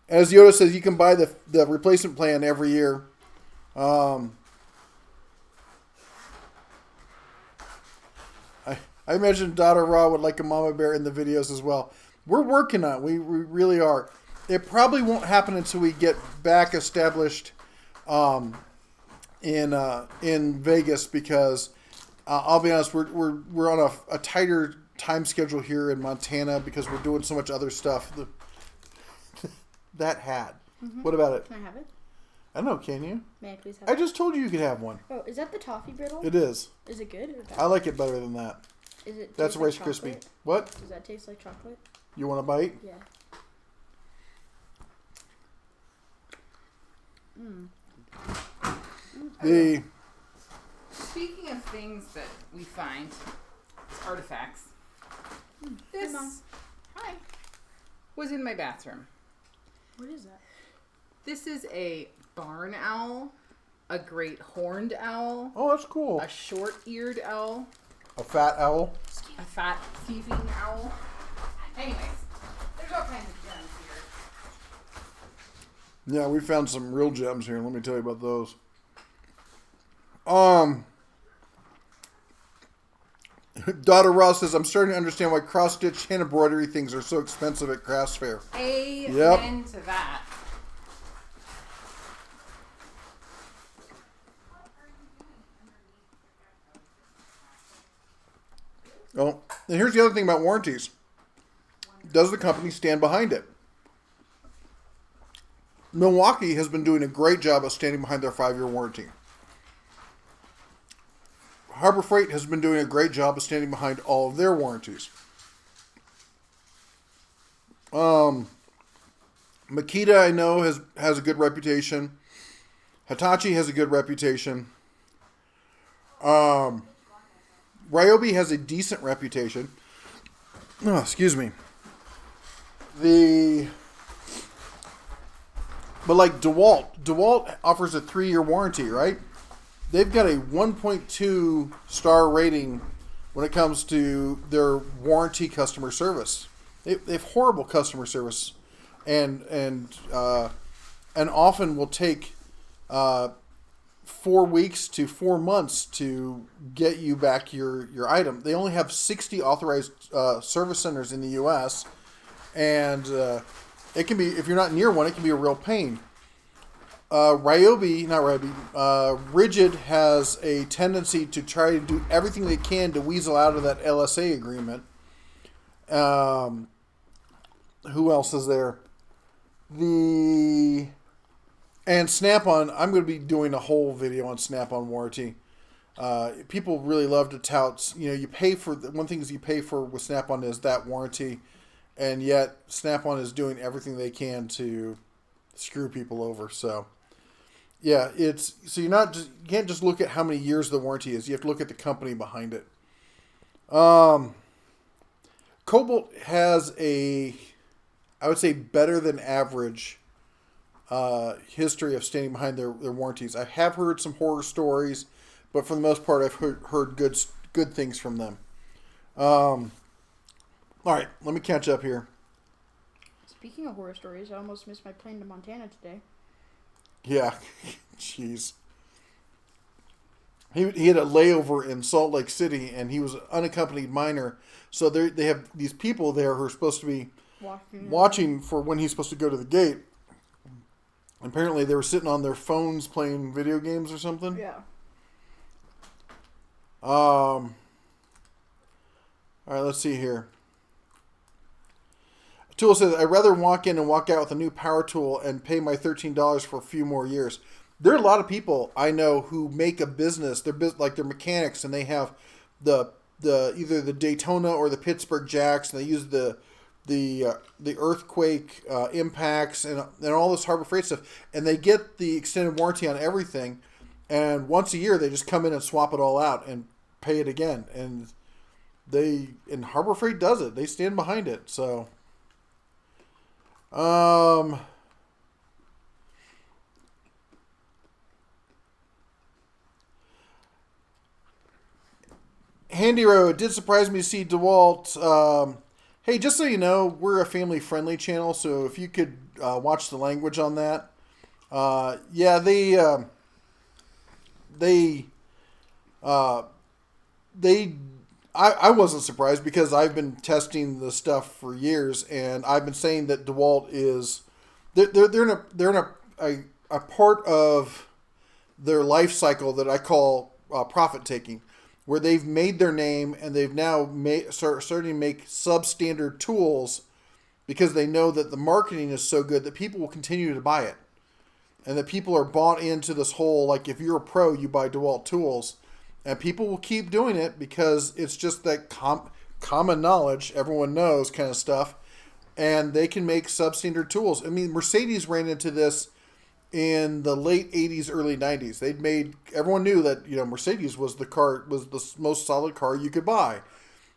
As Yoda says, you can buy the replacement plan every year. I imagine Daughter Raw would like a mama bear in the videos as well. We're working on it. We really are. It probably won't happen until we get back established in Vegas because I'll be honest, we're on a tighter time schedule here in Montana because we're doing so much other stuff. That hat. Mm-hmm. What about it? Can I have it? I don't know. Can you? May I please have I it? just told you could have one. Oh, is that the toffee brittle? It is. Is it good or bad? I like it better than that. Is it? That's taste Rice like Krispie. chocolate? What? Does that taste like chocolate? You want a bite? Yeah. Speaking of things that we find, artifacts. This was in my bathroom. What is that? This is a barn owl, a great horned owl, Oh, that's cool. a short-eared owl, A fat owl. a fat thieving owl. Anyways, there's all kinds of gems here. Yeah, we found some real gems here. Let me tell you about those. Daughter Ross says, I'm starting to understand why cross-stitch hand embroidery things are so expensive at crafts fair. Amen to that. Oh, and here's the other thing about warranties. Does the company stand behind it? Milwaukee has been doing a great job of standing behind their 5-year warranty. Harbor Freight has been doing a great job of standing behind all of their warranties. Makita, I know, has a good reputation. Hitachi has a good reputation. Ryobi has a decent reputation. Oh, excuse me. But like DeWalt offers a 3-year warranty, right? They've got a 1.2 star rating when it comes to their warranty customer service. They have horrible customer service, and often will take 4 weeks to 4 months to get you back your item. They only have 60 authorized service centers in the U.S., and it can be, if you're not near one, it can be a real pain. Rigid has a tendency to try to do everything they can to weasel out of that LSA agreement. Who else is there? And Snap-on, I'm going to be doing a whole video on Snap-on warranty. People really love to tout, you pay for, one thing is you pay for with Snap-on is that warranty, and yet Snap-on is doing everything they can to screw people over. So, yeah, you can't just look at how many years the warranty is. You have to look at the company behind it. Cobalt has I would say, better than average history of standing behind their warranties. I have heard some horror stories, but for the most part, I've heard good things from them. All right, let me catch up here. Speaking of horror stories, I almost missed my plane to Montana today. Yeah, jeez. He had a layover in Salt Lake City, and he was an unaccompanied minor. So they have these people there who are supposed to be watching for when he's supposed to go to the gate. Apparently, they were sitting on their phones playing video games or something. Yeah. All right, let's see here. Tool says, I'd rather walk in and walk out with a new power tool and pay my $13 for a few more years. There are a lot of people I know who make a business. They're mechanics, and they have the either the Daytona or the Pittsburgh Jacks, and they use the earthquake impacts and all this Harbor Freight stuff, and they get the extended warranty on everything. And once a year, they just come in and swap it all out and pay it again. And Harbor Freight does it. They stand behind it. So, Handy Road, it did surprise me to see DeWalt. Hey, just so you know, we're a family-friendly channel, so if you could watch the language on that. I wasn't surprised because I've been testing the stuff for years, and I've been saying that DeWalt is they're in a part of their life cycle that I call profit taking, where they've made their name and they've now starting to make substandard tools because they know that the marketing is so good that people will continue to buy it, and that people are bought into this whole, like, if you're a pro, you buy DeWalt tools. And people will keep doing it because it's just that common knowledge, everyone knows kind of stuff. And they can make substandard tools. I mean, Mercedes ran into this in the late 80s, early 90s. Everyone knew that, Mercedes was the most solid car you could buy.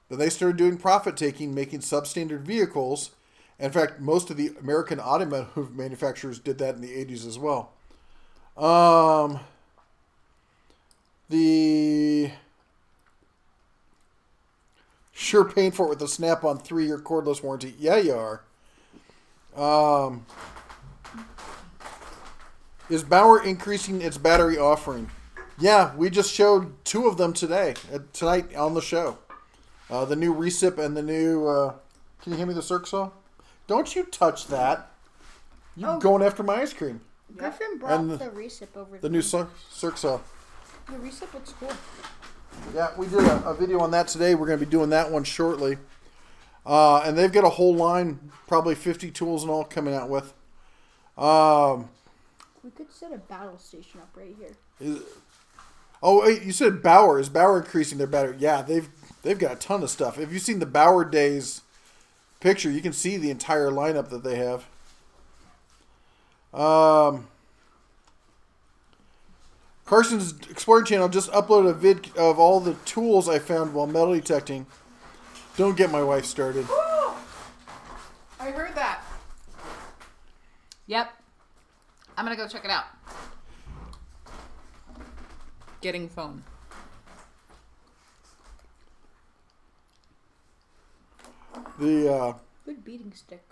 Then they started doing profit taking, making substandard vehicles. In fact, most of the American automotive manufacturers did that in the 80s as well. Sure paying for it with a Snap-on 3-year cordless warranty. Yeah, you are. Is Bauer increasing its battery offering? Yeah, we just showed 2 of them tonight on the show. The new Recip and the new... can you hand me the Circ Saw? Don't you touch that. You're going after my ice cream. Griffin brought the Recip over the new Circ Saw. The Recip looks cool. Yeah, we did a video on that today. We're going to be doing that one shortly. And they've got a whole line, probably 50 tools and all, coming out with. We could set a battle station up right here. You said Bauer. Is Bauer increasing their battery? Yeah, they've got a ton of stuff. If you've seen the Bauer Days picture, you can see the entire lineup that they have. Carson's Exploring Channel just uploaded a vid of all the tools I found while metal detecting. Don't get my wife started. I heard that. Yep. I'm going to go check it out. Getting phone. The, Good beating stick.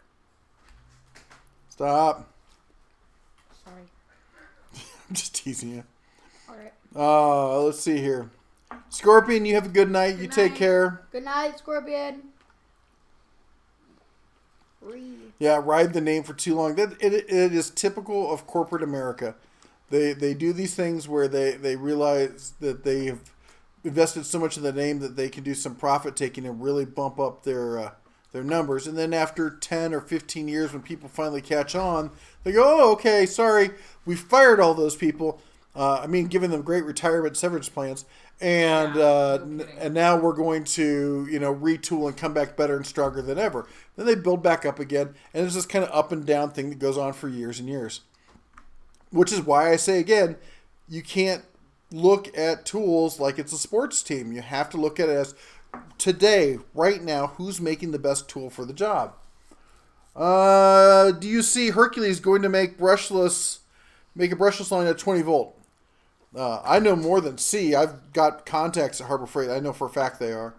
Stop. Sorry. I'm just teasing you. Alright. Let's see here. Scorpion, you have a good night. You take care. Good night, Scorpion. Yeah, ride the name for too long. It is typical of corporate America. They do these things where they realize that they've invested so much in the name that they can do some profit taking and really bump up their numbers. And then after 10 or 15 years, when people finally catch on, they go, "Oh, okay, sorry, we fired all those people." Giving them great retirement severance plans, and and now we're going to retool and come back better and stronger than ever. Then they build back up again, and it's this kind of up and down thing that goes on for years and years. Which is why I say again, you can't look at tools like it's a sports team. You have to look at it as today, right now, who's making the best tool for the job. Do you see Hercules going to make a brushless line at 20 volt? I know more than C. I've got contacts at Harbor Freight. I know for a fact they are.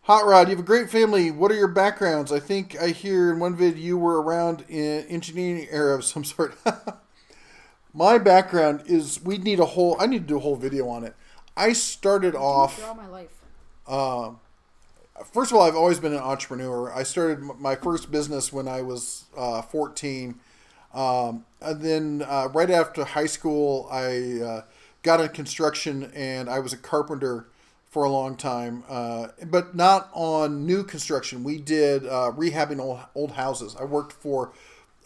Hot Rod, you have a great family. What are your backgrounds? I think I hear in one vid you were around in engineering area of some sort. My background is I need to do a whole video on it. I started off Throughout my life. First of all, I've always been an entrepreneur. I started my first business when I was 14. And then right after high school, I got in construction, and I was a carpenter for a long time, but not on new construction. We did rehabbing old houses. I worked for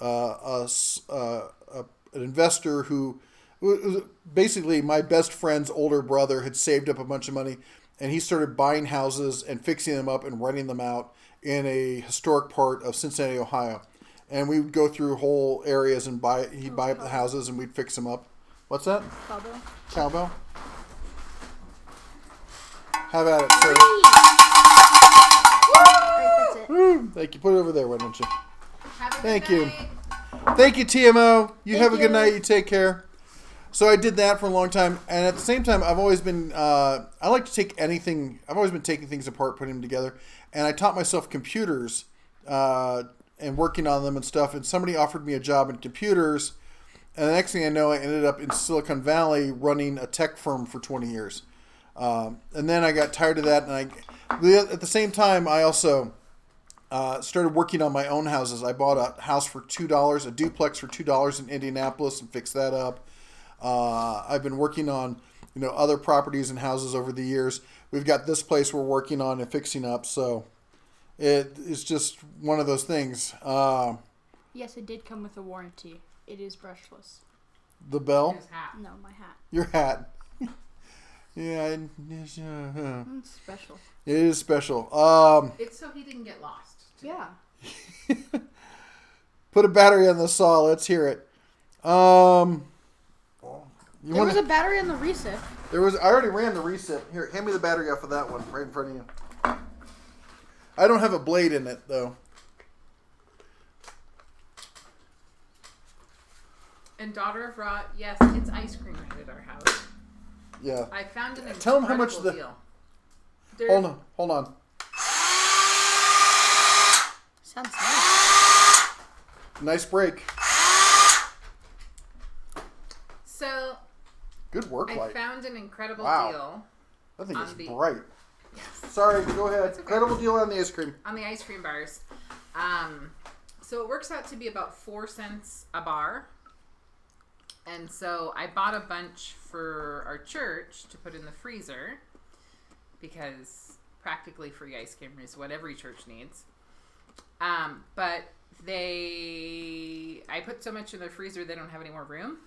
an investor who basically my best friend's older brother had saved up a bunch of money, and he started buying houses and fixing them up and renting them out in a historic part of Cincinnati, Ohio. And we would go through whole areas and he'd buy up the houses and we'd fix them up. What's that? Cowbell. Cowbell? Have at it, sir. Alright, that's it. Woo! Thank you. Put it over there, why don't you? Have a Thank good you. night. Thank you, TMO. You Thank have a good you. night. You take care. So I did that for a long time, and at the same time, I've always been. I like to take anything. I've always been taking things apart, putting them together, and I taught myself computers and working on them and stuff. And somebody offered me a job in computers, and the next thing I know, I ended up in Silicon Valley running a tech firm for 20 years. And then I got tired of that, and at the same time, I also started working on my own houses. I bought a house for $2, a duplex for $2 in Indianapolis, and fixed that up. I've been working on, other properties and houses over the years. We've got this place we're working on and fixing up, so it's just one of those things. Yes, it did come with a warranty. It is brushless. The bell? His hat. No, my hat. Your hat. Yeah, It's special. it is special. It's so he didn't get lost. Yeah. Put a battery on the saw. Let's hear it. There was a battery in the recip. I already ran the recip. Here, hand me the battery off of that one, right in front of you. I don't have a blade in it, though. And Daughter of Rot, yes, it's ice cream night at our house. Yeah. I found an Tell them how much incredible deal. Hold on. Sounds nice. Nice break. So, Good work I light. found an incredible Wow. deal That thing is on the- bright. Sorry, go ahead. It's okay. Incredible deal on the ice cream. on the ice cream bars. So it works out to be about 4 cents a bar. And so I bought a bunch for our church to put in the freezer because practically free ice cream is what every church needs. But I put so much in the freezer they don't have any more room.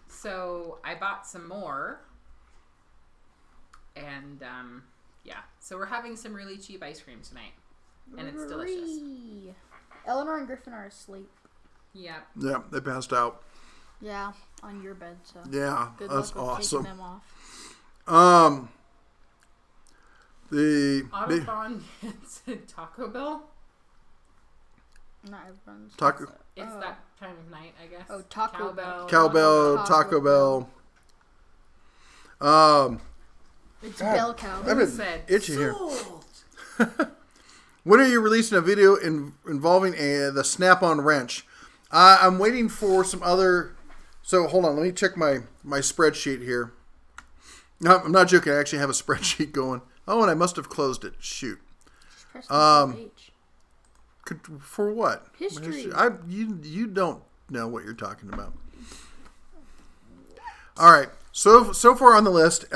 So I bought some more. And so we're having some really cheap ice cream tonight. And it's delicious. Eleanor and Griffin are asleep. Yeah. Yeah, they passed out. Yeah, on your bed. So Yeah, good that's luck with awesome. taking them off. Autobahn gets a Taco Bell. Not everyone's. Taco. It's that time of night, I guess. Oh, Taco Bell. Cowbell, Taco Bell. It's God, bell cow. I've been said itchy here. sold. When are you releasing a video involving the snap-on wrench? I'm waiting for some other... So, hold on. Let me check my spreadsheet here. No, I'm not joking. I actually have a spreadsheet going. Oh, and I must have closed it. Shoot. Press Control H. For what? History. You don't know what you're talking about. All right. So far on the list,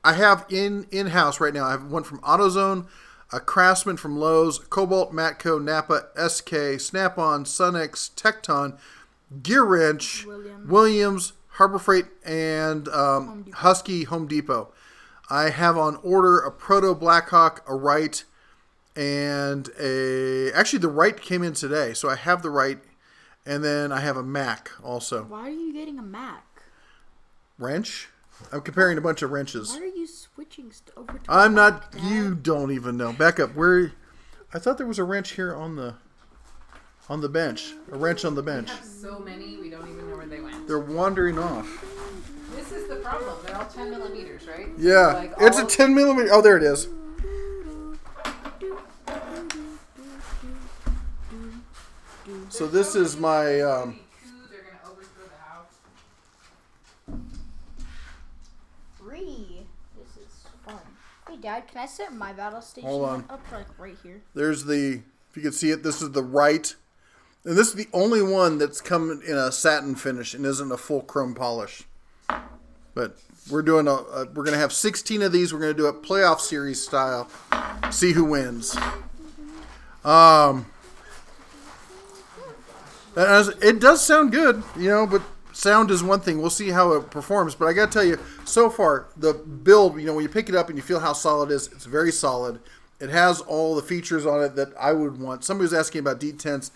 I have in-house right now. I have one from AutoZone, a Craftsman from Lowe's, Cobalt, Matco, Napa, SK, Snap-on, Sunex, Tecton, Gear Wrench, Williams, Harbor Freight, and Husky Home Depot. I have on order a Proto Blackhawk, a Wright, and actually the Wright came in today, so I have the Wright, and then I have a Mac also. Why are you getting a Mac? Wrench? I'm comparing a bunch of wrenches. Why are you switching over to I'm not. Dad? You don't even know. Back up. Where? I thought there was a wrench here on the bench. A wrench on the bench. We have so many, we don't even know where they went. They're wandering off. This is the problem. They're all 10 millimeters, right? Yeah, Like it's a 10 millimeter. Oh, there it is. So this is my. They're gonna overthrow the house. This is fun. Hey, Dad, can I set my battle station Hold on. up like right here? There's the. If you can see it, this is the Wright, and this is the only one that's come in a satin finish and isn't a full chrome polish. But we're doing we're gonna have 16 of these. We're gonna do it playoff series style. See who wins. It does sound good, but sound is one thing. We'll see how it performs. But I got to tell you, so far, the build, when you pick it up and you feel how solid it is, it's very solid. It has all the features on it that I would want. Somebody was asking about detents.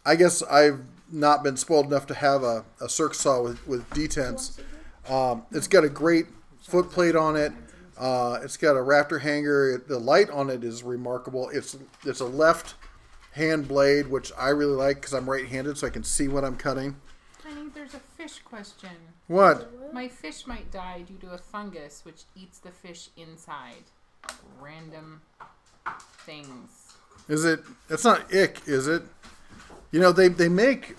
I guess I've not been spoiled enough to have a circ saw with detents. It's got a great foot plate on it. It's got a Raptor hanger. The light on it is remarkable. It's a left hand blade, which I really like because I'm right-handed, so I can see what I'm cutting. Honey, there's a fish question. What? My fish might die due to a fungus which eats the fish inside. Random things. Is it? It's not ick, is it? They make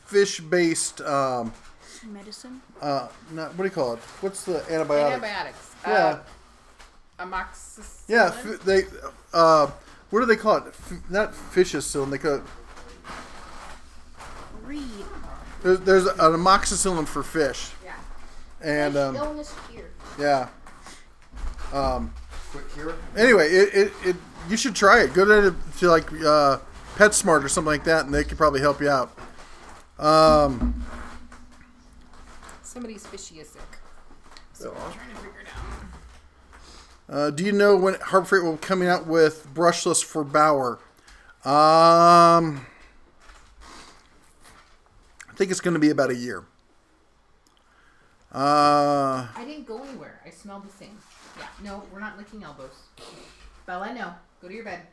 fish-based medicine. What do you call it? What's the antibiotic? Antibiotics. Yeah. Amoxicillin. Yeah. What do they call it? Not fischicillin. They call it. There's an amoxicillin for fish. Yeah. And illness cure. Yeah. Quick cure. Anyway, it you should try it. Go to like PetSmart or something like that, and they could probably help you out. Somebody's fishy is sick. So I'm trying to figure it out. Do you know when Harbor Freight will be coming out with brushless for Bauer? I think it's going to be about a year. I didn't go anywhere. I smelled the same. Yeah. No, we're not licking elbows. Bella, no. Go to your bed.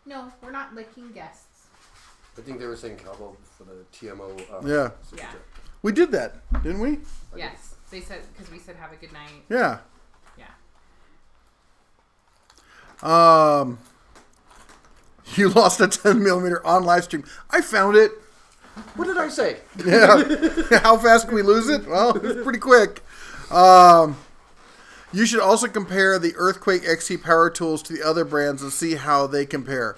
No, we're not licking guests. I think they were saying cowbell for the TMO. Yeah. Yeah. We did that, didn't we? Yes. They said, because we said have a good night. Yeah. Yeah. You lost a 10 millimeter on live stream. I found it. What did I say? Yeah. How fast can we lose it? Well, it's pretty quick. You should also compare the Earthquake XC power tools to the other brands and see how they compare.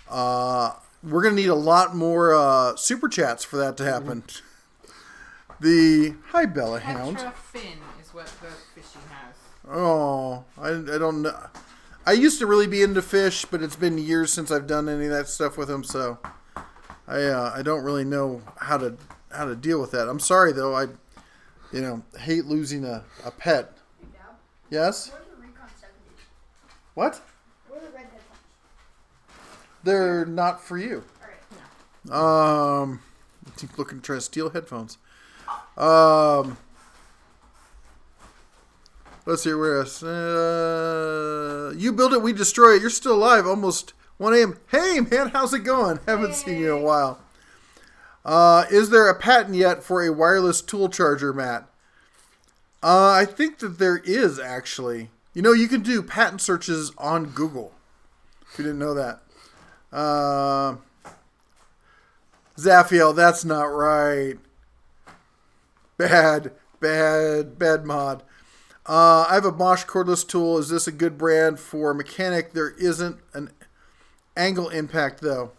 We're going to need a lot more super chats for that to happen. Hi, Bella Hound. Extra fin is what the fishy has. Oh, I don't know. I used to really be into fish, but it's been years since I've done any of that stuff with them, so I don't really know how to deal with that. I'm sorry though. I hate losing a pet. Hey, Dad, Yes? where's the Recon 70? What? Where are the red headphones? They're not for you. Alright. I keep looking to try to steal headphones. Let's see where else. You build it, we destroy it. You're still alive. Almost 1 a.m. Hey, man, how's it going? Haven't seen you in a while. Is there a patent yet for a wireless tool charger, Matt? I think that there is, actually. You know, you can do patent searches on Google. If you didn't know that. Zaphiel, that's not right. Bad mod. I have a Bosch cordless tool. Is this a good brand for a mechanic? There isn't an angle impact, though.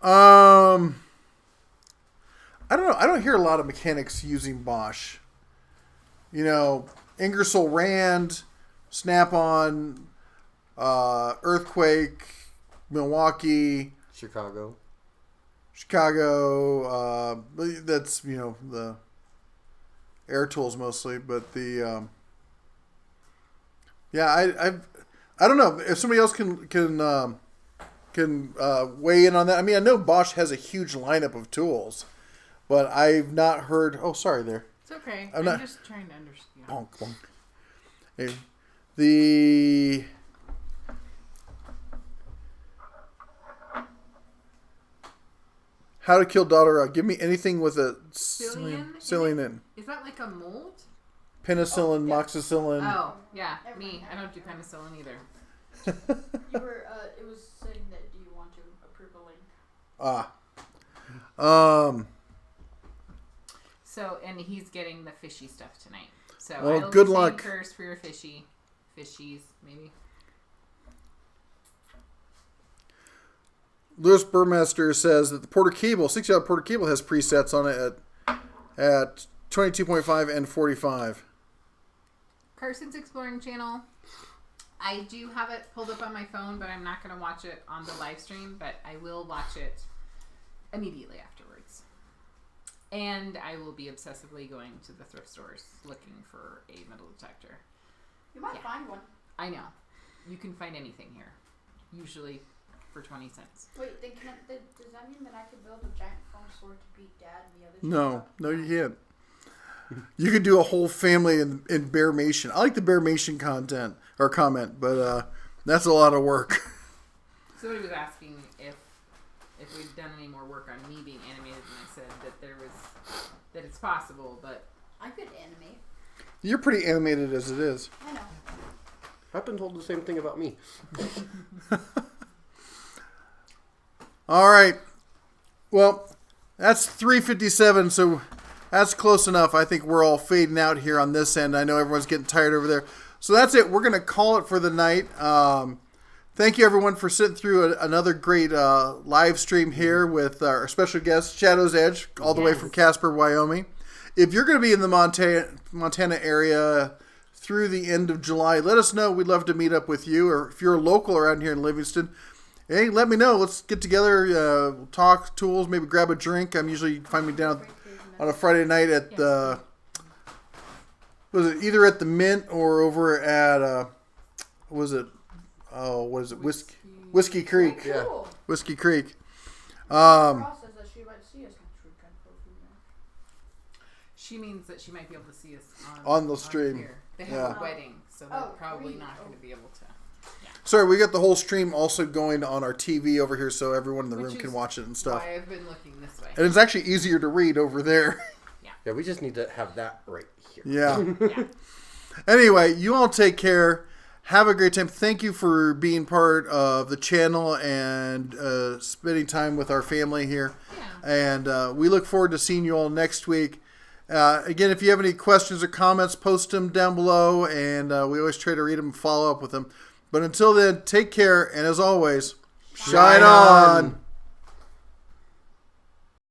I don't know. I don't hear a lot of mechanics using Bosch. You know, Ingersoll Rand, Snap-on, Earthquake, Milwaukee, Chicago. That's, you know, the air tools mostly, but the I don't know if somebody else can weigh in on that. I mean, I know Bosch has a huge lineup of tools, but I've not heard. Oh, sorry, there. It's okay. I'm I'm just trying to understand. Bonk, bonk. Hey, the How to Kill Daughter. Give me anything with a psyllium in. Is that like a mold? Penicillin, moxicillin. Oh, yeah. Me. I don't do penicillin either. You were. It was saying that. Do you want to approve a link? So, and he's getting the fishy stuff tonight. So, well, I'll good be saying luck. First for your fishies, maybe. Lewis Burmaster says that the Porter cable, 60-aught Porter cable, has presets on it at 22.5 and 45. Carson's Exploring Channel. I do have it pulled up on my phone, but I'm not going to watch it on the live stream, but I will watch it immediately afterwards. And I will be obsessively going to the thrift stores looking for a metal detector. You might find one. I know. You can find anything here. Usually for 20 cents. Wait, then does that mean that I could build a giant foam sword to beat Dad and the others? No, you can't. You could do a whole family in Bearmation. I like the Bearmation content or comment, but that's a lot of work. Somebody was asking if we'd done any more work on me being animated, and I said that it's possible, but I could animate. You're pretty animated as it is. I know. I've been told the same thing about me. All right. Well, that's 3:57, so that's close enough. I think we're all fading out here on this end. I know everyone's getting tired over there. So that's it. We're going to call it for the night. Thank you, everyone, for sitting through another great live stream here with our special guest, Shadow's Edge, all the way from Casper, Wyoming. If you're going to be in the Montana area through the end of July, let us know. We'd love to meet up with you. Or if you're a local around here in Livingston, hey, let me know. Let's get together, we'll talk tools, maybe grab a drink. I'm usually find me down on a Friday night at the either at the Mint or over at Whiskey Creek. Oh, cool. Whiskey Creek. she means that she might be able to see us on the stream. Here. They have a wedding, so they're probably not going to be able to. Sorry, we got the whole stream also going on our TV over here, so everyone in the room can watch it and stuff. Why I've been looking this way. And it's actually easier to read over there. Yeah, we just need to have that right here. Yeah. Anyway, you all take care. Have a great time. Thank you for being part of the channel and spending time with our family here. Yeah. And we look forward to seeing you all next week. Again, if you have any questions or comments, post them down below, and we always try to read them and follow up with them. But until then, take care, and as always, shine on.